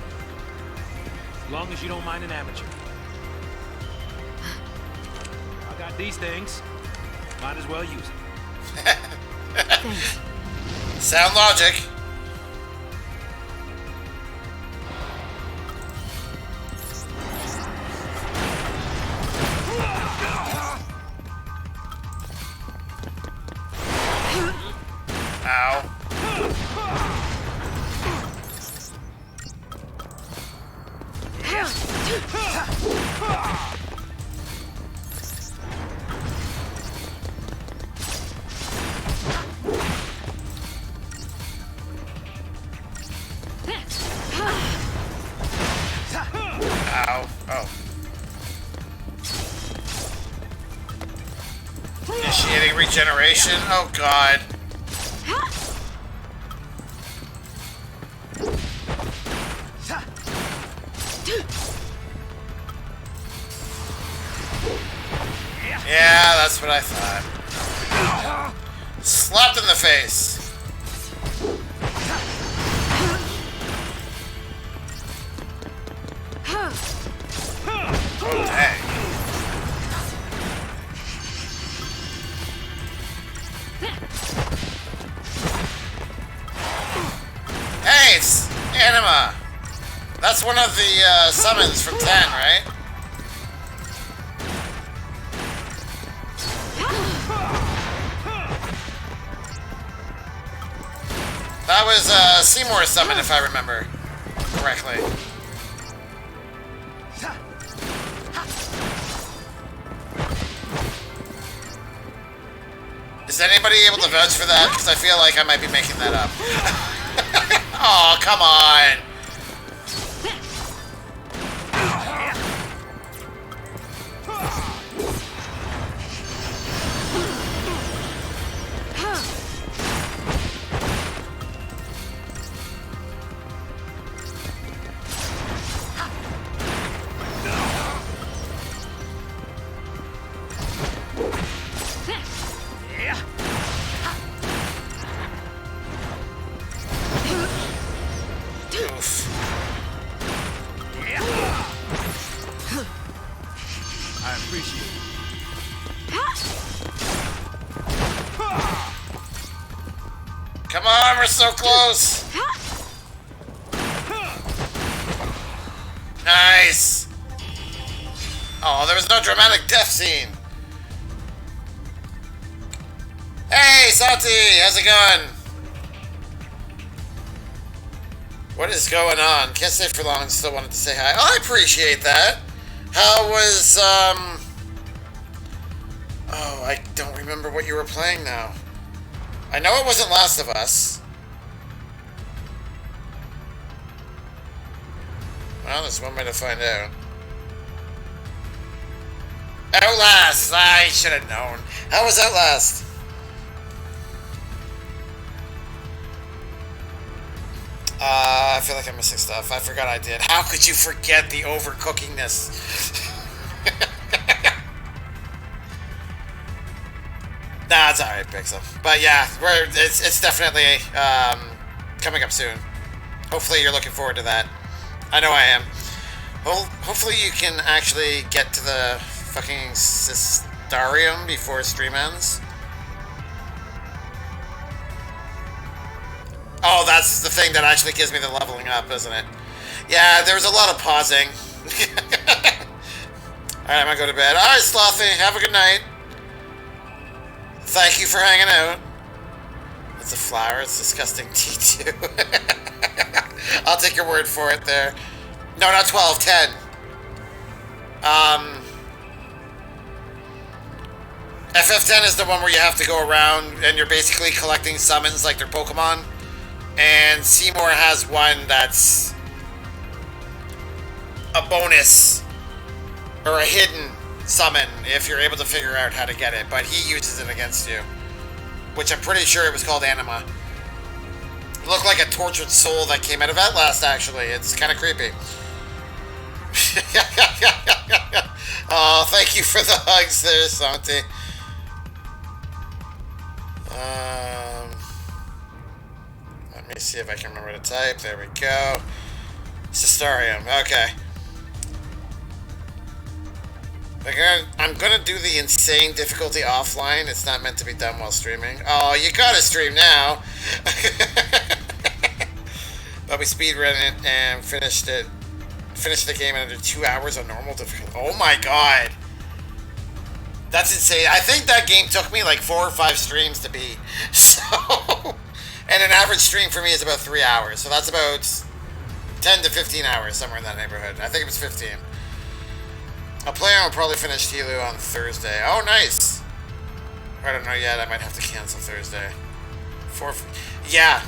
As long as you don't mind an amateur. I got these things. Might as well use them. Thanks. Sound logic. Ow. Ow. Oh. Initiating regeneration? Oh god. Yeah, that's what I thought. Slapped in the face. Oh, dang. Hey, it's Anima. That's one of the summons from 10, right? That was Seymour's summon, if I remember correctly. Is anybody able to vouch for that? Because I feel like I might be making that up. Oh, come on. Come on, we're so close. Nice. Oh, there was no dramatic death scene. Hey, Sati, how's it going? What is going on? Can't stay for long, still wanted to say hi. Oh, I appreciate that. How was, Oh, I don't remember what you were playing now. I know it wasn't Last of Us. Well, there's one way to find out. Outlast! I should have known. How was Outlast? I feel like I'm missing stuff. I forgot I did. How could you forget the overcookingness? Nah, it's alright, Pixel. But yeah, it's definitely coming up soon. Hopefully you're looking forward to that. I know I am. Well, hopefully you can actually get to the fucking Sistarium before stream ends. Oh, that's the thing that actually gives me the leveling up, isn't it? Yeah, there was a lot of pausing. Alright, I'm gonna go to bed. Alright, Slothy, have a good night. Thank you for hanging out. It's a flower. It's disgusting. T2. I'll take your word for it there. No, not 12. 10. FF10 is the one where you have to go around and you're basically collecting summons like they're Pokemon. And Seymour has one that's a bonus or a hidden summon if you're able to figure out how to get it, but he uses it against you, which I'm pretty sure it was called Anima. It looked like a tortured soul that came out of Outlast, actually. It's kind of creepy. Oh, thank you for the hugs there, Santi. Let me see if I can remember to type. There we go. Cestarium. Okay. I'm gonna do the insane difficulty offline. It's not meant to be done while streaming. Oh, you gotta stream now. But we speedrun it and finished it. Finished the game in under 2 hours on normal difficulty. Oh my god. That's insane. I think that game took me like 4 or 5 streams to beat. So, and an average stream for me is about 3 hours. So that's about 10 to 15 hours, somewhere in that neighborhood. I think it was 15. I'll play on, will probably finish Hilo on Thursday. Oh, nice. I don't know yet. I might have to cancel Thursday. Yeah.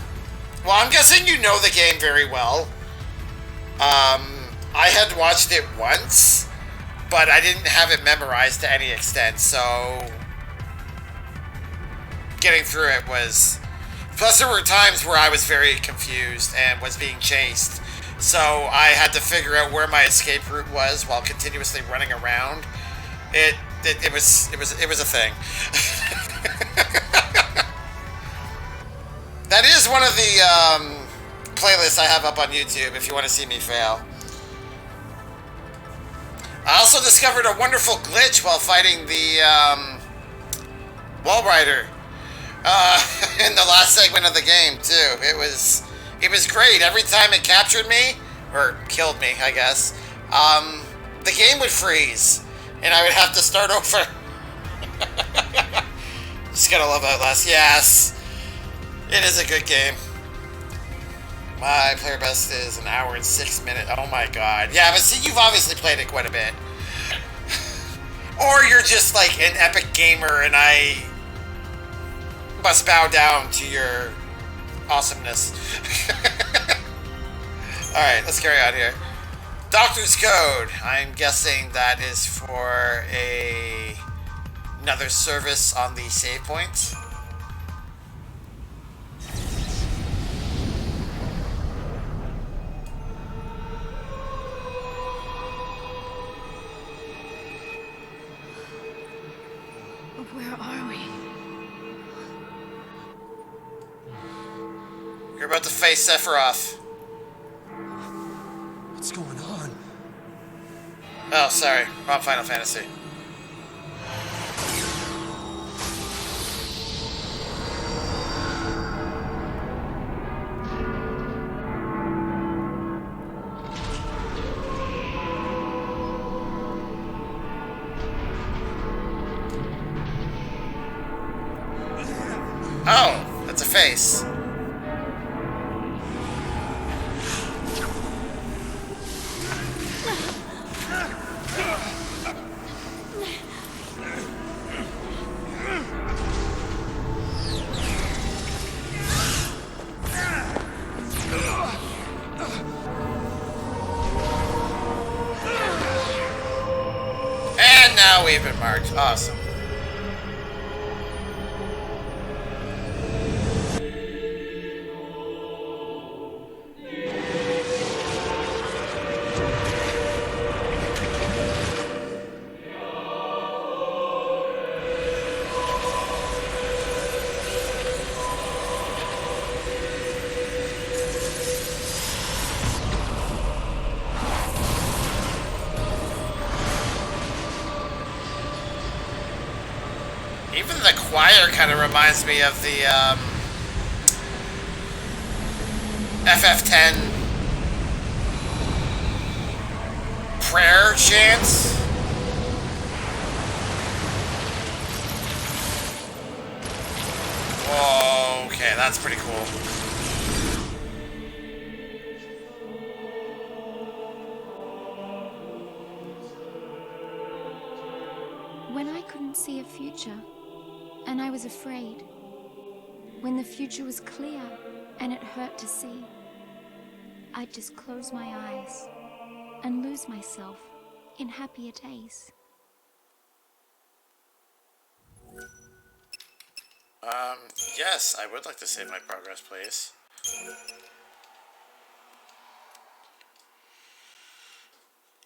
Well, I'm guessing you know the game very well. I had watched it once, but I didn't have it memorized to any extent, so getting through it was... Plus, there were times where I was very confused and was being chased, so I had to figure out where my escape route was while continuously running around. It was a thing. That is one of the playlists I have up on YouTube if you want to see me fail. I also discovered a wonderful glitch while fighting the Wall Rider in the last segment of the game too. It was great. Every time it captured me or killed me, I guess, the game would freeze and I would have to start over. Just gotta love Outlast. Yes, it is a good game. My player best is 1 hour and 6 minutes. Oh my god. Yeah, but see, you've obviously played it quite a bit. Or you're just like an epic gamer and I must bow down to your awesomeness. Alright, let's carry on here. Doctor's Code. I'm guessing that is for another service on the save point. Where are we? You're about to face Sephiroth. What's going on? Oh, sorry. Wrong Final Fantasy. Oh, that's a face. And now we've been marked. Awesome. Even the choir kind of reminds me of the FF10 prayer chants. Whoa, okay, that's pretty cool. When I couldn't see a future, and I was afraid. When the future was clear, and it hurt to see, I'd just close my eyes and lose myself in happier days. Yes, I would like to save my progress, please.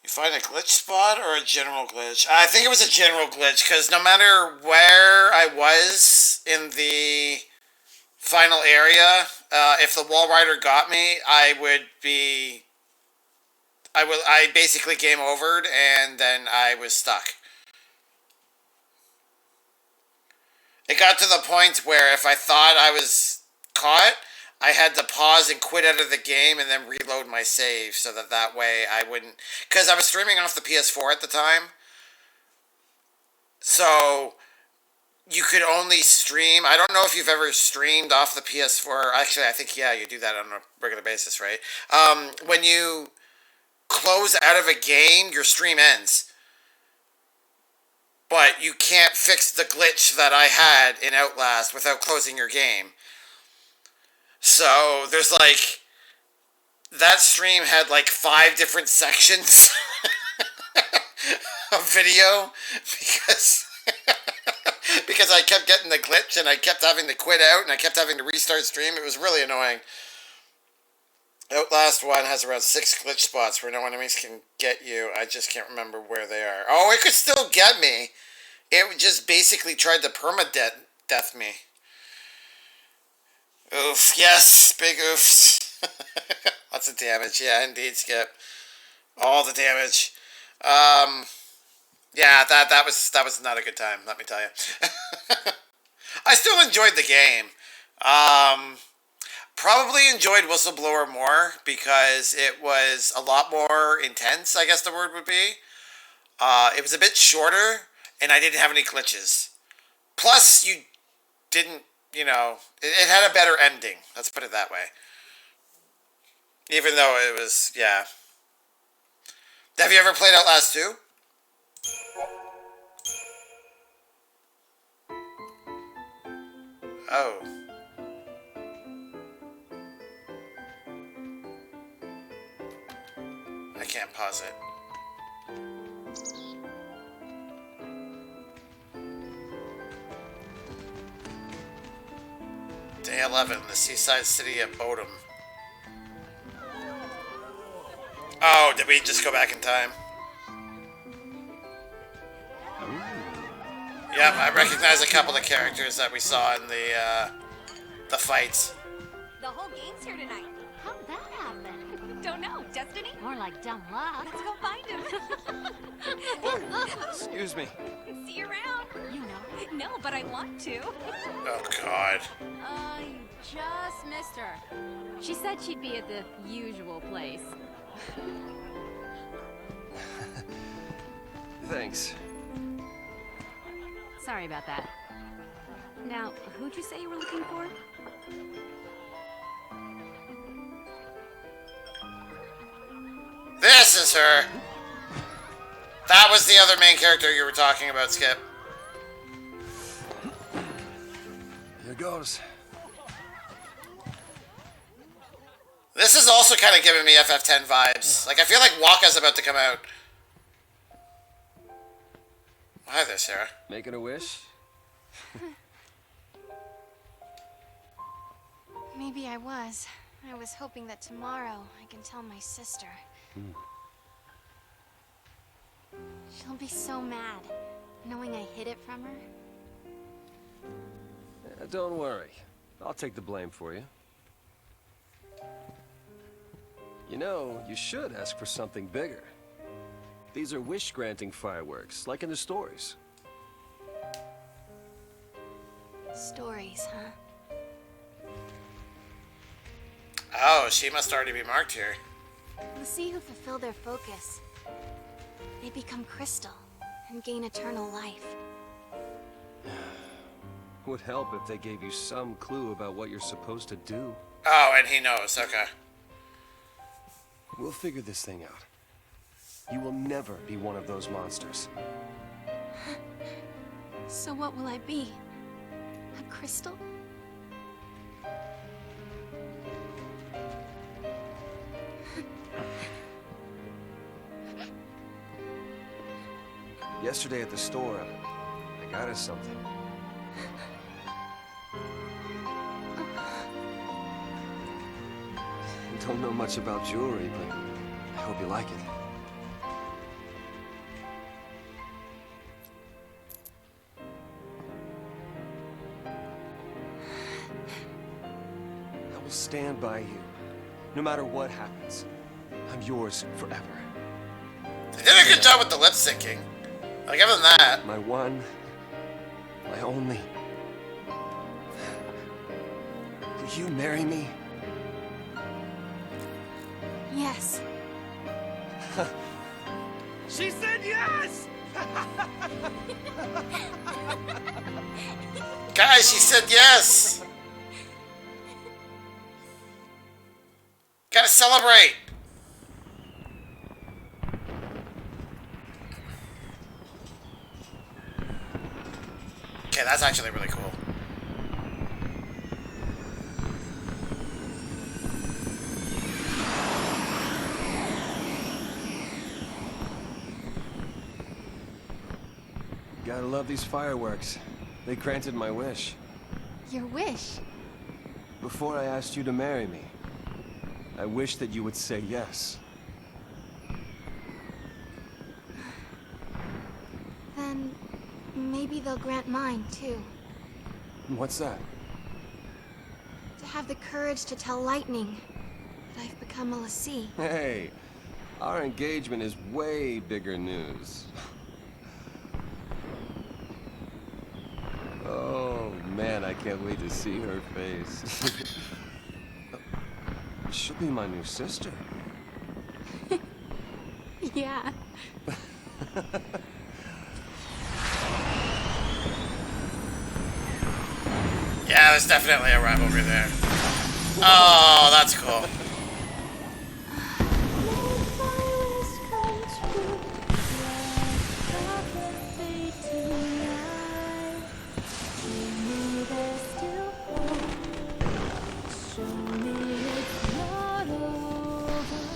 You find a glitch spot or a general glitch? I think it was a general glitch, because no matter where I was in the final area, if the wall rider got me, I basically game overed, and then I was stuck. It got to the point where if I thought I was caught, I had to pause and quit out of the game and then reload my save so that way I wouldn't... Because I was streaming off the PS4 at the time. So you could only stream... I don't know if you've ever streamed off the PS4. Actually, I think, yeah, you do that on a regular basis, right? When you close out of a game, your stream ends. But you can't fix the glitch that I had in Outlast without closing your game. So there's like... That stream had like 5 different sections of video because I kept getting the glitch and I kept having to quit out and I kept having to restart stream. It was really annoying. Outlast 1 has around 6 glitch spots where no enemies can get you. I just can't remember where they are. Oh, it could still get me. It just basically tried to permadeath me. Oof. Yes. Big oofs. Lots of damage. Yeah, indeed, Skip. All the damage. Yeah, that was not a good time, let me tell you. I still enjoyed the game. Probably enjoyed Whistleblower more because it was a lot more intense, I guess the word would be. It was a bit shorter, and I didn't have any glitches. Plus, you didn't, you know, it had a better ending. Let's put it that way. Even though it was, yeah. Have you ever played Outlast 2? Oh. I can't pause it. Day 11, the seaside city of Bodom. Oh, did we just go back in time? Yep, I recognize a couple of characters that we saw in the fights. The whole game's here tonight. How'd that happen? Don't know. Destiny? More like dumb luck. Let's go find him. Excuse me. See you around. You know. No, but I want to. Oh, God. You just missed her. She said she'd be at the usual place. Thanks. Sorry about that. Now, who'd you say you were looking for? This is her. That was the other main character you were talking about, Skip. Here goes. This is also kind of giving me FF10 vibes. Like, I feel like Waka's about to come out. Hi there, Sarah. Making a wish? Maybe I was. I was hoping that tomorrow I can tell my sister. She'll be so mad, knowing I hid it from her. Don't worry. I'll take the blame for you. You know, you should ask for something bigger. These are wish-granting fireworks, like in the stories. Stories, huh? Oh, she must already be marked here. The sea who fulfill their focus. They become crystal and gain eternal life. Would help if they gave you some clue about what you're supposed to do. Oh, and he knows. Okay. We'll figure this thing out. You will never be one of those monsters. So what will I be? A crystal? Yesterday at the store, I got us something. I don't know much about jewelry, but I hope you like it. I will stand by you, no matter what happens. I'm yours forever. They did a good job with the lip syncing. I'll give them that. My one, my only. Will you marry me? Yes. She said yes! Guys, she said yes! Gotta celebrate! Okay, that's actually really cool. Gotta love these fireworks. They granted my wish. Your wish? Before I asked you to marry me, I wished that you would say yes. Then maybe they'll grant mine, too. What's that? To have the courage to tell Lightning that I've become a Lassie. Hey, our engagement is way bigger news. Oh, man, I can't wait to see her face. She'll be my new sister. Yeah. Yeah, there's definitely a rivalry there. Oh, that's cool.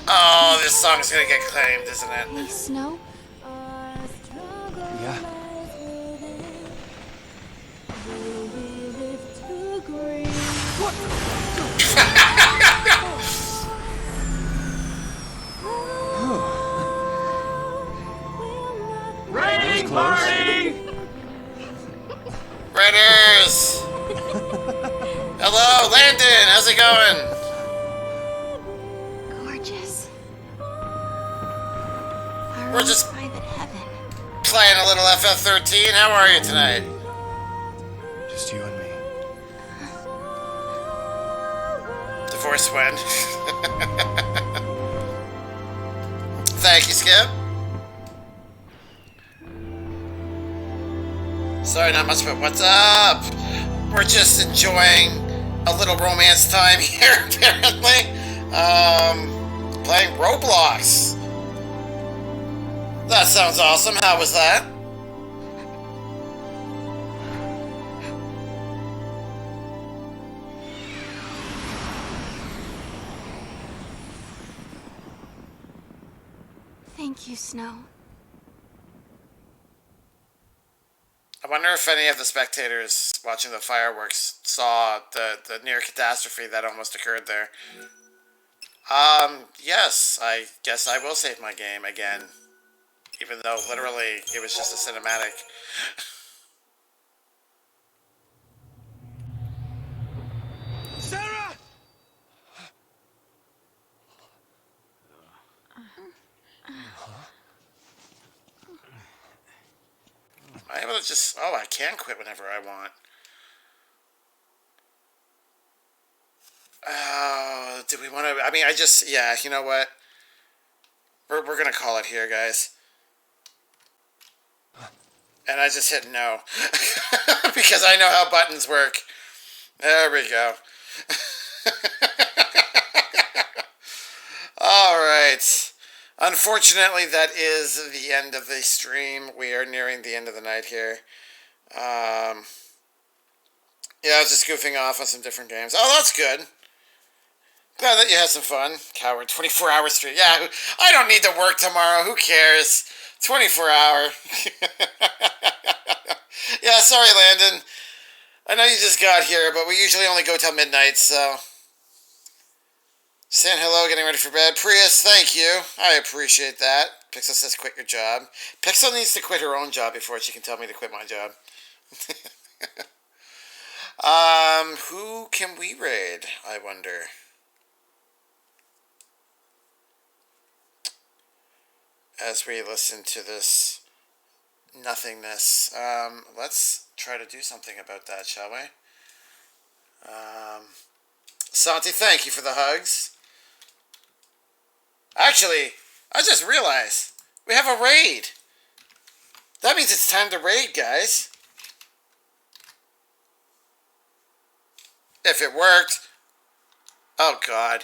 Oh, this song's gonna get claimed, isn't it? Hey, Snow? Yeah. Raiding party! Raiders! Hello, Landon! How's it going? Gorgeous. We're just private heaven. playing a little FF13. How are you tonight? Just you and me. Divorce when? Thank you, Skip. Sorry, not much, but what's up? We're just enjoying a little romance time here, apparently. Playing Roblox. That sounds awesome. How was that? Thank you, Snow. I wonder if any of the spectators watching the fireworks saw the near catastrophe that almost occurred there. Yes, I guess I will save my game again. Even though literally it was just a cinematic. Sarah! Am I able to just... Oh, I can quit whenever I want. Do we want to... I mean, I just... Yeah, you know what? We're going to call it here, guys. And I just hit no. Because I know how buttons work. There we go. Alright. Unfortunately, that is the end of the stream. We are nearing the end of the night here. Yeah, I was just goofing off on some different games. Oh, that's good. Glad that you had some fun. Coward, 24-hour stream. Yeah, I don't need to work tomorrow. Who cares? 24-hour. Yeah, sorry, Landon. I know you just got here, but we usually only go till midnight, so... Saying hello, getting ready for bed. Prius, thank you. I appreciate that. Pixel says quit your job. Pixel needs to quit her own job before she can tell me to quit my job. Who can we raid, I wonder? As we listen to this nothingness, let's try to do something about that, shall we? Santi, thank you for the hugs. Actually, I just realized we have a raid. That means it's time to raid, guys. If it worked. Oh, God.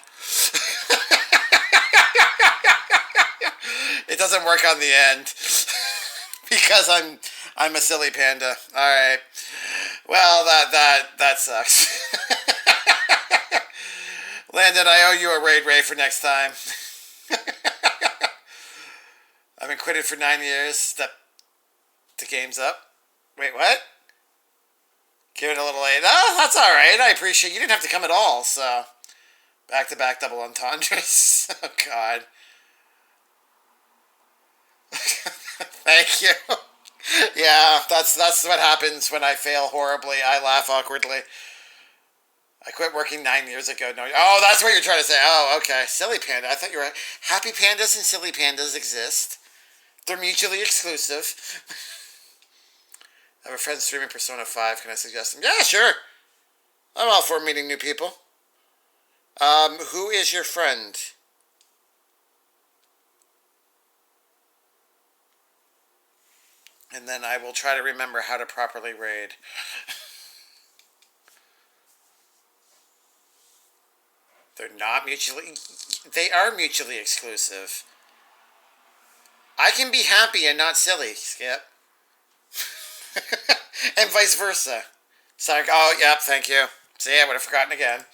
It doesn't work on the end. Because I'm a silly panda. Alright. Well, that sucks. Landon, I owe you a raid for next time. I've been quitted for 9 years. The game's up. Wait, what? Give it a little late. Oh, that's alright. I appreciate you didn't have to come at all, so. Back-to-back double entendres. Oh, God. Thank you. Yeah, that's what happens when I fail horribly. I laugh awkwardly. I quit working 9 years ago. No, oh, that's what you're trying to say. Oh, okay. Silly panda. I thought you were right. Happy pandas and silly pandas exist. They're mutually exclusive. I have a friend streaming Persona 5. Can I suggest them? Yeah, sure. I'm all for meeting new people. Who is your friend? And then I will try to remember how to properly raid. They're not mutually... They are mutually exclusive. I can be happy and not silly, Skip. And vice versa. Sorry. Oh, yep, thank you. See, I would have forgotten again.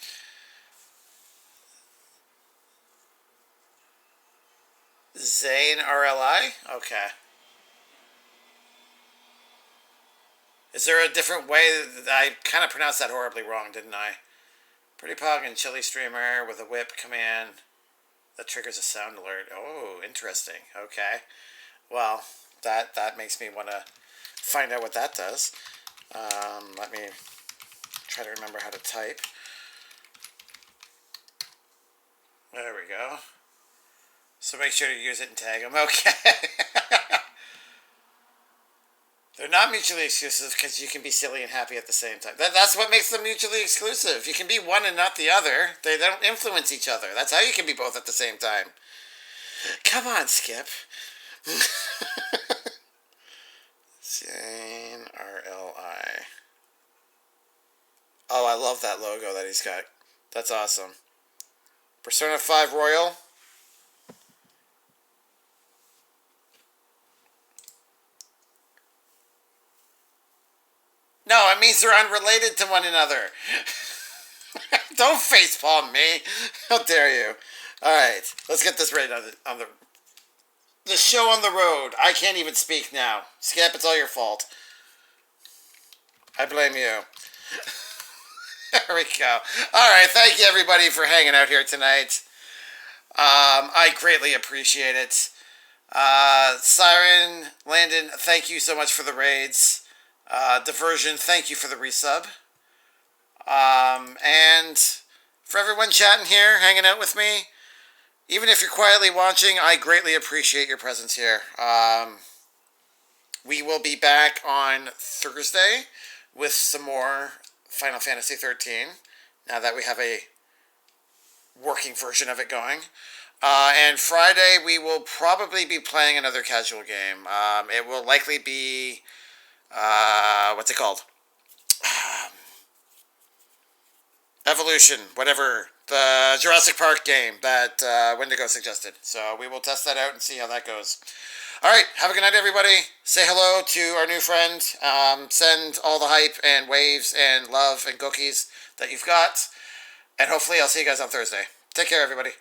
Zane RLI? Okay. Is there a different way? I kind of pronounced that horribly wrong, didn't I? Pretty Pog and Chili Streamer with a whip command that triggers a sound alert. Oh, interesting. Okay. Well, that makes me want to find out what that does. Let me try to remember how to type. There we go. So make sure to use it and tag them. Okay. They're not mutually exclusive because you can be silly and happy at the same time. That's what makes them mutually exclusive. You can be one and not the other. They don't influence each other. That's how you can be both at the same time. Come on, Skip. Zane RLI. Oh, I love that logo that he's got. That's awesome. Persona 5 Royal. No, it means they're unrelated to one another. Don't facepalm me. How dare you. Alright, let's get this right on the show on the road. I can't even speak now. Skip, it's all your fault. I blame you. There we go. Alright, thank you everybody for hanging out here tonight. I greatly appreciate it. Siren, Landon, thank you so much for the raids. Diversion, thank you for the resub. And for everyone chatting here, hanging out with me, even if you're quietly watching, I greatly appreciate your presence here. We will be back on Thursday with some more Final Fantasy XIII, now that we have a working version of it going. And Friday, we will probably be playing another casual game. It will likely be... what's it called? Evolution, whatever. The Jurassic Park game that Wendigo suggested. So we will test that out and see how that goes. Alright, have a good night, everybody. Say hello to our new friend. Send all the hype and waves and love and cookies that you've got. And hopefully I'll see you guys on Thursday. Take care, everybody.